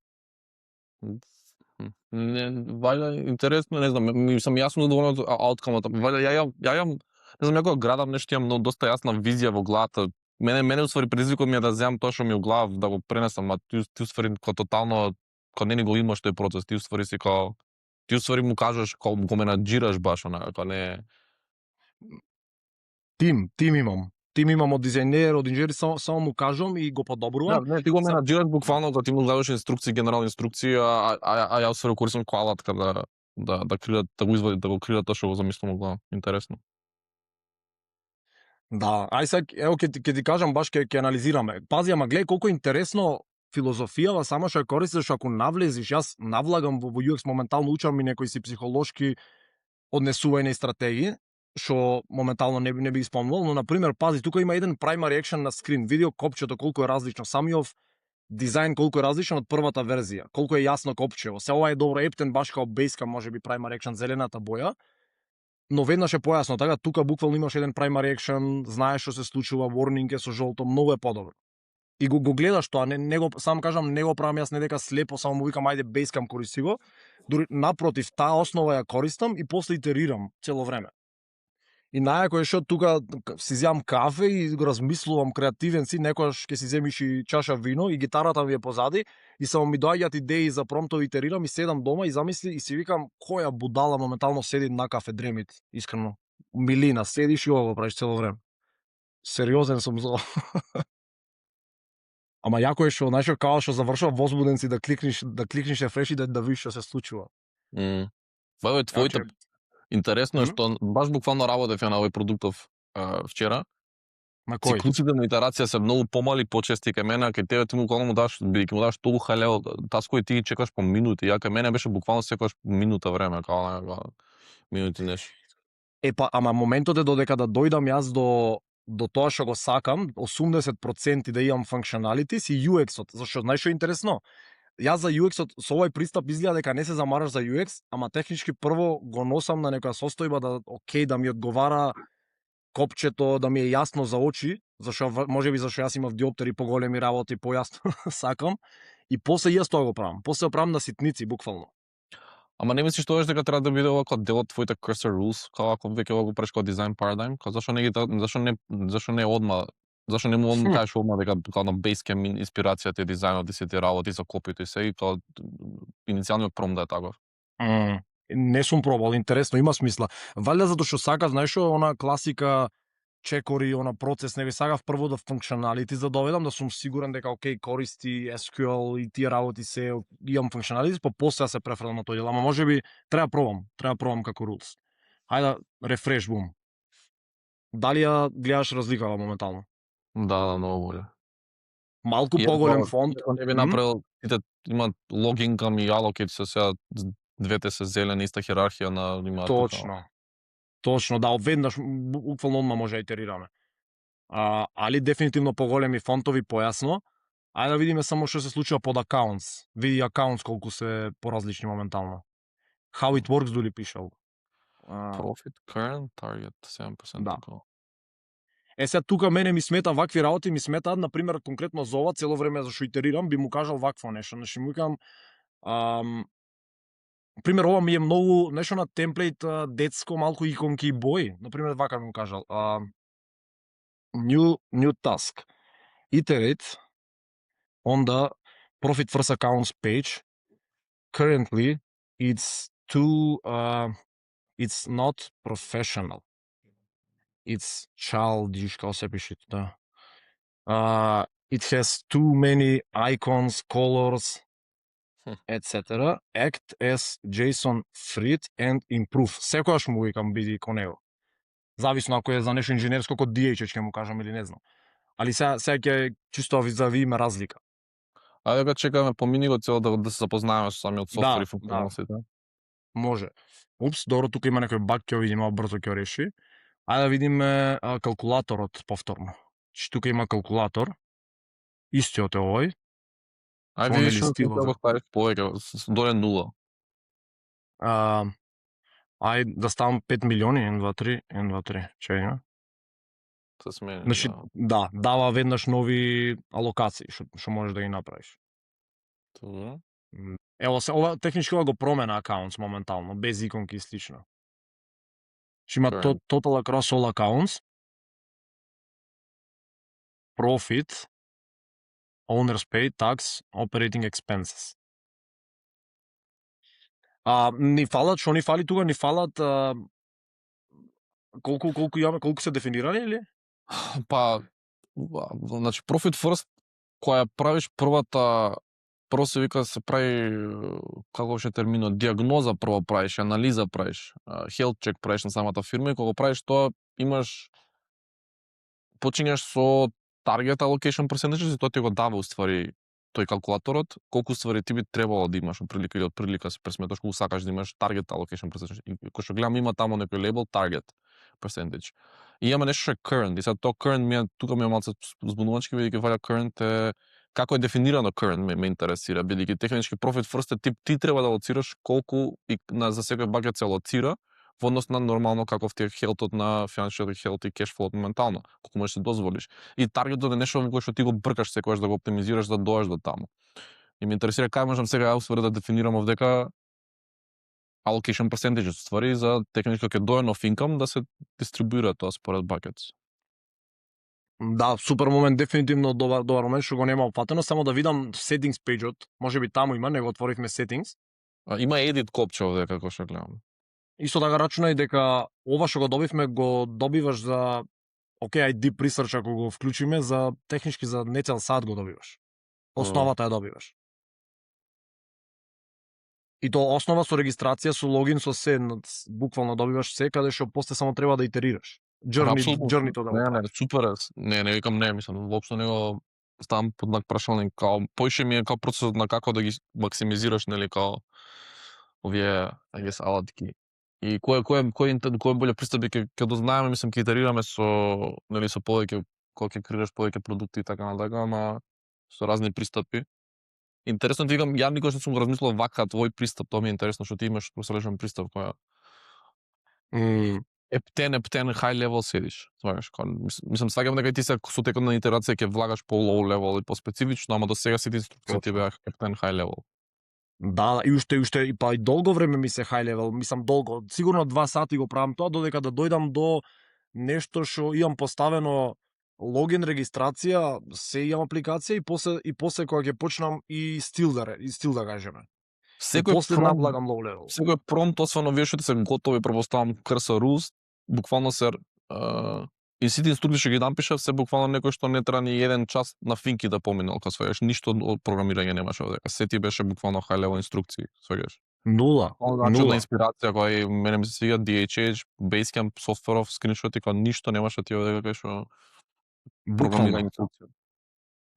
[SPEAKER 2] Вајда интересно, не знам, сум јасно доволен од ауткамот. Вајда ја не знам, ја кога градам нешто, имам доста јасна визија во главата. Мене усвари предизвикот ми е да земам тоа што ми е у глава, да го пренесам, а ти усвари кога тотално, кога не го имаш тој процес, ти усвари си кога ти усвари му кажеш кога го менаџираш баш онака, не
[SPEAKER 1] Тим имам од дизајнер, од инженери, само му кажам и го подобрувам.
[SPEAKER 2] Да, не, ти го менаџираш буквално, да ти му даваш инструкции, генерални инструкции, а ја усвари користам која алатка да креира, да го извади, да го креира тоа што го замислам во глава. Интересно.
[SPEAKER 1] Да, ај сега, ево ќе ти кажам, баш ќе анализираме. Пази, ама гледај колку интересно филозофијава сама што ја користиш, ако навлезиш, јас навлагам во UX моментално, учам и некои си психолошки однесување и стратегии, што моментално не би спомнувал, но на пример, пази, тука има еден primary action на скрин, видео копчето колку е различно, самиот дизајн колку е различен од првата верзија, колку е јасно копчево. Се ова е добро ептен баш као Basecamp, можеби primary action зелената боја, но веднаш е појасно, така тука буквално имаш еден primary action, знаеш што се случува, warning е со жолто, многу е подобро. И го гледаш тоа, не го, сам кажам, не го правам јас не дека слепо, само му викам ајде Basecamp користи го, дури напротив, таа основа ја користам и после итерирам цело време. И најако е што тука си земам кафе и го размислувам креативен си, некојаш ќе си земиш и чаша вино и гитарата ми е позади и само ми доаѓаат идеи за промптови, итерирам и седам дома и замисли и си викам која будала моментално седи на кафе дремит, искрено. Милина, седиш и ова го правиш цело време. Сериозен сум за Ама јако е што, знаеш, као што завршува возбуден си да кликнеш рефреш и да видиш што се случува.
[SPEAKER 2] Вајде твоите интересно е што баш буквално работев ја на овој продуктов вчера.
[SPEAKER 1] На кој?
[SPEAKER 2] Циклусите на итерација се многу помали, почести кај мене, кај тебе ти буквално му даш, бидејќи му даш толку high level таскови, ти ги чекаш по минути, ја кај мене беше буквално секогаш минута време, као минути нешто.
[SPEAKER 1] Ама моментот е додека да дојдам јас до тоа што го сакам, 80% да имам functionalities и UX-от, зашто знаеш што е интересно? Јас за UX-от со овој пристап изгледа дека не се замараш за UX, ама технички прво го носам на некоја состојба да ми одговара копчето, да ми е јасно за очи, зашто можеби зашто јас имав диоптери поголеми работи, појасно сакам, и после јас тоа го правам. После го правам на ситници буквално.
[SPEAKER 2] Ама не мислиш тоа дека треба да биде ова дел од твоите cursor rules, како ако веќе го правиш како design paradigm, како зашо не одма, зашо не му кажеш одма дека како на Basecamp инспирацијата е дизајнот и сите работи за копито и се и како иницијалниот пром да е таков.
[SPEAKER 1] Не сум пробал, интересно, има смисла. Валјда затоа што сакав, знаеш што, она класика чекори, она процес, не ви сакав прво да функционалити за доведам, да сум сигурен дека окей, користи SQL и тие работи се, имам функционалити, па после се префрлам на тој дел, ама можеби треба пробам како rules. Хајде, рефреш бум. Дали ја гледаш разликава моментално?
[SPEAKER 2] Да, многу боле.
[SPEAKER 1] Малку поголем фонт.
[SPEAKER 2] Не би направил, сите имаат login кам и allocate се сега двете се зелени, иста хиерархија на имаат.
[SPEAKER 1] Точно, да, веднаш буквално одма може да итерираме. Али дефинитивно поголеми фонтови појасно. Ајде да видиме само што се случува под accounts. Види accounts колку се поразлични моментално. How it works дули пишал.
[SPEAKER 2] Profit, current, target, 7%
[SPEAKER 1] Да.
[SPEAKER 2] такова.
[SPEAKER 1] Сега тука мене ми смета вакви работи, ми сметаат, например, конкретно за ова, цело време зашто итерирам, би му кажал вакво нешто. Значи му викам, пример, ова ми е многу нешто на темплейт детско, малку иконки и бои. Например, вака ми му кажал. New task. Iterate on the profit first accounts page. Currently, it's it's not professional. It's childish, како се пише, да. It has too many icons, colors, etc. Act as JSON Fried and improve. Секогаш му викам биди кон него. Зависно ако е за нешто инженерско код DH ќе му кажам или не знам. Али сега ќе чисто визави има разлика.
[SPEAKER 2] Ајде да чекаме помини го цело да се запознаеме со самиот софтвер и функционалностите.
[SPEAKER 1] Може. Упс, добро, тука има некој баг, ќе видиме, мало брзо ќе реши. Ајде да видиме калкулаторот повторно. Тука има калкулатор. Истиот е овој.
[SPEAKER 2] Ајде видиш што го ставиш повеќе, доле 0.
[SPEAKER 1] Ајде да ставам 5 милиони, 1, 2, 3, 1, 2, 3. Чекај,
[SPEAKER 2] се смени.
[SPEAKER 1] Значи, да, дава веднаш нови алокации, што можеш да ги направиш.
[SPEAKER 2] Добро.
[SPEAKER 1] Ево, ова технички го промена accounts моментално, без иконки и слично. Што има total across all accounts, profit, owners pay, tax, operating expenses. Ни фалат, што ни фали тука? Ни фалат колку имаме, колку се дефинирани или?
[SPEAKER 2] Па, значи profit first, која правиш прво се вика се прави, како ше терминот, диагноза прво правиш, анализа правиш, health check правиш на самата фирма и кога правиш тоа имаш, почињаш со target allocation percentage и тоа ти го дава уствари тој калкулаторот, колку ствари ти би требало да имаш отприлика или отприлика се пресметаш колку сакаш да имаш target allocation percentage. И кој што гледам има таму некој лейбл target percentage. И има нешто што е current. И сега тоа current тука ми е малку збунувачки, бидејќи валя current е како е дефинирано current ме интересира, бидејќи технички profit first е ти треба да алоцираш колку и за секој бакет се алоцира во однос на нормално каков ти е хелтот на financial health и cash flow моментално, колку можеш да се дозволиш. И таргетот е нешто кој што ти го бркаш секогаш да го оптимизираш да доеш до таму. И ме интересира кај можам сега да дефинирам овдека allocation percentage ствари за технички ќе дое нов income да се дистрибуира тоа според buckets.
[SPEAKER 1] Да, супер момент, дефинитивно добар момент што го нема опфатено, само да видам settings page-от, можеби таму има, не го отворивме settings.
[SPEAKER 2] Има edit копче овдека како што гледам.
[SPEAKER 1] Исто така рачунај дека ова што го добивме го добиваш за deep research ако го вклучиме за технички за не цел сат го добиваш. Основата ја добиваш. И тоа основа со регистрација, со логин, со се, буквално добиваш се, каде што после само треба да итерираш. Journey-то да го
[SPEAKER 2] не, супер. Не викам не, мислам, воопшто не го ставам под знак прашалник, као поише ми е као процесот на како да ги максимизираш, нели, као овие, алатки. И кој боле пристапи ќе дознаеме, мислам, ќе итерираме со, нели, со повеќе, кога ќе креираш повеќе продукти и така натака, ама со разни пристапи. Интересно ти викам, ја никогаш не сум го размислувал вака твој пристап, тоа ми е интересно што ти имаш проселешен пристап која ептен high level седиш, знаеш, мислам сваќам дека ти се со текот на итерација ќе влагаш по low level и по специфично, ама до сега сите инструкции ти беа ептен high level.
[SPEAKER 1] Да, и уште и па и долго време ми се high level, мислам долго, сигурно 2 сати го правам тоа додека да дојдам до нешто што имам поставено логин, регистрација, се имам апликација и после кога ќе почнам и стил да кажеме. И после наблагам low level.
[SPEAKER 2] Секој промпт, освен овие што се готови, претпоставам cursor rules, буквално се и сите инструкции што ги напишав се буквално некој што не треба ни 1 час на финки да поминал, кога сваѓаш, ништо од програмирање немаше овде. Се ти беше буквално high level инструкции, сваѓаш.
[SPEAKER 1] Нула.
[SPEAKER 2] Начална инспирација која и мене ми се свига DHH, Basecamp, софтверов, скриншоти, кога ништо немаше ти овде кај што програмирање инструкција.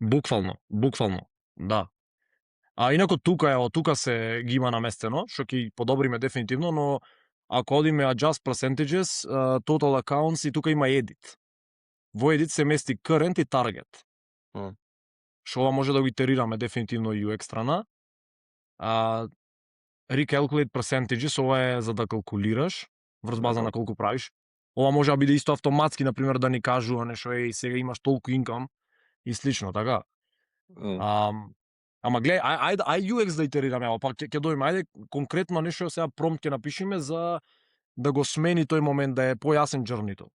[SPEAKER 1] Буквално, да. А инаку тука се ги има наместено, што ќе подобриме дефинитивно, но ако одиме adjust percentages, total accounts и тука има edit. Во edit се мести current и target. Што ова може да го итерираме дефинитивно UX страна. Recalculate percentages, ова е за да калкулираш врз база на колку правиш. Ова може да биде исто автоматски, например, да ни кажува нешто, сега имаш толку инкам и слично, така. Ама гледај, ајде UX да итерираме, па ќе дојме, ајде конкретно нешто сега промпт ќе напишеме за да го смени тој момент, да е појасен джернито.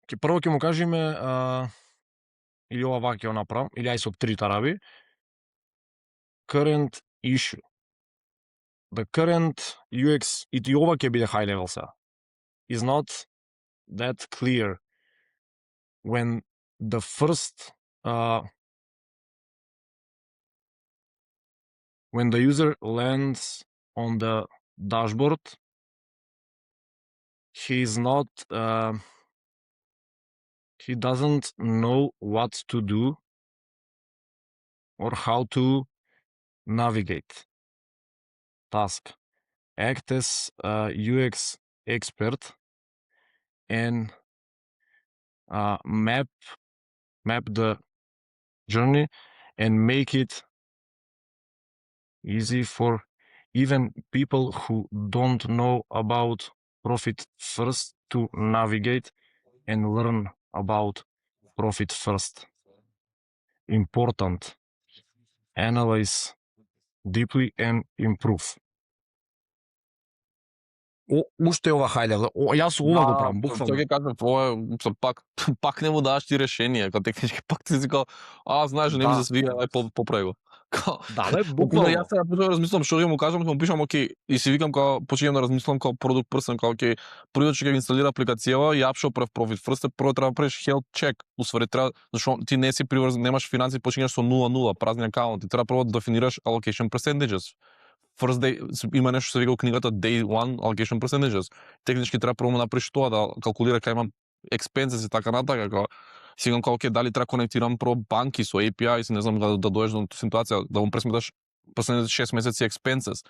[SPEAKER 1] Прво ќе му кажеме, или ова вака ќе го направам, или ај со 3 тараби, current issue. The current UX, и ова ќе биде high level сега, is not that clear when the first when the user lands on the dashboard, he doesn't know what to do or how to navigate. Task. Act as a UX expert and map the journey and make it easy for even people who don't know about Profit First to navigate and learn about Profit First. Important. Analyze deeply and improve. Уште ова high level. Јас ова го правам, буквално.
[SPEAKER 2] Тоа ќе кажам, ова пак не му даваш ти решение, кога технички пак ти си као, знаеш, не ми се свија, ај поправи го.
[SPEAKER 1] Да, бе, буквално.
[SPEAKER 2] Јас сега почнав да размислам што ќе му кажам, ќе му пишам окей, и си викам као почнувам да размислам као продукт персон, као окей, првото што ќе инсталира апликацијава, ја што прав Profit First, прво треба да правиш health check, усвари треба, зашто ти не си приврзан, немаш финанси, почињаш со 0-0, празни акаунти, треба прво да дефинираш allocation percentages. First day, има нешто се вика во книгата Day 1 Allocation Percentages. Технички треба прво направиш тоа, да калкулира кај имам expenses и така натака, како сигурно како дали треба конектирам прво банки со API, и не знам да дојдеш до ситуација да му пресметаш последните 6 месеци expenses.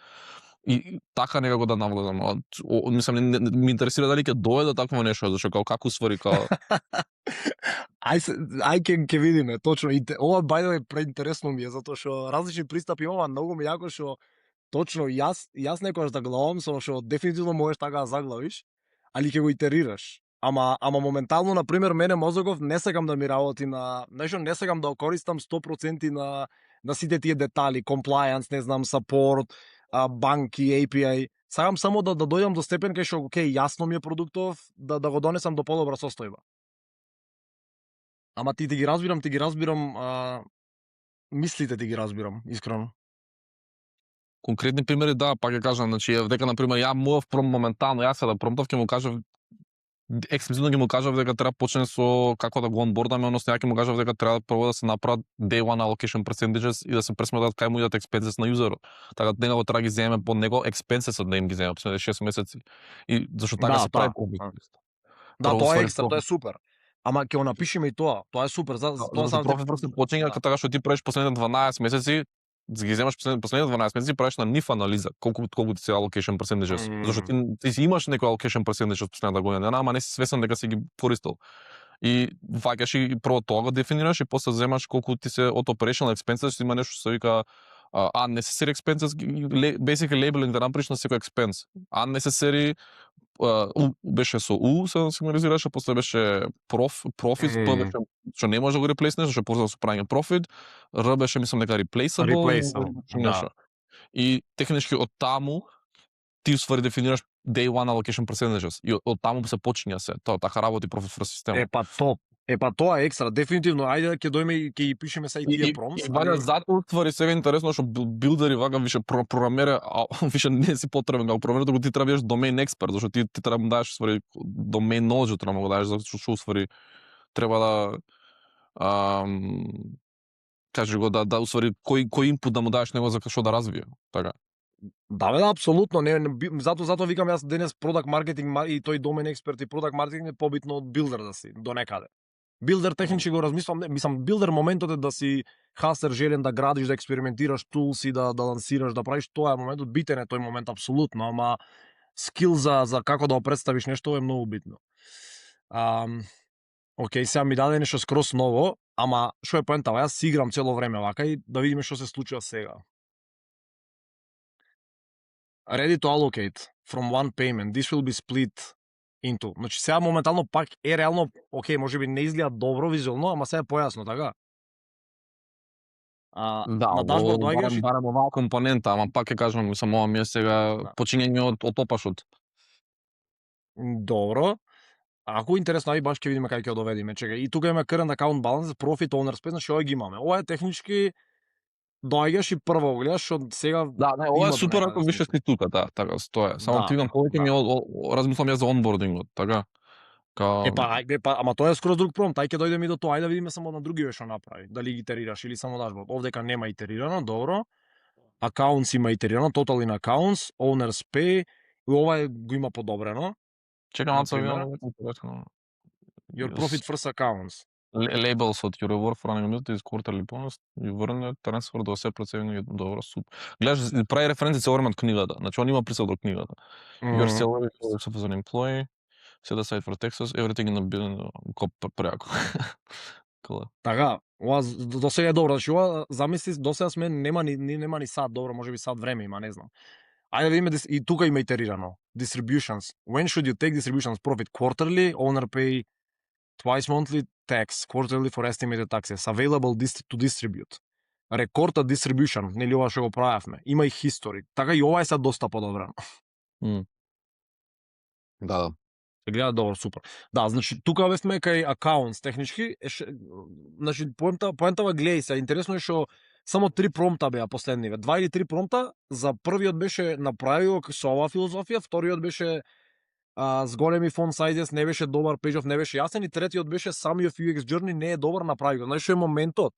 [SPEAKER 2] И така некако да навлезам. Мислам, ми интересира дали ќе дојде такво нешто, зашто како свари као
[SPEAKER 1] Ај ќе видиме точно. И ова by the way преинтересно ми е, затоа што различни пристапи има, многу ми јако што точно јас некогаш заглавам, само што дефинитивно можеш така да заглавиш, али ќе го итерираш. Ама моментално, на пример, мене мозоков не сакам да ми работи на нешто, не сакам да користам 100% на сите тие детали, compliance, не знам, support, банки, API. Сакам само да дојдам до степен кај што окей, јасно ми е продуктов, да го донесам до подобра состојба. Ама ти ги разбирам, мислите ти ги разбирам, искрено.
[SPEAKER 2] Конкретни примери, да, пак ќе кажам, значи дека на пример ја мојов моментално јас да промптав ќе му кажав експлицитно ќе му кажав дека треба почне со како да го онбордаме, односно ја ќе му кажав дека треба прво да се направат day one allocation percentages и да се пресметат кај му идат expenses на юзерот. Така дека го треба ги земеме под него expenses да им ги земеме последните 6 месеци. И зашто така се прави.
[SPEAKER 1] Да, тоа е екстра, тоа е супер. Ама ќе го напишеме и тоа. Тоа е супер. Тоа
[SPEAKER 2] сам просто почиња така што ти правиш последните 12 месеци, ги земаш последните 12 месеци, правиш на нив анализа колку ти се allocation percentages. Зашто ти си имаш некој allocation percentage од последната година, ама не си свесен дека си ги користил. И ваќаш и прво тоа го дефинираш и после земаш колку ти се од operational expenses, има нешто што се вика unnecessary expenses, basically labeling да направиш на секој expense. Unnecessary беше со U се сигнализираше, после беше profit, тоа беше што не може да го реплеснеш, што е поврзано со праќање profit, R беше мислам дека replaceable,
[SPEAKER 1] да.
[SPEAKER 2] И технички од таму ти уствари дефинираш day one allocation percentages и од таму се почиња се. Тоа така работи Profit First системот.
[SPEAKER 1] Тоа е екстра, дефинитивно. Ајде ќе дојме и ќе ги пишеме са и тие промс.
[SPEAKER 2] И валя затоа ствари сега интересно што билдери вака више програмера, више не си потребен како програмер, туку ти треба да бидеш домен експерт, зашто ти треба да дадеш ствари домен knowledge треба да го дадеш, зашто што ствари треба да кажи го да уствари кој инпут да му дадеш него за што да развие, така.
[SPEAKER 1] Да, апсолутно, не затоа викам јас денес продакт маркетинг и тој домен експерт и продакт маркетинг е побитно од билдер да си до некаде. Билдер технички го размислам, мислам билдер моментот е да си хасер желен да градиш, да експериментираш тулси, да лансираш, да правиш, тоа е моментот, битен е тој момент апсолутно, ама скил за како да го представиш нешто е многу битно. Океј, сега ми даде нешто скрос ново, ама што е поентава, јас си играм цело време вака и да видиме што се случува сега. Ready to allocate from one payment. This will be split into. Значи сега моментално пак е реално, окей, можеби не изгледа добро визуелно, ама сега е појасно, така? На дашборд доаѓаш
[SPEAKER 2] барем оваа компонента, ама пак ќе кажам, само ова ми е сега почињање од опашот.
[SPEAKER 1] Добро. Ако интересно, баш ќе видиме кај ќе доведиме. Чекај, и тука имаме current account balance, profit owner space, значи ова ги имаме. Ова е технички доаѓаш и прво гледаш што сега
[SPEAKER 2] да, не, ова е супер ако више си тука, да, така стоја. Само ти видам повеќе ми размислам ја за онбордингот, така.
[SPEAKER 1] Ама тоа е скроз друг пром, тај ќе дојдеме и до тоа. Ајде да видиме само на други што направи. Дали ги итерираш или само дашборд. Овдека нема итерирано, добро. Accounts има итерирано, total in accounts, owners pay, и ова го има подобрено.
[SPEAKER 2] Чекам
[SPEAKER 1] Your profit first accounts.
[SPEAKER 2] Labels от your reward for running a is quarterly bonus, you earn transfer до separate saving, добро, супер. Гледаш, прави референци цело време од книгата, значи он има присад до книгата. Your salary as an employee, set aside for taxes, everything in the business, коп преако.
[SPEAKER 1] Така, ова до сега е добро, значи ова замисли до сега сме нема ни сад, добро, можеби сад време има, не знам. Ајде да видиме и тука има итерирано. Distributions. When should you take distributions? Profit quarterly, owner pay twice monthly, tax, quarterly for estimated taxes, available to distribute. Recorded distribution, нели ова што го правевме. Има и history. Така и ова е сега доста подобрено.
[SPEAKER 2] Да.
[SPEAKER 1] Се гледа добро, супер. Да, значи тука бевме кај accounts технички, значи поентава гледај се, интересно е што само 3 промпта беа последниве. 2 или 3 промпта, за првиот беше направио со оваа филозофија, вториот беше зголеми font sizes, не беше добар, page не беше јасен, и третиот беше самиот UX journey не е добар, направи го. Знаеш што е моментот?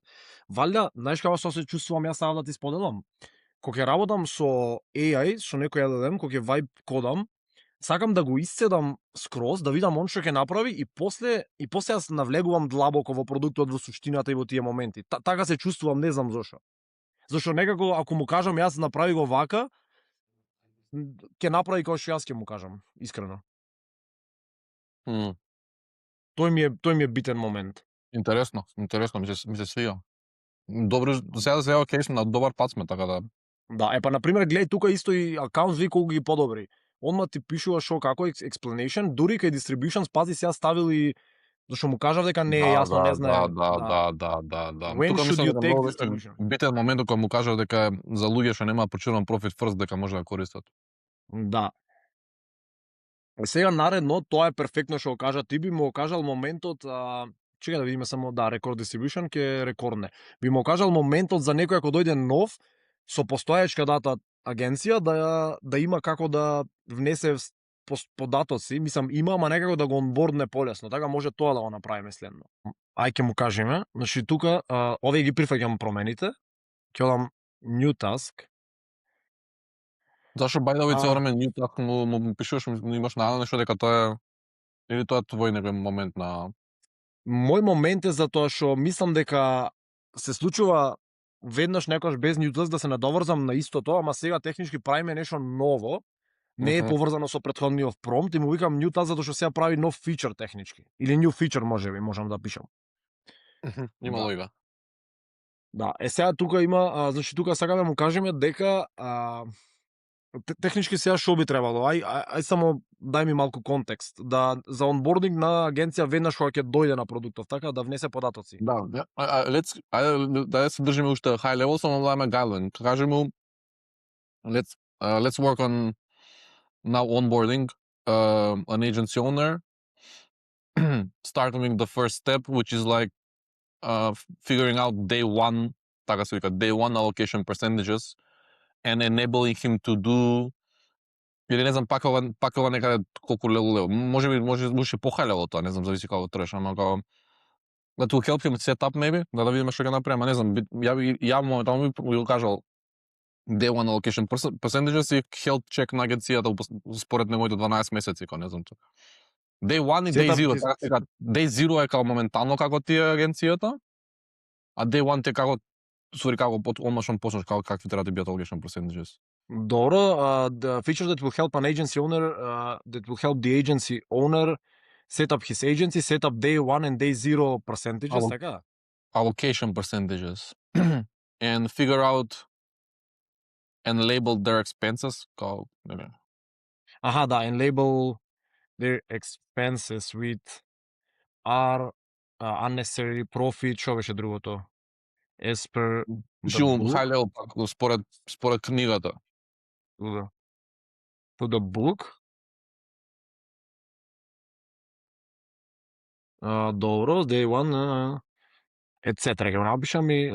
[SPEAKER 1] Валја, знаеш како се чувствувам јас сега да ти споделам? Кога ќе работам со AI, со некој LLM, кога ќе vibe кодам, сакам да го исцедам скроз, да видам он што ќе направи и после јас навлегувам длабоко во продуктот, во суштината и во тие моменти. Така се чувствувам, не знам зошто. Зашто некако ако му кажам јас направи го вака, ќе направи како што јас ќе му кажам, искрено. Тој ми е битен момент.
[SPEAKER 2] Интересно, ми се свија. Добро, сега окей сме на добар пат сме, така да.
[SPEAKER 1] Да, на пример гледај тука исто и акаунт ви колку ги подобри. Онма ти пишува шо како explanation, дури кај distributions, пази сега ставили, зашто му кажав дека не е јасно, не знае.
[SPEAKER 2] Да.
[SPEAKER 1] When
[SPEAKER 2] тука
[SPEAKER 1] should you take
[SPEAKER 2] дека
[SPEAKER 1] distribution?
[SPEAKER 2] битен моментот кога му кажав дека за луѓе што немаат почитуван profit first дека може да користат.
[SPEAKER 1] Да. Сега наредно, тоа е перфектно што го кажа, ти би му кажал моментот, чекај да видиме само, да, record distribution ќе рекордне. Би му кажал моментот за некој ако дојде нов, со постојачка дата агенција, да има како да внесе податоци, мислам има, ама некако да го онбордне полесно, така може тоа да го направиме следно. Ај ќе му кажеме, значи тука, овие ги прифаќам промените, ќе дам new task.
[SPEAKER 2] Зашо by the way цело време new task му пишуваш, имаш најавно нешто дека тоа е или тоа е твој некој момент на...
[SPEAKER 1] Мој момент е затоа што мислам дека се случува веднаш некојаш без new task да се надоврзам на истото, ама сега технички правиме нешто ново, не е поврзано со претходниот промпт и му викам new task затоа што сега прави нов фичер технички. Или new feature можам да пишам.
[SPEAKER 2] Има логика.
[SPEAKER 1] Да, сега тука има, значи тука сакаме да му кажеме дека Технички сега што би требало? Ај само дај ми малку контекст. Да за онбординг на агенција веднаш кога ќе дојде на продуктов, така да внесе податоци.
[SPEAKER 2] Да, да се држиме уште high level, само да дадеме guideline. Кажи му, let's work on now onboarding an agency owner, starting the first step, which is like figuring out day one, така се вика, day one allocation percentages, and enabling him to do, или не знам, пак ова некаде колку левел, може по high level тоа, не знам, зависи како треш, ама како that will help him set up maybe, да видиме што ќе направиме, не знам, ја моментално би го кажал day one allocation percentages и health check на агенцијата според неговите 12 месеци, не знам тоа. Day 1 и Day 0, Day 0 е како моментално како ти е агенцијата, а Day 1 ти е како одмашно почнеш какви треба да бидат allocation percentages.
[SPEAKER 1] Добро, the features that will help an agency owner, that will help the agency owner set up his agency, set up Day 1 and Day 0 percentages, така?
[SPEAKER 2] Allocation percentages. And figure out and label their expenses, kao,
[SPEAKER 1] Аха, да, and label their expenses with are unnecessary profit, што беше другото? As per
[SPEAKER 2] high level, според книгата.
[SPEAKER 1] To the book? Добро, day one, etc. Ќе го напишам и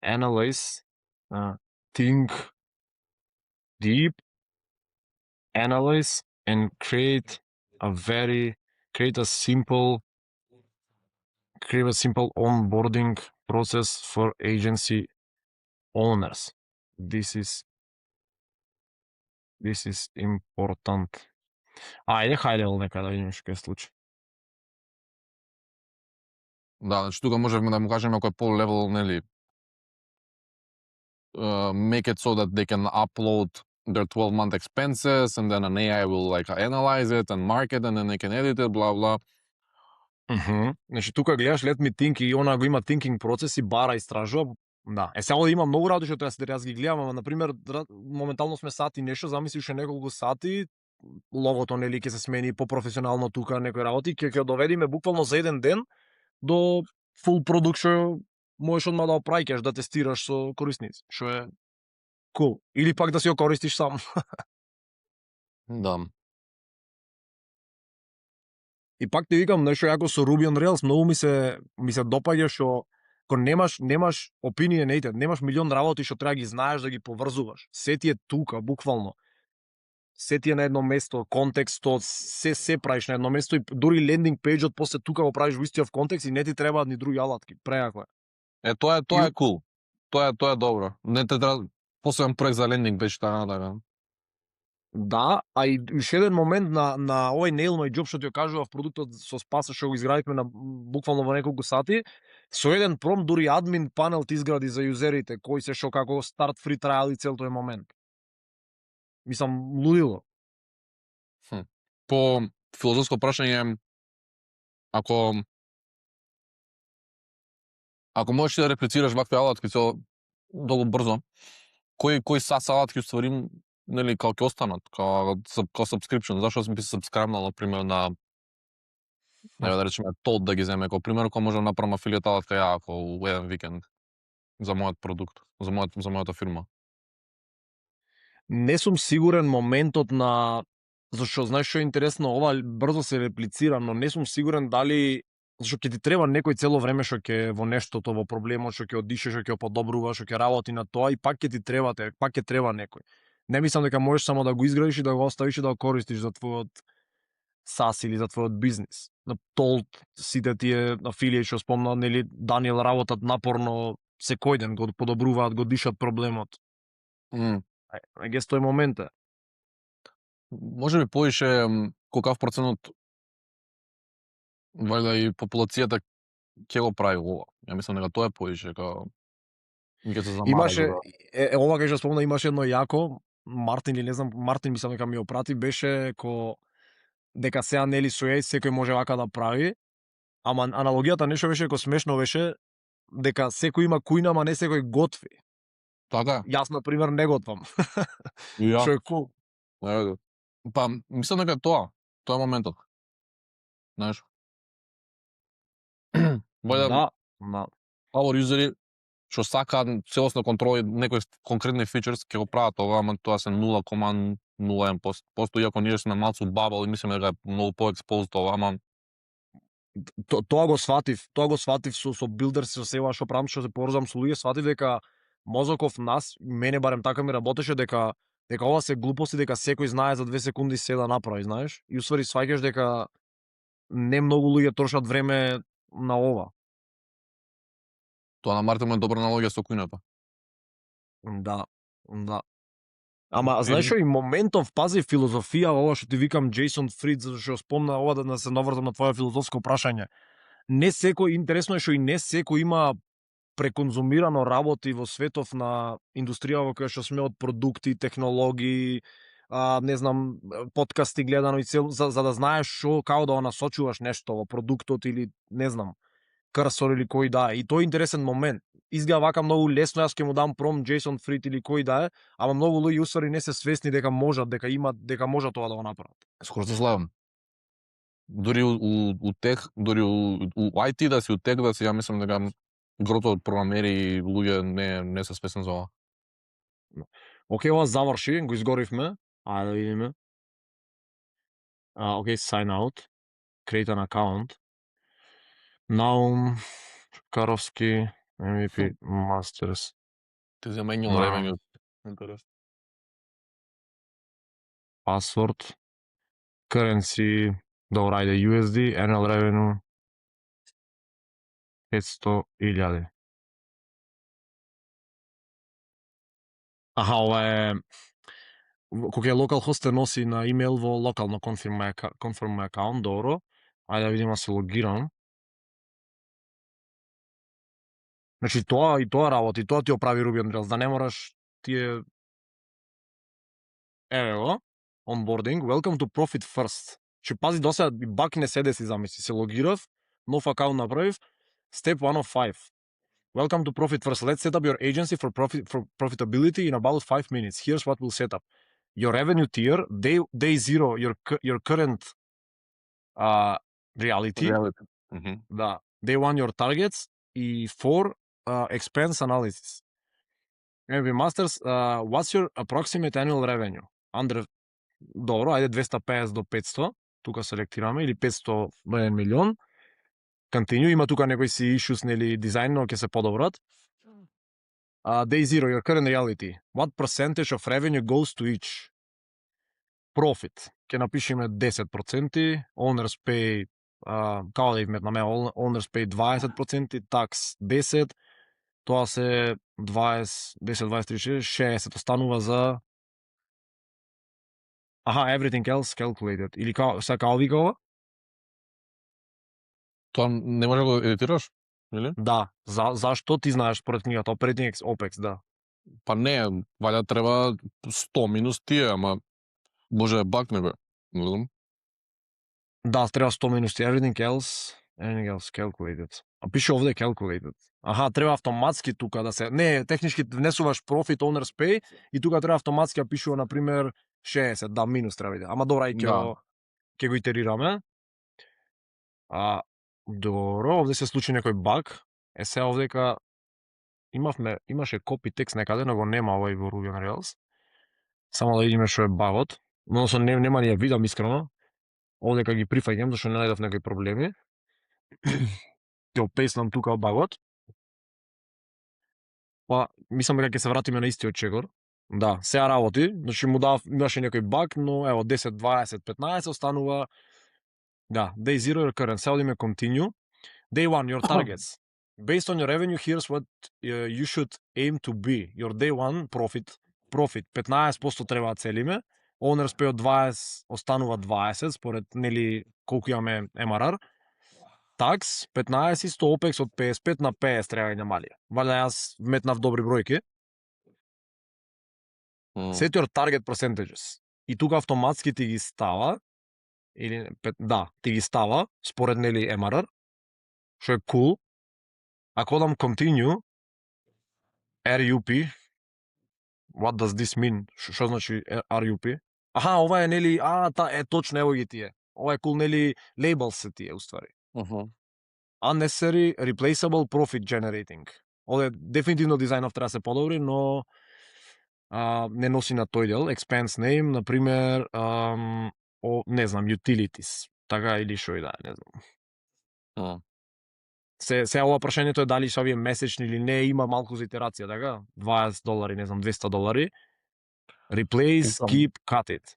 [SPEAKER 1] analyze, think deep, analyze and create a simple onboarding process for agency owners. This is important. Ајде, хајде нека да видиме што ќе се случи.
[SPEAKER 2] Да, значи тука можеме да му кажеме ако е по-левел, нели, make it so that they can upload their 12-month expenses and then an AI will like analyze it and mark it and then they can edit it, blah blah.
[SPEAKER 1] Значи тука гледаш let me think и она го има thinking процес и бара истражува. Да, само да има многу работи што треба да јас ги гледам, ама на пример моментално сме сати нешто, замисли уште неколку сати, логото нели ќе се смени по-професионално тука некои работи, ќе доведиме буквално за еден ден до full продукт што можеш одма да опраќаш, да тестираш со корисници, што е cool. Или пак да си го користиш сам.
[SPEAKER 2] Да.
[SPEAKER 1] И пак ти викам нешто јако со Ruby on Rails, многу ми се допаѓа што кога немаш opinionated, немаш милион работи што треба ги знаеш да ги поврзуваш. Се ти е тука, буквално. Се ти е на едно место, контекстот, се правиш на едно место и дури лендинг пејџот после тука го правиш во истиот контекст и не ти требаат ни други алатки. Прејако е.
[SPEAKER 2] Тоа е cool. Тоа е добро. Не те треба посебен проект за лендинг пејџ така.
[SPEAKER 1] Да, а и уште еден момент на овој Nail My Job што ти го кажував продуктот со Спаса што го изградивме на буквално во неколку сати, со еден пром дури админ панел ти изгради за юзерите, кои се што како старт фри трајал и цел тој момент. Мислам, лудило.
[SPEAKER 2] По филозофско прашање, ако можеш да реплицираш вакви алатки долу брзо, кои SaaS алатки уствари нели како ќе останат како subscription, зашто сме се subscribe-нал на пример на да речеме Todd да ги земе како пример, кога можам да направам афилијат алатка ја ако еден викенд за мојот продукт, за мојата фирма.
[SPEAKER 1] Не сум сигурен моментот на зашто знаеш што е интересно, ова брзо се реплицира, но не сум сигурен дали зашто ќе ти треба некој цело време што ќе во нештото, во проблемот, што ќе одише, што ќе подобрува, што ќе работи на тоа и пак ќе ти треба некој. Не мислам дека можеш само да го изградиш и да го оставиш и да го користиш за твојот SaaS или за твојот бизнис. На Told сите тие афилији што спомна, нели Даниел работат напорно секој ден, го подобруваат, го дишат проблемот. I guess тој момент е.
[SPEAKER 2] Може би поише колкав проценот вајда и популацијата ќе го прави ова. Ја мислам дека тоа е поише како ќе се замара.
[SPEAKER 1] Имаше ова кај што спомна имаше едно јако Мартин или не знам, Мартин мислам дека ми го прати, беше дека сега нели со AI секој може вака да прави, ама аналогијата нешто беше смешно беше дека секој има кујна, ама не секој готви.
[SPEAKER 2] Така
[SPEAKER 1] Јас на пример не готвам.
[SPEAKER 2] и ја.
[SPEAKER 1] Што е cool.
[SPEAKER 2] Еве. Па мислам дека е тоа е моментот. Знаеш. Вајде
[SPEAKER 1] Да, да.
[SPEAKER 2] power useri што сакаат целосно контрола и некои конкретни фичерс ќе го прават ова, ама тоа се 0,01%, иако ние сме малку бабал и мислиме дека е многу по-експозд ова, ама
[SPEAKER 1] Тоа го сватив со билдерс, со сева што правам, што се поврзам со луѓе, сватив дека мозоков нас, мене барем така ми работеше, дека ова се глупости, дека секој знае за 2 секунди се да направи, знаеш? И усвари сваќаш дека не многу луѓе трошат време на ова.
[SPEAKER 2] тоа на Мартин му е добра аналогија со кујната.
[SPEAKER 1] Да, да. Ама знаеш што и моментов, пази филозофија, ова што ти викам Джейсон Фрид, зашто што спомна ова да се наврзам на твое филозофско прашање. Не секој, интересно е што и не секој има преконзумирано работи во светов на индустрија во која што сме, од продукти, технологии, не знам, подкасти гледано и за да знаеш што, како да го насочуваш нешто во продуктот или не знам, крсор или кој да е. И тоа е интересен момент. Изгледа вака многу лесно, јас ќе му дам пром Джейсон Фрид или кој да е, ама многу луѓе усвари не се свесни дека можат, дека можат тоа да го направат.
[SPEAKER 2] Скоро се славам. Дури у тех, дури у IT да си, у тех да си, ја мислам дека грото од програмери и луѓе не се свесни за ова.
[SPEAKER 1] Океј, ова заврши, го изгоривме. Ајде да видиме. Океј, sign out. Create an account. Наум Каровски, MVP Masters.
[SPEAKER 2] Ти за manual
[SPEAKER 1] Да.
[SPEAKER 2] revenue. Интерес.
[SPEAKER 1] Password. Currency. Добро, ајде USD. Annual revenue. 500.000. Аха, ова е... Кога е localhost те носи на имейл во локално confirm my account, добро. Ајде да видиме, се логирам. Значи тоа и тоа работи, тоа ти оправи Ruby on Rails, да не мораш тие... Еве го, onboarding, welcome to Profit First. Че пази, досега бак не се деси, замисли, се логирав, нов акаунт направив, step 1 of 5. Welcome to Profit First. Let's set up your agency for profitability in about 5 minutes. Here's what we'll set up. Your revenue tier, day 0, your current reality. Да. Day 1, your targets. И 4, expense analysis. MVP Masters, what's your approximate annual revenue? Добро, ајде 250 до 500, тука селектираме, или 500 до 1 милион. Continue, има тука некои си issues, нели, дизајн, но ќе се подобрат. Day 0, your current reality. What percentage of revenue goes to each? Profit. Ќе напишеме 10%, owners pay, како да вметнаме, owners pay 20%, tax 10%, тоа се 20, 10, 20, 60, останува за... Аха, everything else calculated. Или како вика ова?
[SPEAKER 2] Тоа не може да го едитираш, или?
[SPEAKER 1] Да, зашто ти знаеш според книгата Operating OPEX, да.
[SPEAKER 2] Па не, валја треба 100 минус тие, ама може да бакне бе. Не знам.
[SPEAKER 1] Да, треба 100 минус тие. Everything else calculated. А пише овде calculated. Аха, треба автоматски тука да се... Не, технички внесуваш profit owners pay и тука треба автоматски да пишува, например, 60, да, минус треба иде. Ама добра, и ќе го итерираме. Добро, овде се случи некој баг. Се овдека имаше copy текст некаде, но го нема овој во Ruby on Rails. Само да видиме што е багот. Односно нема ни ја видам искрено. Овдека ги прифаќам зашто не најдов некои проблеми. Ќе опеснам тука багот. Па, мислам дека ќе се вратиме на истиот чекор. Да, сега работи. Значи му дав, имаше некој баг, но ево 10, 20, 15 останува. Да, day 0 your current. Сега одиме continue. Day 1 your targets. Based on your revenue, here's what you should aim to be. Your day 1 profit 15% треба да целиме. Owners pay од 20 останува 20 според нели колку имаме MRR. Tax 15 и 100 OPEX од 55 на 50 треба да намали. Валја јас вметнав добри бројки. Set your target percentages. И тука автоматски ти ги става, или да, ти ги става според нели MRR, што е cool. Ако дам continue, RUP, what does this mean? Што значи RUP? Аха, ова е нели, точно ево ги тие. Ова е cool нели labels се тие уствари. Unnecessary replaceable profit generating. Ова е дефинитивно дизајнов треба да се подобри, но не носи на тој дел. Expense name, на пример, не знам, utilities. Така или што и да, не знам. Се ова прашањето е дали се овие месечни или не, има малку за итерација, така? $20, не знам, $200. Replace, keep, cut it.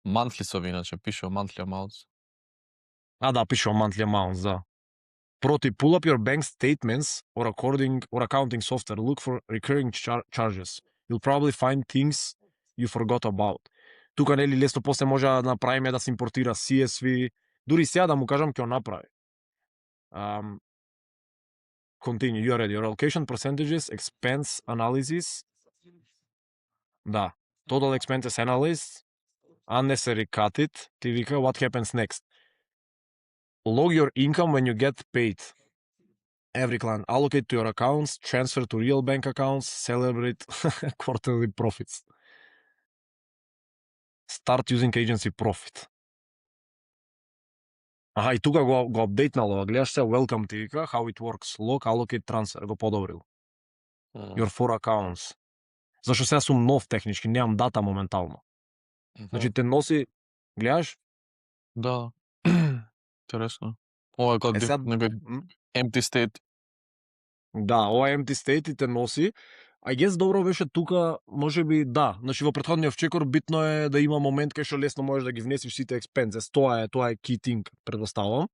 [SPEAKER 2] Monthly се иначе, пише monthly amounts.
[SPEAKER 1] Да, пише monthly amounts, да. Проти, pull up your bank statements or accounting software. Look for recurring charges. You'll probably find things you forgot about. Тука нели лесно после може да направиме да се импортира CSV. Дури сега да му кажам ќе го направи. Continue. You are ready. Your allocation percentages, expense analysis. Да. Total expenses analysis. Unnecessary cut it. Ти вика what happens next. Log your income when you get paid. Every client. Allocate to your accounts. Transfer to real bank accounts. Celebrate quarterly profits. Start using agency profit. Аха, и тука го апдейтнало, гледаш се, welcome ти вика, how it works, log, allocate, transfer, го подобрил. Your four accounts. Зашто сега сум нов технички, немам дата моментално. Значи те носи, гледаш?
[SPEAKER 2] Да. Интересно. Ова е како empty state.
[SPEAKER 1] Да, ова е empty state и те носи. I guess добро беше тука, може би да. Значи во претходниот чекор битно е да има момент кај што лесно можеш да ги внесиш сите expenses. Тоа е key thing, предпоставувам.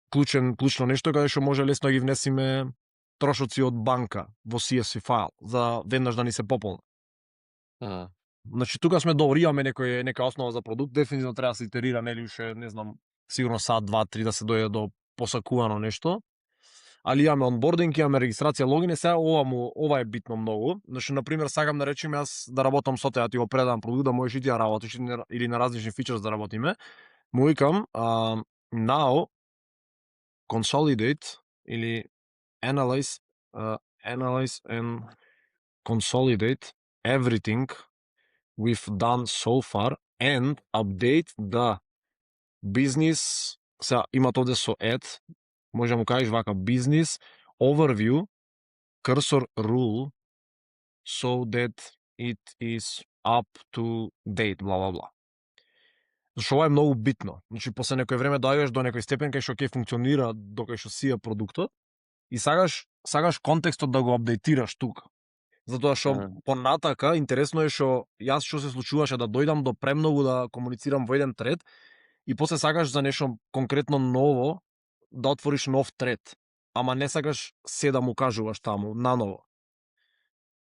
[SPEAKER 1] Клучно нешто каде што може лесно да ги внесиме трошоци од банка во CSV файл за веднаш да ни се пополни. Значи тука сме добри, имаме нека основа за продукт, дефинитивно треба да се итерира, нели уште не знам, сигурно сат, 2, 3 да се дојде до посакувано нешто. Али имаме онбординг, имаме регистрација, логин, сега ова е битно многу. Значи, например, сакам да речем јас да работам со те, да ти го предам продукт, да можеш и ти да работиш или на различни фичерс да работиме. Му викам, now, consolidate или analyze and consolidate everything we've done so far and update the business. Сега, имат овде со add, може да му кажеш вака, business overview cursor rule so that it is up to date, бла бла бла. Зашто ова е многу битно. Значи, после некој време доаѓаш до некој степен кај што ќе функционира докај што си е продуктот и сакаш контекстот да го апдейтираш тука. Затоа што понатака интересно е што јас што се случуваше да дојдам до премногу да комуницирам во еден тред и после сакаш за нешто конкретно ново да отвориш нов тред, ама не сакаш се да му кажуваш таму наново.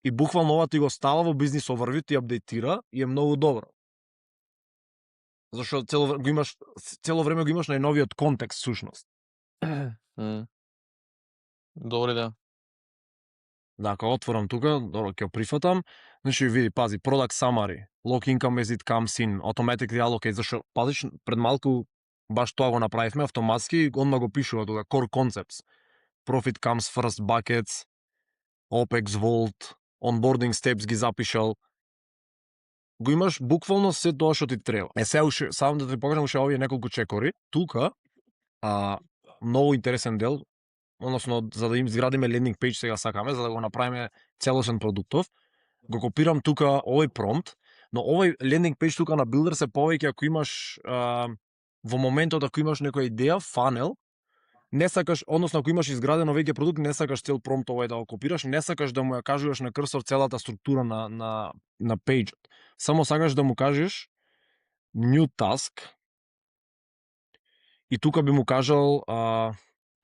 [SPEAKER 1] И буквално ова ти го става во бизнис overview, ти апдейтира и е многу добро. Зашто цело време го имаш најновиот контекст сушност.
[SPEAKER 2] Добро да.
[SPEAKER 1] Да, кога отворам тука, добро, ќе прифатам. Значи, види, пази, product summary, log income as it comes in, automatically allocate, зашто, пазиш, пред малку баш тоа го направивме автоматски, одма го пишува тука, core concepts, profit comes first buckets, OPEX vault, onboarding steps ги запишал. Го имаш буквално се тоа што ти треба. Сега уште, само да ти покажам уште овие неколку чекори. Тука, многу интересен дел, односно за да им изградиме лендинг пејдж сега сакаме, за да го направиме целосен продуктов, го копирам тука овој промпт, но овој лендинг пејдж тука на Builder се повеќе ако имаш во моментот ако имаш некоја идеја, фанел, не сакаш, односно ако имаш изградено веќе продукт, не сакаш цел промпт овој да го копираш, не сакаш да му ја кажуваш на крсор целата структура на пејджот. Само сакаш да му кажеш new task и тука би му кажал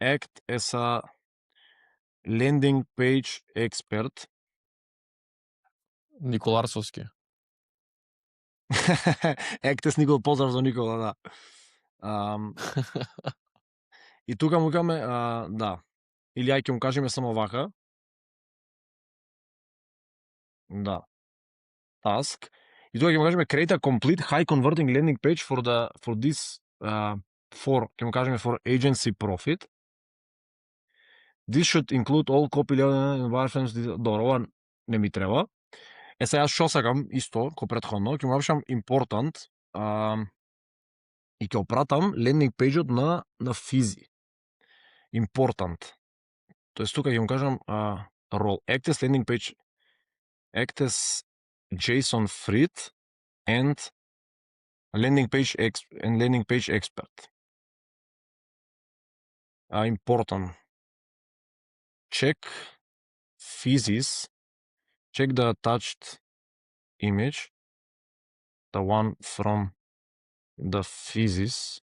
[SPEAKER 1] act as a landing page expert.
[SPEAKER 2] Николарсовски.
[SPEAKER 1] Act as Никол, поздрав за Никола, да. И тука му кажеме, да, или ај ќе му кажеме само вака. Да. Task. И тука ќе му кажеме create a complete high converting landing page for ќе му кажеме for agency profit. This should include all copy environments. Добро, ова не ми треба. Сега јас што сакам исто ко претходно, ќе му напишам important и ќе опратам лендинг пејџот на Fizi. Important. Тоест тука ќе му кажам role access landing page access JSON Fruit and landing page expert. Important. Check Fizi's. Check the attached image, the one from the Fizi's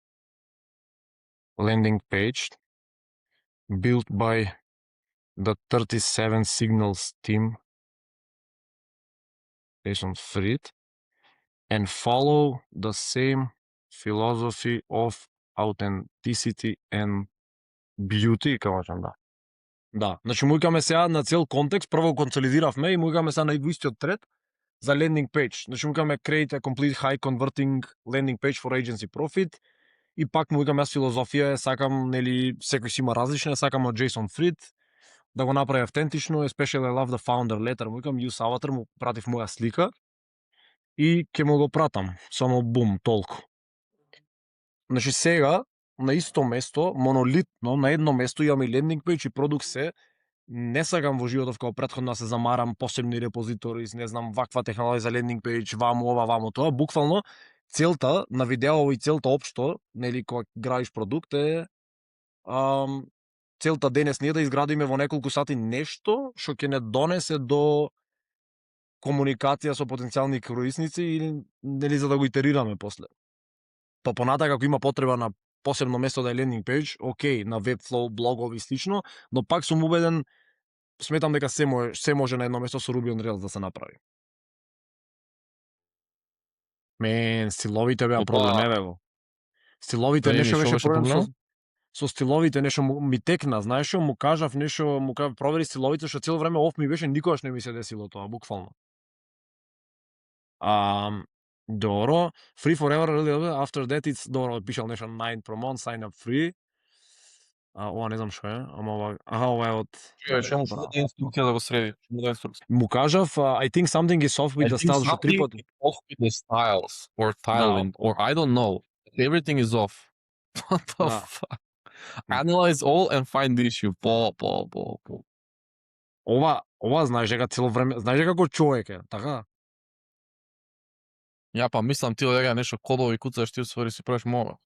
[SPEAKER 1] landing page built by the 37 Signals team based on Fruit and follow the same philosophy of authenticity and beauty, кажам да. Да, значи му викаме сега на цел контекст, прво консолидиравме и му викаме сега на истиот тред за landing page. Значи му викаме create a complete high converting landing page for agency profit и пак му викаме јас филозофија, сакам, нели, секој си има различна, сакам од JSON Fruit да го направи автентично, especially I love the founder letter, му викам use avatar, му пратив моја слика и ќе му го пратам, само бум, толку. Значи сега на исто место, монолитно, на едно место имаме и лендинг пејдж и продукт се. Не сакам во животов како претходно да се замарам посебни репозитори, не знам, ваква технологија за лендинг пејдж, ваму ова, ваму тоа. Буквално целта на видео и целта општо, нели, кога градиш продукт е целта денес ние да изградиме во неколку сати нешто што ќе не донесе до комуникација со потенцијални корисници или, нели, за да го итерираме после. Па понатака ако има потреба на посебно место да е лендинг пејдж, окей, на Webflow, блогови и слично, но пак сум убеден, сметам дека се може на едно место со Ruby on Rails да се направи. Стиловите беа проблем, еве го. Стиловите нешто беше проблем со стиловите, нешто ми текна, знаеш што, му кажав нешто, му кажав провери стиловите, што цело време оф ми беше, никогаш не ми се десило тоа, буквално. Добро, free forever, after that it's добро, пишал нешто 9 per month, sign up free. Ова не знам што е, ама ова, ова е од...
[SPEAKER 2] Чему инструкција да го среди?
[SPEAKER 1] Му кажав, I think something is off with the styles, што три пати.
[SPEAKER 2] Off with the styles, or tiling, or I don't know. Everything is off. What the fuck? Analyze all and find the issue. По.
[SPEAKER 1] Ова знаеш дека цело време, знаеш дека како човек е, така?
[SPEAKER 2] Ја па мислам ти дека нешто кодови куцаш, ти усвари си правиш мова.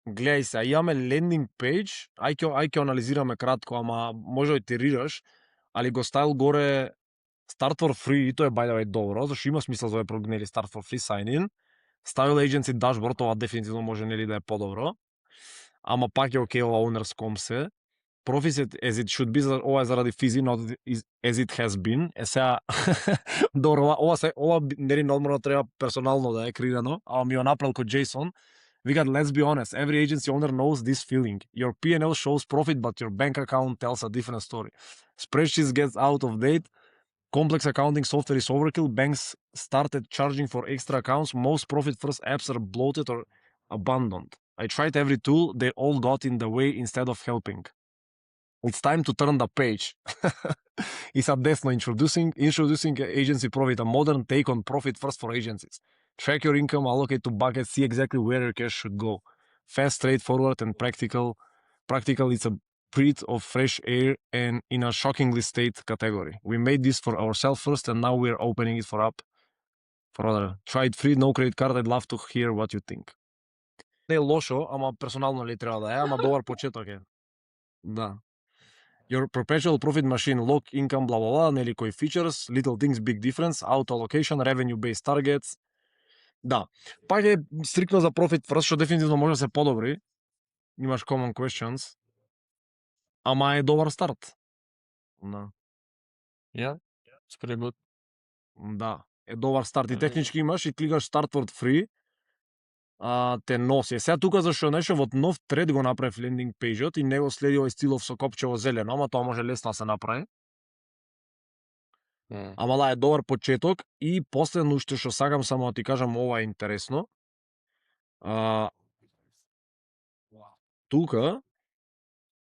[SPEAKER 1] Гледај се, имаме лендинг пејдж, ај ќе анализираме кратко, ама може да итерираш, али го ставил горе start for free, и тоа е by the way добро, зашто има смисла за овој продукт, нели, start for free sign in. Ставил agency dashboard, ова дефинитивно може, нели, да е подобро. Ама пак е окей, ова owners.com се. Profit as it should be, ова е заради Fizi, not as it has been. Сега, добро, ова нели нормално треба персонално да е креирано, ама ми го направил ко JSON. Викат, let's be honest, every agency owner knows this feeling. Your P&L shows profit, but your bank account tells a different story. Spreadsheets get out of date. Complex accounting software is overkill. Banks started charging for extra accounts. Most profit-first apps are bloated or abandoned. I tried every tool. They all got in the way instead of helping. It's time to turn the page. It's a desno introducing agency profit, a modern take on profit first for agencies. Track your income, allocate to buckets, see exactly where your cash should go. Fast, straightforward, and practical. Practical, it's a breath of fresh air and in a shockingly state category. We made this for ourselves first, and now we're opening it for other. Try it free, no credit card. I'd love to hear what you think. Не е лошо, ама персонално ли треба да е, ама добар почеток е. Да. Your perpetual profit machine, lock income, blah, blah, blah, нели, кои features, little things, big difference, auto allocation, revenue-based targets. Да. Пак е стриктно за profit first, што дефинитивно може да се подобри. Имаш common questions. Ама е добар старт. Да.
[SPEAKER 2] Yeah, it's pretty good.
[SPEAKER 1] Да, е добар старт. И технички имаш и кликаш start for free, те носи. Сега тука зашто нешто во нов тред го направив лендинг пејџот и него следи овој стилов со копчево зелено, ама тоа може лесно да се направи. Ама да, е добар почеток и последно што сакам само да ти кажам, ова е интересно. Тука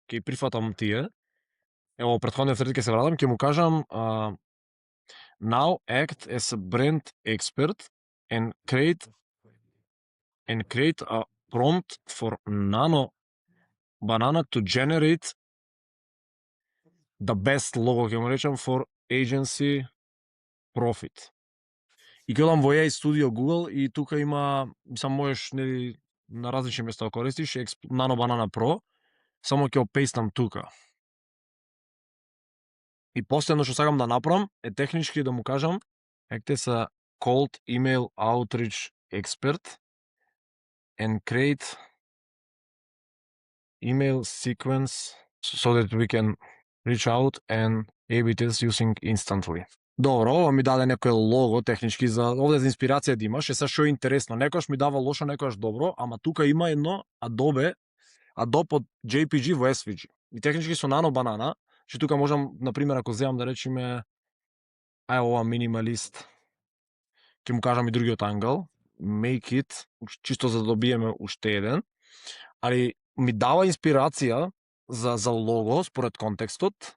[SPEAKER 1] ќе прифатам тие. Ево, претходниот тред ќе се вратам, ќе му кажам Now act as a brand expert and create a prompt for Nano Banana to generate the best logo, ќе му речам, for agency profit. И ќе одам во AI Studio Google и тука има, мислам, можеш нели на различни места да користиш Nano Banana Pro, само ќе опейстам тука. И последно што сакам да направам е технички да му кажам act as a cold email outreach expert and create email sequence so that we can reach out and A/B test using instantly. Добро, ова ми даде некој лого технички за овде за инспирација да имаш. Е са што е интересно, некојаш ми дава лошо, некојаш добро, ама тука има едно Adobe од JPG во SVG. И технички со Nano Banana, че тука можам, на пример, ако земам да речеме ова минималист, ќе му кажам и другиот ангел, make it, чисто за да добиеме уште еден, али ми дава инспирација за лого според контекстот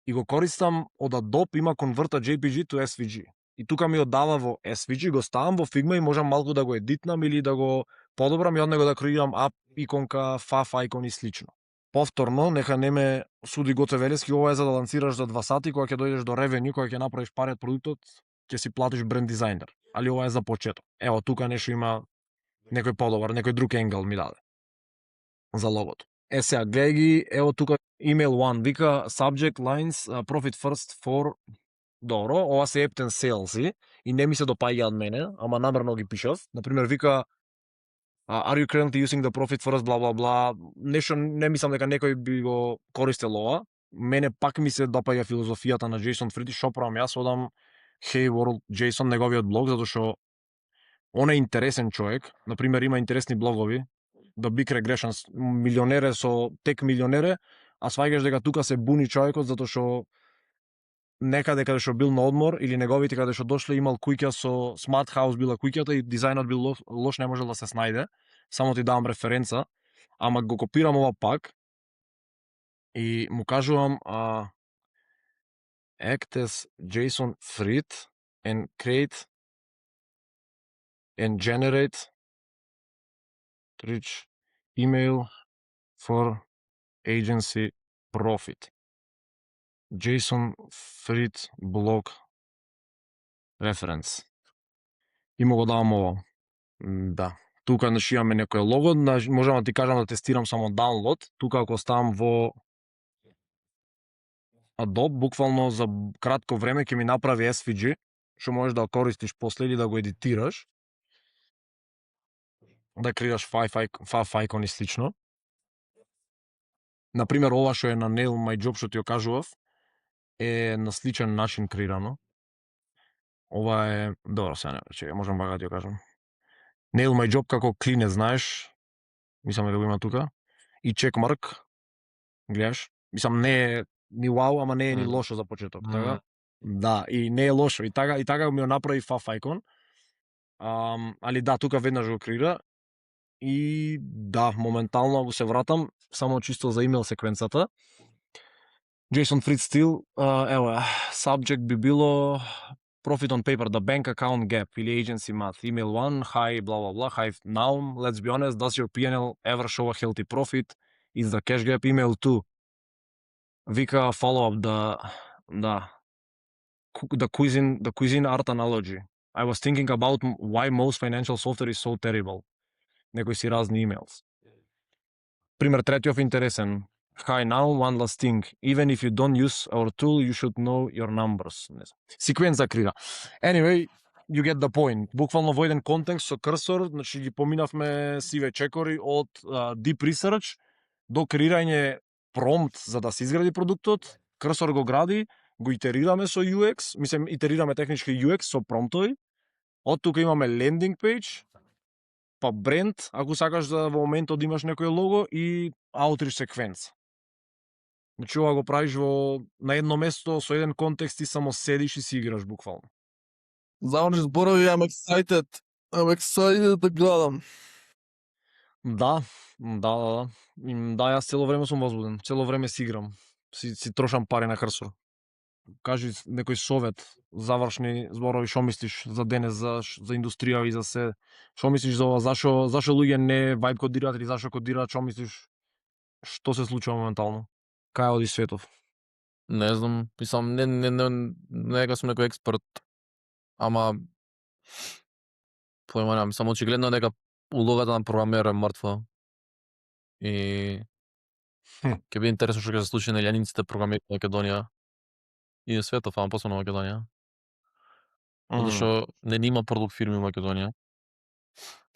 [SPEAKER 1] и го користам од Adobe, има конверта JPG to SVG. И тука ми оддава во SVG, го ставам во Figma и можам малку да го едитнам или да го подобрам и од него да креирам ап иконка, фаф икон и слично. Повторно, нека не ме суди Гоце Велески, ова е за да лансираш за 2 сати, кога ќе дојдеш до ревеню, кога ќе направиш пари од продуктот, ќе си платиш бренд дизајнер. Али ова е за почеток. Ево, тука нешто има некој подобар, некој друг енгел ми даде за логото. Е сега, гледај ги, ево тука email one, вика subject lines profit first for добро, ова се Epton Sales и не ми се допаѓа од мене, ама намерно ги пишав. Например, вика are you currently using the profit first bla bla bla, нешто не мислам дека некој би го користел ова. Мене пак ми се допаѓа филозофијата на Jason Fried, шо правам јас, одам Hey World Jason, неговиот блог, затоа што он е интересен човек. Например, има интересни блогови, The Big Regressions, милионере со тек милионере, а сваѓаш дека тука се буни човекот затоа што некаде каде што бил на одмор или неговите каде што дошле имал куќа со Smart House била куќата и дизајнот бил лош, не можел да се снајде. Само ти давам референца, ама го копирам ова пак и му кажувам act as Jason Fried and create and generate rich email for agency profit. Jason Fried blog reference. И му го давам ово. Да. Тука значи имаме некој лого, можам да ти кажам да тестирам само download. Тука ако ставам во Adobe, буквално за кратко време ќе ми направи SVG, што можеш да го користиш после или да го едитираш, да креираш фаф icon и слично. Например, ова што е на Nail My Job што ти ја кажував, е на сличен начин креирано. Ова е, добро, сега не, можам бага да ти ја кажам. Nail My Job како клине, знаеш, мислам дека го има тука, и checkmark, гледаш, мислам не е ни вау, ама не е ни лошо за почеток, така? Да, и не е лошо, и така ми ја направи фаф icon. Али да, тука веднаш го креира, и да, моментално го се вратам, само чисто за имейл секвенцата. Jason Fried Steel, ево, subject би било profit on paper, the bank account gap или agency math, email one, hi, blah, blah, blah, hi, now, let's be honest, does your P&L ever show a healthy profit? Is the cash gap? Email two, вика follow up, the cuisine art analogy. I was thinking about why most financial software is so terrible. Некои си разни emails. Пример третиот интересен. Hi, now, one last thing. Even if you don't use our tool, you should know your numbers. Секвенца крира. Anyway, you get the point. Буквално во еден контекст со крсор, значи ги поминавме сиве чекори од deep research до креирање промпт за да се изгради продуктот. Крсор го гради, го итерираме со UX, мислам итерираме технички UX со промптови. Од тука имаме landing page, па бренд, ако сакаш да во моментот имаш некој лого и outreach секвенца. Значи ова го правиш на едно место со еден контекст и само седиш и си играш буквално.
[SPEAKER 2] Заврши зборови, I'm excited да гледам.
[SPEAKER 1] Да. Да, јас цело време сум возбуден, цело време си играм. Си трошам пари на крсор. кажи некој совет, завршни зборови, што мислиш за денес, за индустрија и за се. Што мислиш за ова? Зашо луѓе не вајб кодираат или зашо кодираат? Што мислиш? Што се случува моментално? Кај оди светов?
[SPEAKER 2] Не знам, мислам, не дека сум некој експерт, ама појма немам, само очигледно дека улогата на програмер е мртва. И ќе биде интересно што ќе се случи на илјаниците програмери во Македонија и на светов, ама посебно во Македонија. Затоа што не има продукт фирми во Македонија.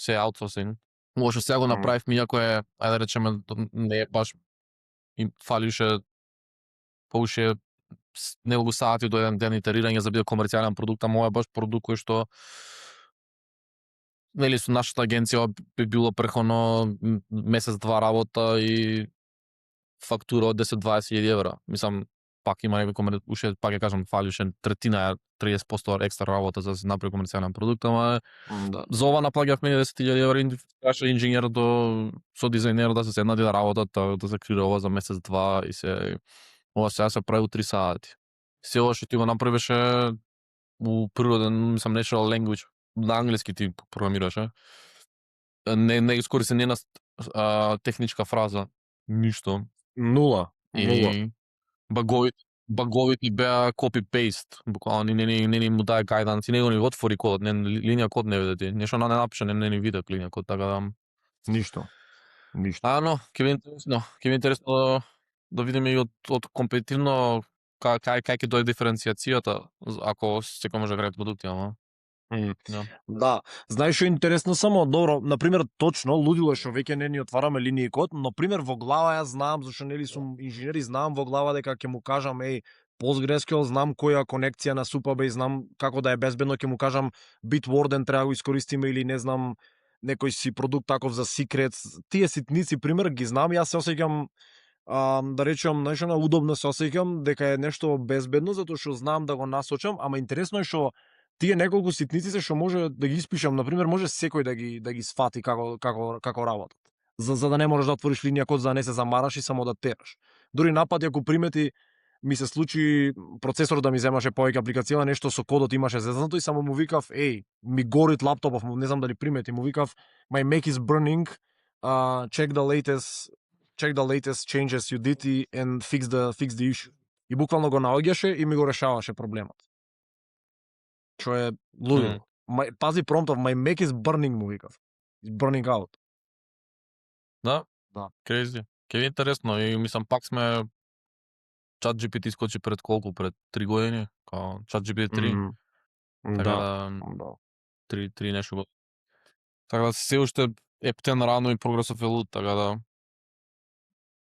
[SPEAKER 2] Се е аутсорсинг. Може сега го направивме, иако е, ајде да речеме, не е баш им фалише поуше неколку сати до еден ден итерирање за да биде комерцијален продукт, ама ова е баш продукт кој што нели со нашата агенција би било преходно месец-два работа и фактура од 10-20 илјади евра. Мислам, пак има некој уште пак ќе кажам фалише третина 30% екстра работа за да се направи комерцијален продукт, ама
[SPEAKER 1] Да.
[SPEAKER 2] за ова наплаќавме 10.000 евра требаше инженер со дизајнер да се седнат и да работат, да се крира ова за месец-два и се ова сега се прави у 3 сати. Се ова што ти го направеше у природен, мислам, natural language, на англиски ти програмираше. Не искористи ни една техничка фраза, ништо.
[SPEAKER 1] Нула.
[SPEAKER 2] И баговите беа copy-paste, буквално не ни му даде guidance, и него ни отвори кодот, линија код не види ти. Нешто не напише, не ни види линија код, така да...
[SPEAKER 1] Ништо.
[SPEAKER 2] Но, ќе биде интересно да видиме и од компетитивно кај ќе дојде диференцијацијата, ако секој може да гради продукти, ама...
[SPEAKER 1] Да, знаеш што е интересно само, добро, на пример, точно, лудило е што веќе не ни отвараме линии код, но пример во глава ја знам, зашто нели сум инженер и знам во глава дека ќе му кажам, PostgreSQL, знам која конекција на Supabase, знам како да е безбедно, ќе му кажам Bitwarden треба го искористиме или не знам некој си продукт таков за secrets. Тие ситници пример ги знам, јас се осеќам да речем нешто на удобно се осеќам дека е нешто безбедно затоа што знам да го насочам, ама интересно е што тие неколку ситници се што може да ги испишам, на пример, може секој да ги сфати како работат. За да не можеш да отвориш линија код, за да не се замараш и само да тераш. Дури напад ако примети ми се случи процесорот да ми земаше повеќе апликација, нешто со кодот имаше зезнато и само му викав, ми горит лаптопов, не знам дали примети, му викав, my Mac is burning, check the latest changes you did and fix the issue. И буквално го наоѓаше и ми го решаваше проблемот. Што е лудило. Пази промптов, my Mac is burning, му викав. It's burning out.
[SPEAKER 2] Да,
[SPEAKER 1] crazy.
[SPEAKER 2] Ке е интересно и мислам пак сме ChatGPT скочи пред колку? Пред 3 години? Као ChatGPT 3. Така да. 3 нешто. Така да се уште ептен рано и прогресов е луд, така да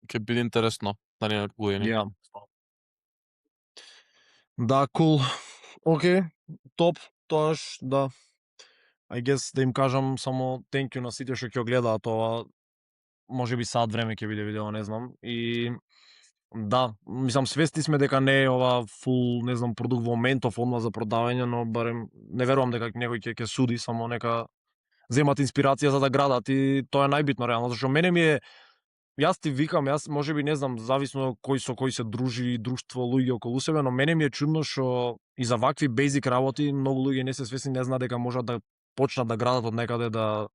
[SPEAKER 2] ќе биде интересно наредните години.
[SPEAKER 1] Да, cool. Океј, топ, тоаш, да. I guess да им кажам само thank you на сите што ќе гледаат ова. Може би сат време ќе биде видео, не знам. И да, мислам свесни сме дека не е ова фул, не знам, продукт во моментов одма за продавање, но барем не верувам дека некој ќе суди, само нека земат инспирација за да градат и тоа е најбитно реално, зашто мене ми е јас ти викам, може би не знам, зависно кој со кој се дружи, друштво, луѓе околу себе, но мене ми е чудно што и за вакви бейзик работи многу луѓе не се свесни, не знаат дека можат да почнат да градат од некаде да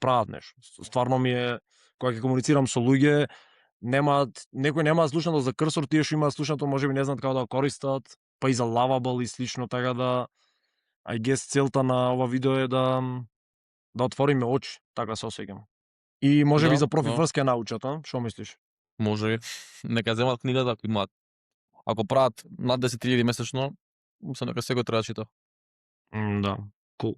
[SPEAKER 1] прават нешто. Стварно ми е кога ќе комуницирам со луѓе, некој нема слушнато за Cursor, тие што имаат слушнато можеби не знаат како да го користат, па и за Lovable и слично, така да I guess целта на ова видео е да отвориме очи, така се осеќам. И можеби за профи врска научат, што мислиш?
[SPEAKER 2] Може, нека земат книгата ако имаат. Ако прават над 10.000 месечно, мислам дека секој треба да чита.
[SPEAKER 1] Да, cool.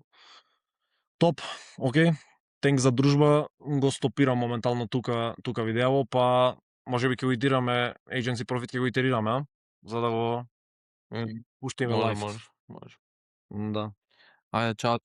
[SPEAKER 1] Топ, океј. Тенк за дружба, го стопирам моментално тука видео, па можеби ќе го итерираме Agency Profit, ќе го итерираме, за да го пуштиме лайф.
[SPEAKER 2] Може.
[SPEAKER 1] Да.
[SPEAKER 2] Ајде, чао.